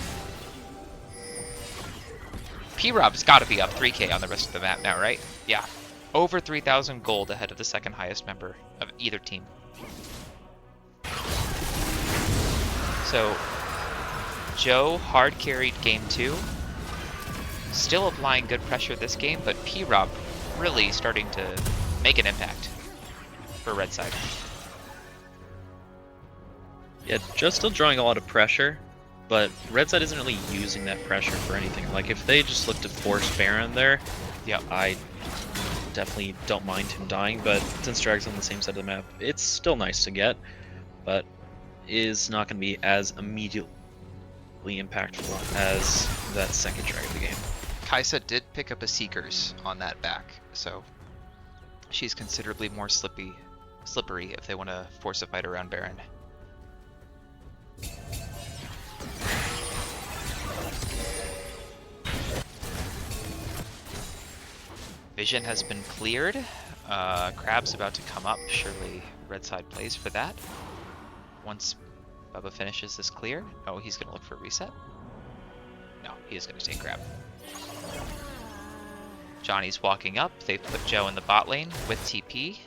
P-Rob's got to be up 3k on the rest of the map now, right? Yeah. Over 3,000 gold ahead of the second highest member of either team. So, Joe hard carried game 2. Still applying good pressure this game, but P-Rob really starting to make an impact for red side. Yeah, Joe's still drawing a lot of pressure, but red side isn't really using that pressure for anything. Like, if they just look to force Baron there, Yep. I definitely don't mind him dying, but since Drag's on the same side of the map, it's still nice to get, but is not going to be as immediately impactful as that second drag of the game. Kai'Sa did pick up a Seekers on that back, so she's considerably more slippery if they want to force a fight around Baron. Vision has been cleared. Crab's about to come up. Surely red side plays for that. Once Bubba finishes this clear. Oh, he's going to look for a reset? No, he is going to take Crab. Johnny's walking up. They've put Joe in the bot lane with TP.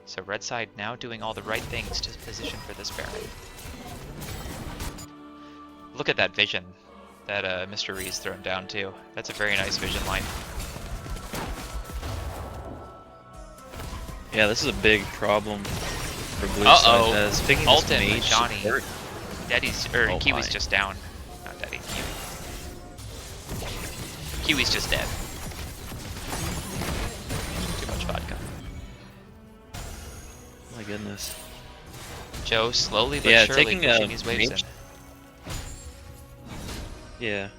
So red side now doing all the right things to position for this Baron. Look at that vision that Mr. Ree's thrown down too. That's a very nice vision line. Yeah, this is a big problem for blue Uh-oh. side, as picking Ult this in with mage Johnny. support. Oh Kiwi's my. just down. Not Daddy, Kiwi. Kiwi's just dead. Too much vodka. Oh my goodness. Joe slowly but Yeah, surely taking pushing a his waves mage- in. Yeah.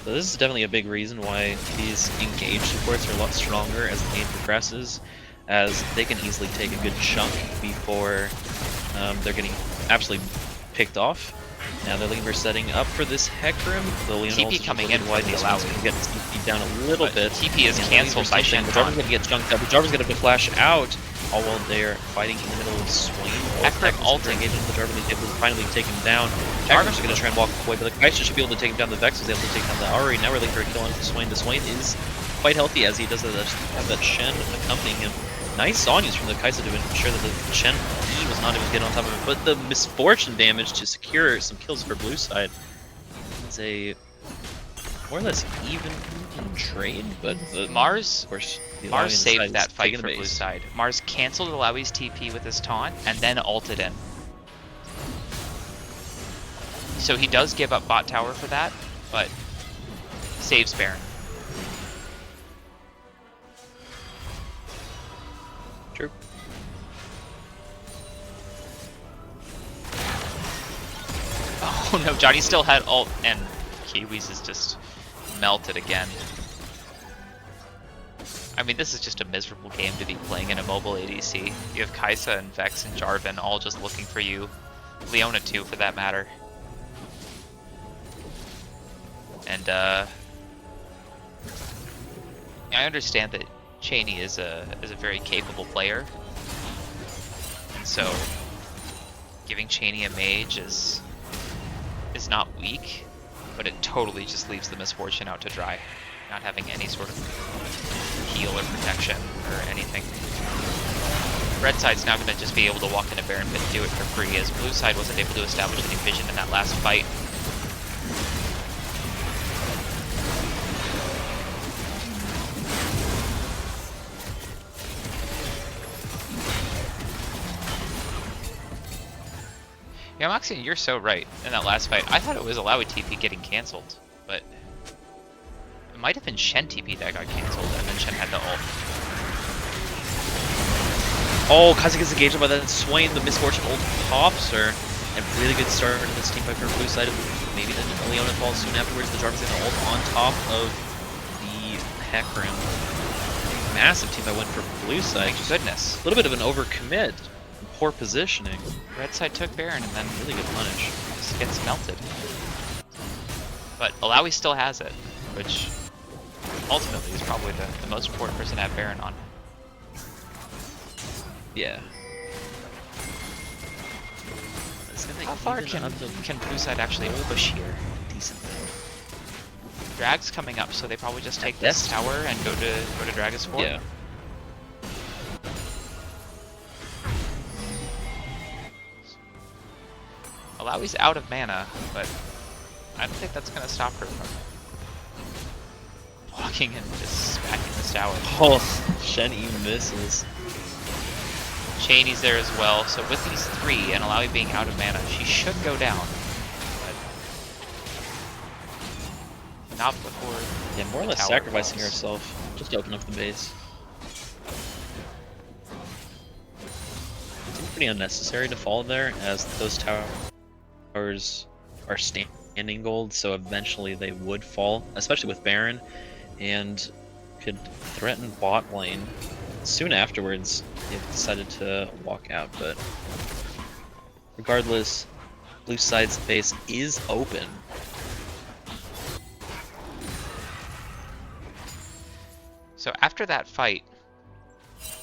So this is definitely a big reason why these engaged supports are a lot stronger as the game progresses, as they can easily take a good chunk before they're getting absolutely picked off. Now they're looking for setting up for this Hecarim. The Leona TP also coming in wide. from the This one's Alawi. gonna get this TP down a little But bit. TP is And cancelled by something. The Shenron. Jarvan's gonna get junked up. The Jarvan's gonna have to flash out. All while they're fighting in the middle of Swain. Hecarim ulting. Engaging the Jarvan is able to finally take him down. Jarvan's gonna try and walk away, but the Kai'Sa should be able to take him down. The Vex is able to take down the Ahri. Now we're looking for a kill on Swain. The Swain is quite healthy as he does have that Shen accompanying him. Nice Zhonya's from the Kai'Sa to ensure that the Shen was not able to get on top of it, but the misfortune damage to secure some kills for blue side. It's a more or less even trade, but Mars, of course, the Alawi Mars saved side that is fight taking for the blue base. side. Mars cancelled Alawi's TP with his taunt and then ulted in. So he does give up bot tower for that, but saves Baron. True. Oh no, Johnny still had ult, and Kiwis is just melted again. I mean, this is just a miserable game to be playing in a mobile ADC. You have Kai'Sa and Vex and Jarvan all just looking for you. Leona too, for that matter. And I understand that Cheney is a very capable player, and so giving Cheney a mage is not weak, but it totally just leaves the misfortune out to dry, not having any sort of heal or protection or anything. Red side's now going to just be able to walk into Baron Pit and do it for free, as blue side wasn't able to establish any vision in that last fight. Yeah, Moxie, you're so right in that last fight. I thought it was Alawi TP getting cancelled, but it might have been Shen TP that got cancelled, and then Shen had the ult. Oh, Kai'Sa gets engaged by that Swain. The misfortune ult pops her. A really good start to this team fight for blue side. Maybe then Leona falls soon afterwards. The Jarvan's gonna ult on top of the Hecarim. Massive team fight went for blue side. Thank goodness. A little bit of an overcommit. Poor positioning. Red side took Baron and then Really good punish. just gets melted. But Alawi still has it, which ultimately is probably the most important person to have Baron on. Yeah. How far can blue side actually push here? Decently. Drag's coming up, so they probably just take this tower and go to Dragon's Fort. Yeah. Alawi's out of mana, but I don't think that's gonna stop her from walking and just smacking this tower. Oh, Shen even misses. Cheney's there as well, so with these three and Alawi being out of mana, she should go down. But not before. Yeah, more or less tower sacrificing falls. herself just to open up the base. It's pretty unnecessary to fall there, as those towers are standing gold, so eventually they would fall, especially with Baron, and could threaten bot lane. Soon afterwards, they decided to walk out, but regardless, blue side's base is open. So after that fight,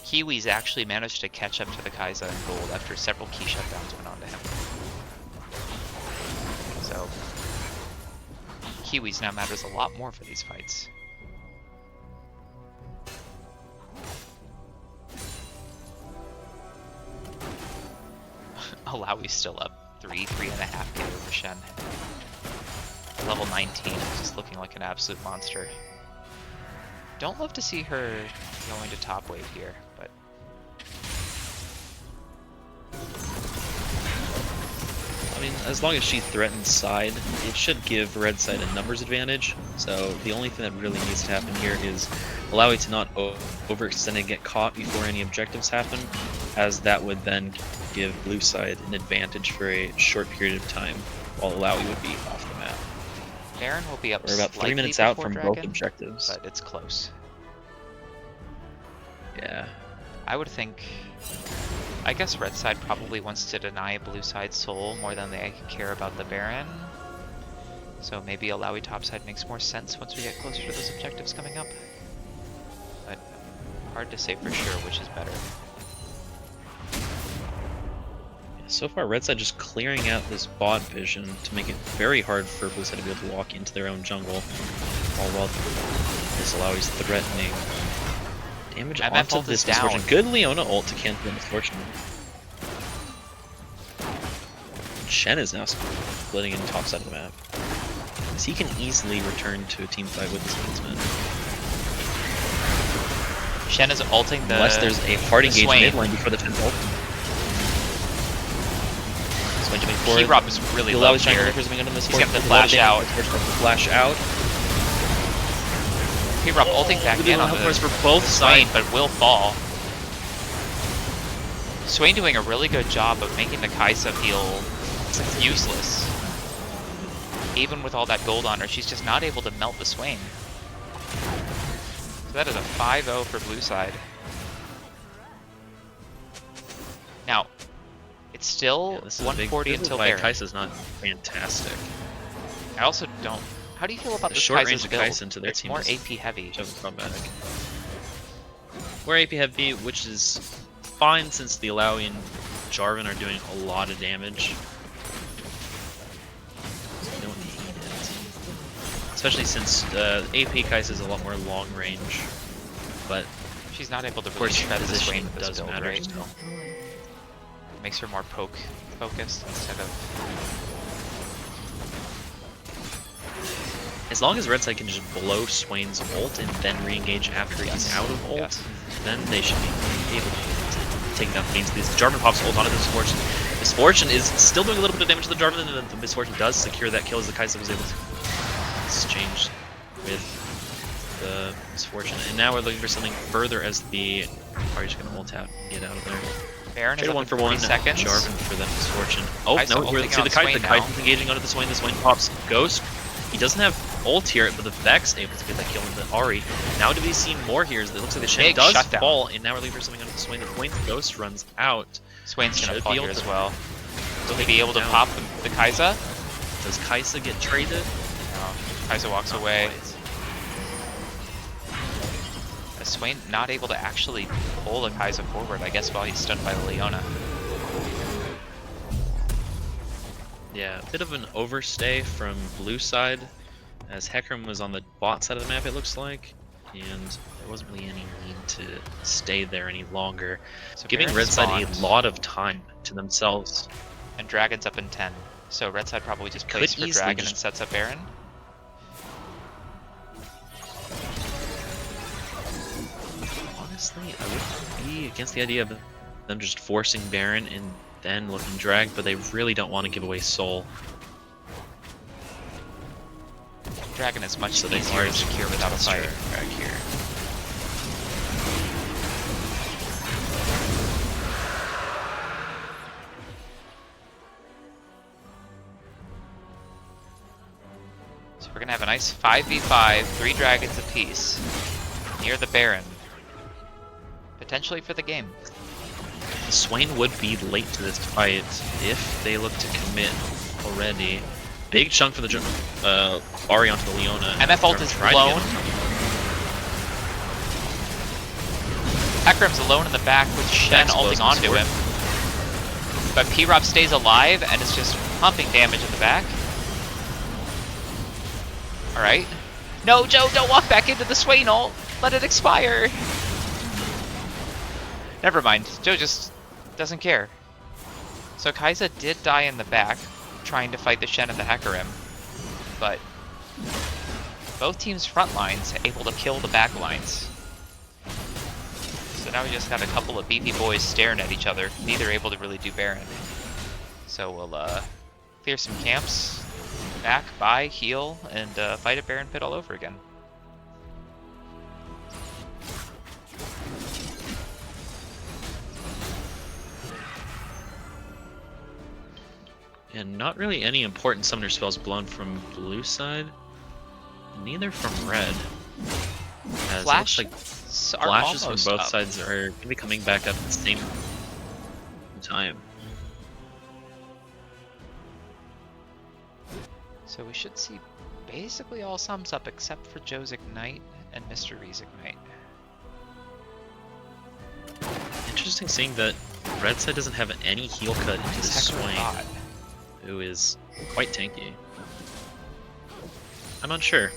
Kiwis actually managed to catch up to the Kai'Sa in gold after several key shutdowns went on to him. So Kiwis now matters a lot more for these fights. Alawi's still up 3.5k over Shen. Level 19, just looking like an absolute monster. Don't love to see her going to top wave here, but I mean, as long as she threatens side, it should give red side a numbers advantage. So the only thing that really needs to happen here is allow it to not overextend and get caught before any objectives happen, as that would then give blue side an advantage for a short period of time, while Alawi would be off the map. Baron will be up We're about 3 slightly minutes out before from Dragon, both objectives. but it's close. Yeah. I would think I guess red side probably wants to deny blue side soul more than they care about the Baron. So maybe Alawi topside makes more sense once we get closer to those objectives coming up. But hard to say for sure which is better. So far, red side just clearing out this bot vision to make it very hard for blue side to be able to walk into their own jungle. All while this Alawi's threatening damage MF onto ult this is down. Misfortune. Good Leona ult to cancel the Misfortune. Shen is now splitting in top side of the map. As he can easily return to a team fight with this Kingsman. Shen is ulting the Unless there's a hard engage Swain. mid lane before the 10th ult. Swain jumping forward. P-Rob is really low He's trying here. to look for He's got the flash out. Flash out. P-Rob ulting back Really in on help the us for both Swain, sides. but will fall. Swain doing a really good job of making the Kaisa feel useless. Even with all that gold on her, she's just not able to melt the Swain. So that is a 5-0 for blue side. Now, it's still This is 140 this is until why Baron. Kai'Sa's not fantastic. I also don't... How do you feel about The this short Kai'Sa's range of build? Kai'Sa into their It's team more is AP heavy. Just problematic. We're AP heavy, which is fine since the Alawi and Jarvan are doing a lot of damage. We don't need it. Especially since AP Kai'Sa is a lot more long range. But She's not able to of really course, shred the position Swain with this does build, matter right? as well. Makes her more poke focused instead of... As long as red side can just blow Swain's ult and then re-engage after he's out of ult, then they should be able to take down games. This Jarvan pops ult onto the Misfortune. Misfortune is still doing a little bit of damage to the Jarvan, and then the Misfortune does secure that kill as the Kaisa was able to exchange with the Misfortune. And now we're looking for something further as the party's just gonna ult out and get out of there. Baron is Trade up one in for 40 one. seconds. Jarvan for the Misfortune. Oh Kaisa no, we're ulting see on the Kaisa. Swain The now. Kaisa's engaging onto the Swain pops Ghost. He doesn't have ult here, but the Vex able to get that kill on the Ahri. Now to be seen more here is that it looks like the Shen Big does shutdown. fall, and now we're looking for something onto the Swain. The Swain's Ghost runs out. Swain's gonna Should fall be here able as to- well. Will he take be him able to down. pop the Kaisa? Does Kaisa get traded? No. Kaisa walks away. Quite. Swain not able to actually pull the Kaisa forward, I guess, while he's stunned by the Leona. Yeah, a bit of an overstay from blue side, as Hecarim was on the bot side of the map, it looks like, and there wasn't really any need to stay there any longer, So giving Baron red side spawned, a lot of time to themselves. and Dragon's up in 10. So red side probably just Could plays for easily Dragon just- and sets up Baron. Honestly, I wouldn't be against the idea of them just forcing Baron and then looking drag, but they really don't want to give away Soul. Dragon is much So they easier are to secure without a fight. Drag here. So we're gonna have a nice 5v5, 3 dragons apiece, near the Baron. Potentially for the game. Swain would be late to this fight if they look to commit already. Big chunk for the Ahri onto the Leona. MF ult is Trying to get blown. him. Hecarim's alone in the back with Shen Vex blows ulting onto sword. him. But P-Rob stays alive and is just pumping damage in the back. Alright. No, Joe, don't walk back into the Swain ult! Let it expire! Never mind, Joe just doesn't care. So Kaisa did die in the back, trying to fight the Shen and the Hecarim. But both teams' front lines able to kill the back lines. So now we just got a couple of beefy boys staring at each other, neither able to really do Baron. So we'll clear some camps, back, buy, heal, and fight at Baron Pit all over again. And not really any important summoner spells blown from blue side. Neither from red. As it looks like Are flashes from almost both up. sides are going to be coming back up at the same. in time. So we should see basically all sums up except for Joe's Ignite and Mystery's Ignite. Interesting seeing that red side doesn't have any heal cut into the Nice Hecarim Swain, bot. who is quite tanky. I'm unsure.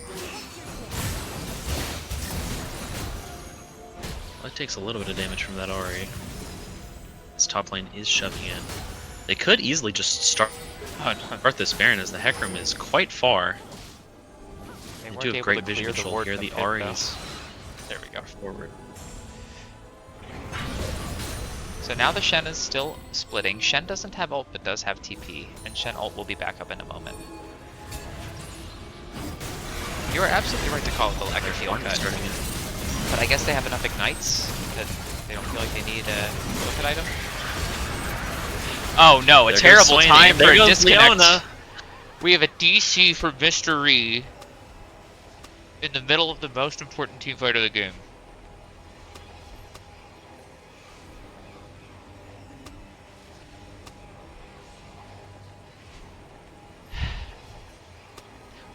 Well, it takes a little bit of damage from that Ahri. This top lane is shoving in. They could easily just start this Baron, as the Hecarim is quite far. They They weren't do have able great to vision clear the control ward here. from The pit, though. Ahri's There we go. forward. So now the Shen is still splitting. Shen doesn't have ult, but does have TP, and Shen ult will be back up in a moment. You are absolutely right to call it the lack of heal Farm is cut, starting in. but I guess they have enough ignites that they don't feel like they need a heal cut item. Oh no, a There goes terrible Swain, time and for there a goes disconnect. Leona. We have a DC for Mystery in the middle of the most important team fight of the game.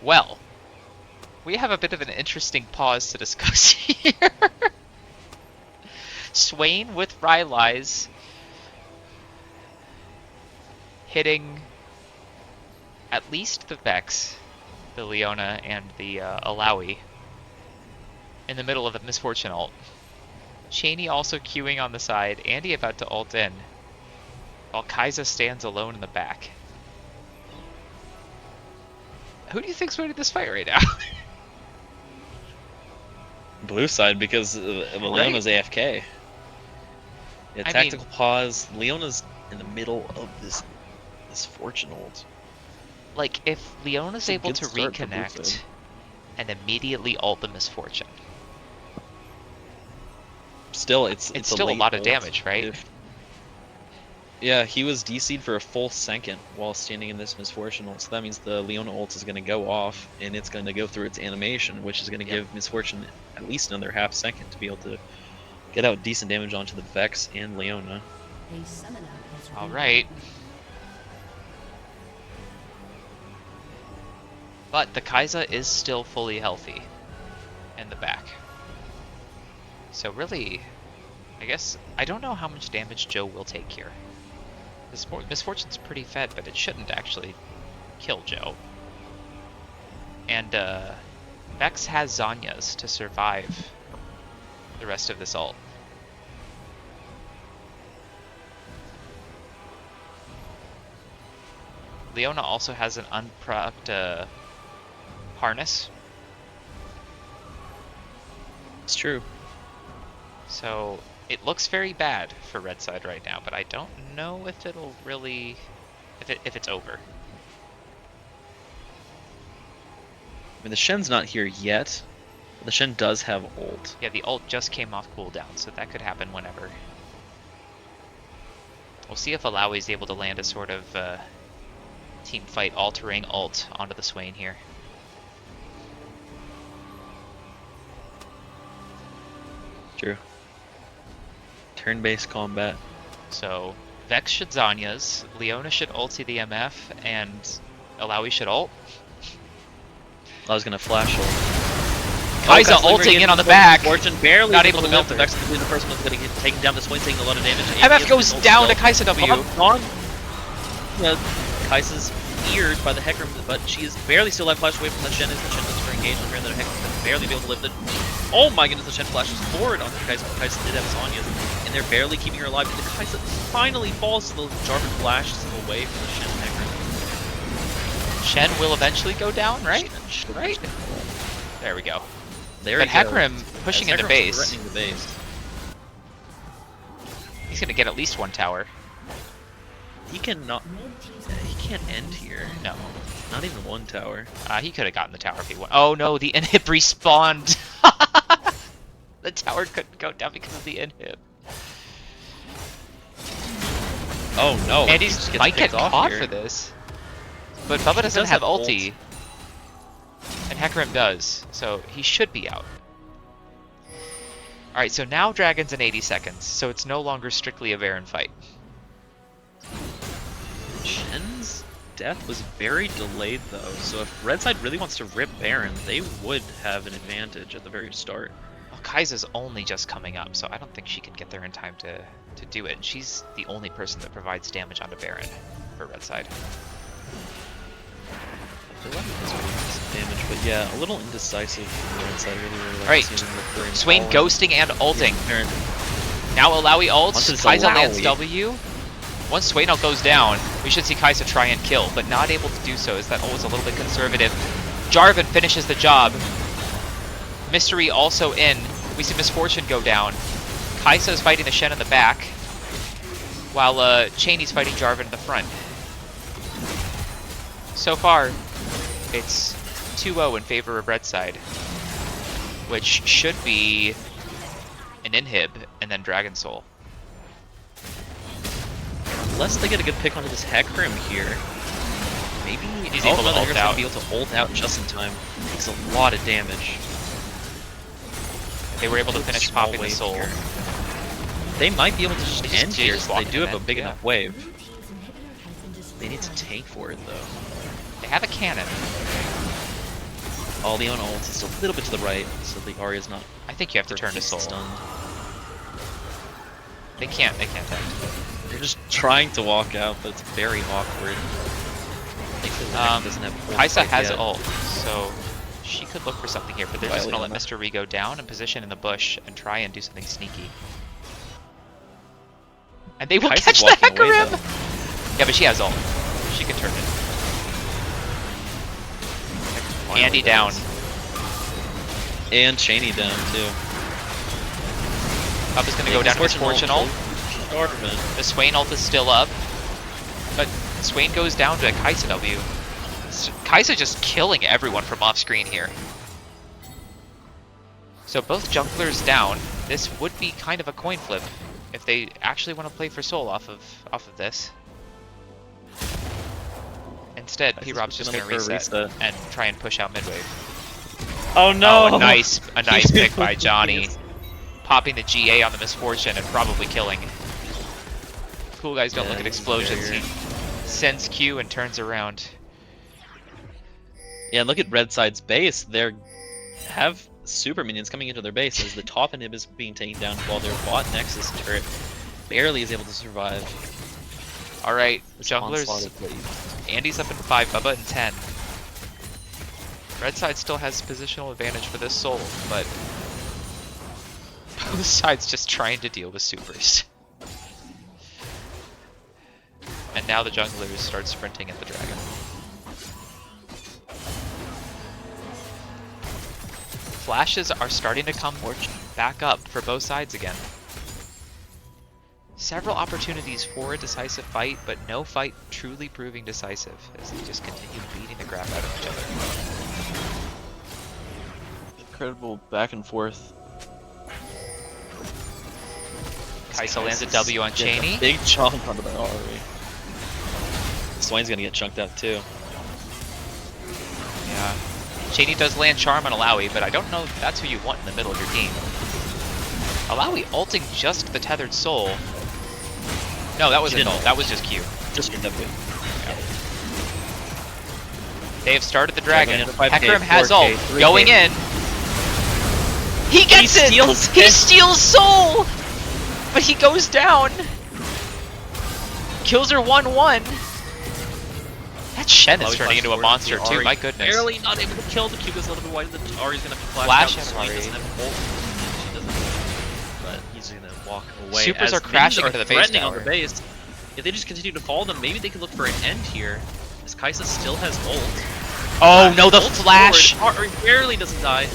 Well, we have a bit of an interesting pause to discuss here. Swain with Rylai's hitting at least the Vex, the Leona, and the Alawi in the middle of a Misfortune ult. Cheney also queuing on the side, Andy about to ult in, while Kai'Sa stands alone in the back. Who do you think's winning this fight right now? Blue side, because Leona's AFK. Yeah, I tactical mean- pause. Leona's in the middle of this Fortune ult. Like, if Leona's It's a able good to start for Blue reconnect side. and immediately ult the Misfortune, Still, it's still a late lot of ult. damage, right? Yeah, he was DC'd for a full second while standing in this Misfortune ult, so that means the Leona ult is going to go off, and it's going to go through its animation, which is going to give Misfortune at least another half second to be able to get out decent damage onto the Vex and Leona. A summoner has All reached right. But the Kai'Sa is still fully healthy in the back. So really, I guess, I don't know how much damage Joe will take here. This Misfortune's pretty fed, but it shouldn't actually kill Joe. And Vex has Zanya's to survive the rest of this ult. Leona also has an unpropped harness, It's true. so it looks very bad for red side right now, but I don't know if it'll really, if it's over. I mean, the Shen's not here yet, but the Shen does have ult. Yeah, the ult just came off cooldown, so that could happen whenever. We'll see if Alawi's able to land a sort of team fight altering ult onto the Swain here. True. Turn-based combat. So Vex should Zanya's, Leona should ulti the MF, and Alawi should ult. I was gonna flash ult. Kai'Sa ulting in on the back. Fortune barely Not able able to to melt the melt Vex. The first one's gonna get taken down. The Swain taking a lot of damage. MF goes down to Kai'Sa W. On. Yeah, Kai'Sa's eared by the Hecarim, but she is barely still life flash away from the Shen as the Shen looks for engage on her, and the Hecarim can barely be able to live the. Oh my goodness, the Shen flashes forward onto Kai'Sa. Kai'Sa did have Sonya's, and they're barely keeping her alive. And the Kai'Sa finally falls to the Jarvan flashes away from the Shen Hecarim. Shen will eventually go down, right? Shen should Right. There we go. There But he goes. Hecarim pushing As into Hecarim's base. threatening the base. He's gonna get at least one tower. He cannot. red team's He can't end here. No. Not even one tower. He could have gotten the tower if he won. Oh no, the inhib respawned. The tower couldn't go down because of the inhib. Oh no! And he he just gets might get picked off caught here. for this. But Bubba doesn't does have have ult. ulti. And Hecarim does, so he should be out. Alright, so now Dragon's in 80 seconds, so it's no longer strictly a Baron fight. death was very delayed though, so if red side really wants to rip Baron, they would have an advantage at the very start. Well, Kai'Sa's only just coming up, so I don't think she can get there in time to do it. And she's the only person that provides damage onto Baron for red side. I feel like it does really decent damage, but yeah, a little indecisive from the red side earlier. Alright, Swain ghosting and ulting. Baron. Now Alawi ults, Once Kai'Sa Alawi- lands W. Once Swain ult goes down, we should see Kai'Sa try and kill, but not able to do so as that ult is a little bit conservative. Jarvan finishes the job. Mystery also in. We see Misfortune go down. Kai'Sa is fighting the Shen in the back, while Chaney's fighting Jarvan in the front. So far, it's 2-0 in favor of red side, which should be an inhib and then Dragon Soul. Unless they get a good pick onto this Hecarim here, maybe He's able to ult Hecarim's out. gonna be able to ult out just in time. Takes a lot of damage. They were able to finish Small popping the wave soul. here. They might be able to just They just- end they here, just so they walk do in have a and big end, enough yeah. wave. Blue team's inhibitor has been destroyed. They need to tank for it though. They have a cannon. All Leon ults is a little bit to the right, so the Arya's not I think you have to turn to perfectly soul. stunned. They can't end. They're just trying to walk out, but it's very awkward. Thankfully, Hecarim doesn't have full Kai'Sa fight has yet. ult, so she could look for something here, but they're just Right, gonna let Leona. Mr. Ree go down and position in the bush and try and do something sneaky. And they will Kai'Sa's catch the walking away, Hecarim! though. Yeah, but she has ult. She can turn it. Finally Andy down. does. And Chaney down too. Up is gonna go down to Misfortune ult. Jarvan. The Swain ult is still up, but Swain goes down to Kai'Sa W. Kai'Sa just killing everyone from off screen here. So both junglers down. This would be kind of a coin flip if they actually want to play for soul off of this. Instead, Kai'Sa's P-Rob's just gonna gonna look for a reset reset. and try and push out midwave. Oh no! Oh, a nice pick by Johnny. Popping the GA on the Misfortune and probably killing. Cool guys don't Yeah, look at he's explosions. barrier. He sends Q and turns around. Yeah, look at Red Side's base. They have super minions coming into their base as the top inhib is being taken down while their bot Nexus turret barely is able to survive. Alright, This onslaught junglers. of wave. Andy's up in 5, Bubba in 10. Red side still has positional advantage for this soul, but both sides just trying to deal with supers. And now the junglers start sprinting at the dragon. Flashes are starting to come back up for both sides again. Several opportunities for a decisive fight, but no fight truly proving decisive as they just continue beating the crap out of each other. Incredible back and forth. Kai'Sa lands a W on Getting a Chaney. Big chunk onto the Ari. Swain's gonna get chunked out too. Yeah. Chaney does land Charm on Alawi, but I don't know if that's who you want in the middle of your game. Alawi ulting just the tethered soul. No, that wasn't didn't ult. ult. That was just Q. Just your W. They have started the dragon. Dragon into 5K, Hecarim has 4K, ult. 3K. Going in. He gets it! steals He it. steals soul! But he goes down. Kills her 1-1. That Shen is Alawi turning into a flashes monster forward, too, Ari my goodness. Barely not able to kill the Cube is a little bit wide. The Ari's gonna flash Flash out. and Swain Ari. doesn't have ult. She doesn't. But he's gonna walk away. Supers as are crashing minions into the base threatening on tower. the base. If they just continue to follow them, maybe they could look for an end here. As Kai'Sa still has ult. Oh no, the Ult's flash! forward. Ari barely doesn't die.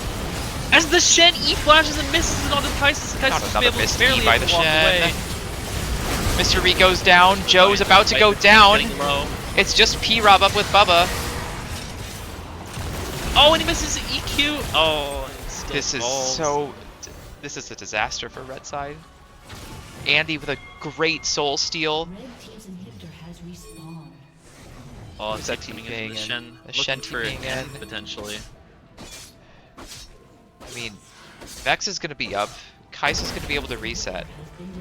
As the Shen E flashes and misses it onto Kai'Sa. Not Kai'Sa's another able missed to barely E by able the to walk Shen. away. Mr. Ree goes down. Joe's about to go Right, down. getting low. It's just P-Rob up with Bubba. Oh, and he misses EQ. Oh, and he still This is falls. so... This is a disaster for red side. Andy with a great soul steal. Red team's inhibitor has respawned. Oh, Is is that that teaming in teaming for the in? Shen? The Shen Looking for an teaming end, in. potentially. I mean, Vex is going to be up. Kai'Sa's going to be able to reset.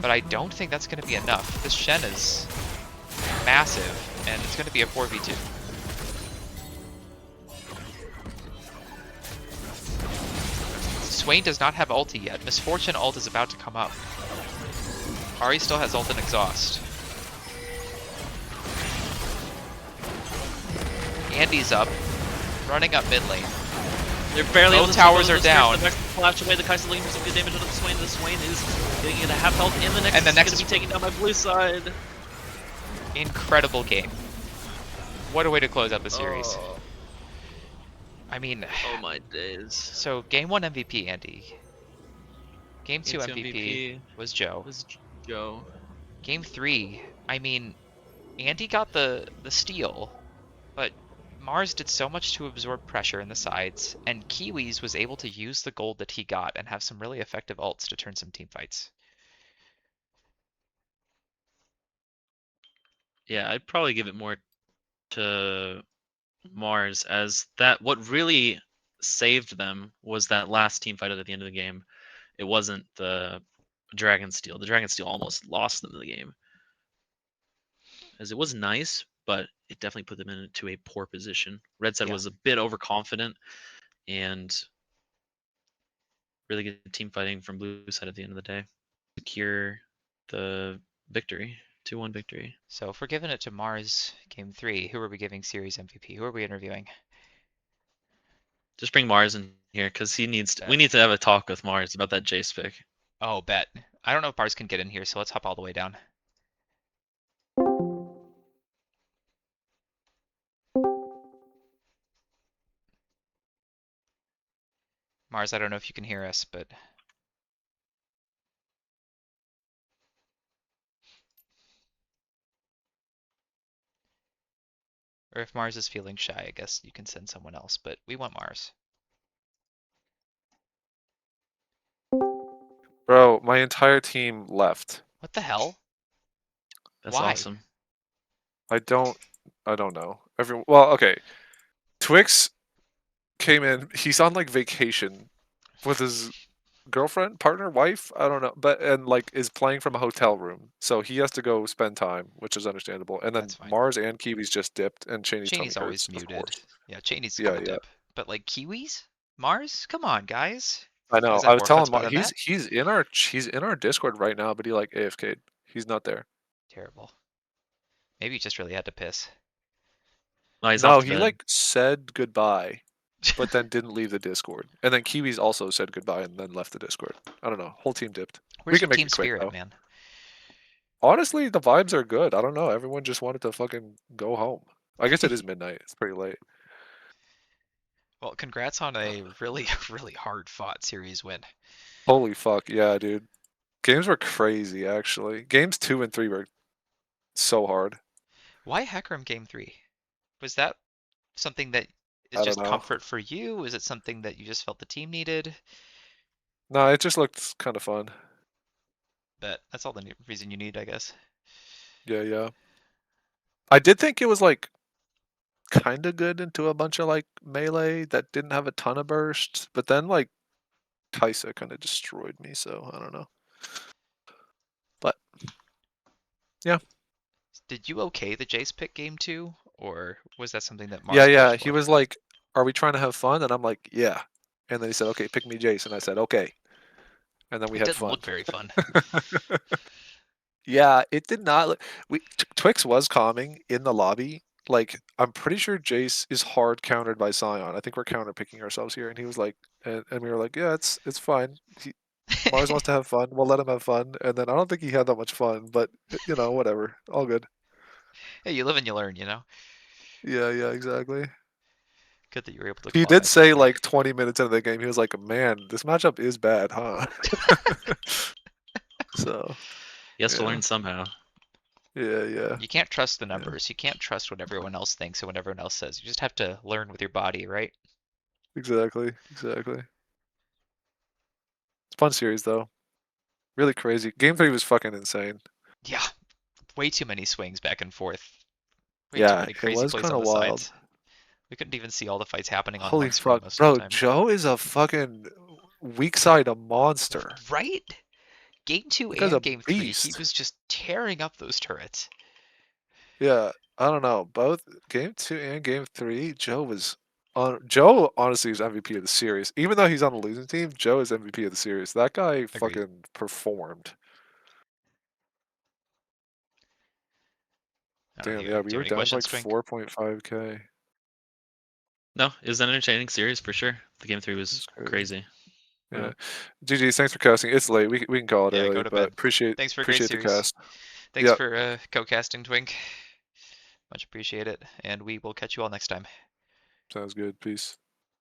But I don't think that's going to be enough. This Shen is massive. and it's going to be a 4v2. Swain does not have ulti yet. Misfortune ult is about to come up. Ari still has ult and exhaust. Andy's up, running up mid lane. They're barely Both able to towers are down. The flash away. The Kai'Sa looking for some good damage on the Swain. The Swain is getting it a half health, and the next And the is Nexus- going to be taken down by blue side. Incredible game. What a way to close out the series. Oh, I mean, oh my days. so game 1 MVP, Andy. Game 2 Game two MVP was Joe. was Joe. Game 3, I mean, Andy got the steal, but Mars did so much to absorb pressure in the sides, and Kiwis was able to use the gold that he got and have some really effective ults to turn some team fights. Yeah, I'd probably give it more to Mars, as that what really saved them was that last team fight at the end of the game. It wasn't the Dragon Steel. The Dragon Steel almost lost them the game. As it was nice, but it definitely put them into a poor position. Red side Yeah. was a bit overconfident, and really good team fighting from blue side at the end of the day. Secure the victory. 2-1 victory. So if we're giving it to Mars game 3, who are we giving series MVP? Who are we interviewing? Just bring Mars in here, because he needs to, we need to have a talk with Mars about that Jace pick. Oh, bet. I don't know if Mars can get in here, so let's hop all the way down. Mars, I don't know if you can hear us, but or if Mars is feeling shy, I guess you can send someone else, but we want Mars. Bro, my entire team left. What the hell? That's Why? awesome. I don't know. Well, okay. Twix came in. He's on like vacation with his girlfriend, partner, wife. I don't know, and like is playing from a hotel room, so he has to go spend time, which is understandable. And then That's fine. Mars and Kiwi's just dipped, and Cheney's Cheney's tummy always hurts, of muted. course. Yeah, Cheney's Yeah, gonna yeah. dip. But like Kiwis? Mars? Come on, guys. I know. Is I that was more telling chutzpah Mars than that? he's in our Discord right now, but he like AFK'd. He's not there. Terrible. Maybe he just really had to piss. No, he's No, off to he bed. like said goodbye, but then didn't leave the Discord. And then Kiwis also said goodbye and then left the Discord. I don't know. Whole team dipped. Where's can your make team it quick, spirit, though. man? Honestly, the vibes are good. I don't know. Everyone just wanted to fucking go home. I guess it is midnight. It's pretty late. Well, congrats on a really, really hard fought series win. Holy fuck. Yeah, dude. Games were crazy, actually. Games 2 and 3 were so hard. Why Hecarim game 3? Was that something that is I just don't know. comfort for you? Is it something that you just felt the team needed? No, it just looked kind of fun. That's all the reason you need, I guess. Yeah, yeah. I did think it was like kind of good into a bunch of like melee that didn't have a ton of burst, but then like Kai'Sa kind of destroyed me, so I don't know. But yeah. Did you okay the Jace pick game 2? Or was that something that Yeah, Mars yeah. pushed He for? was like, "Are we trying to have fun?" And I'm like, "Yeah." And then he said, "Okay, pick me Jace." And I said, "Okay." And then we It had didn't fun. look very fun. Yeah, it did not look. Twix was calming in the lobby. Like, I'm pretty sure Jace is hard countered by Sion. I think we're counter picking ourselves here. And he was like, and we were like, "Yeah, it's fine. Mars wants to have fun. We'll let him have fun." And then I don't think he had that much fun, but you know, whatever. All good. Hey, you live and you learn, you know? Yeah, yeah, exactly. Good that you were able to He claw did back say in there. like 20 minutes into the game, he was like, "Man, this matchup is bad, huh?" So, He has to yeah. learn somehow. yeah, yeah. You can't trust the numbers. You can't trust what everyone else thinks and what everyone else says. You just have to learn with your body, right? Exactly, exactly. It's a fun series though. Really crazy. Game 3 was fucking insane. Yeah. Way too many swings back and forth. Way too Yeah, many it crazy was plays kind on of the wild. sides. We couldn't even see all the fights happening on Holy one screen fuck, most bro, of the time. Joe is a fucking weak side a monster. Right? Game 2 That guy's a and Game 3, he beast. was just tearing up those turrets. Yeah, I don't know. Both game 2 and game 3, Joe was on. Joe honestly is MVP of the series. Even though he's on the losing team, Joe is MVP of the series. That guy Agreed. fucking performed. I don't know, Damn, do yeah, you we have were any down to questions, like Twink? 4.5k. No, it was an entertaining series for sure. The game 3 was That's crazy. crazy. Yeah. GG's, thanks for casting. It's late. We can call it Yeah, go early, to but bed. appreciate Thanks for a great appreciate the series. cast. Thanks Yep. for co-casting, Twink. Much appreciate it, and we will catch you all next time. Sounds good. Peace.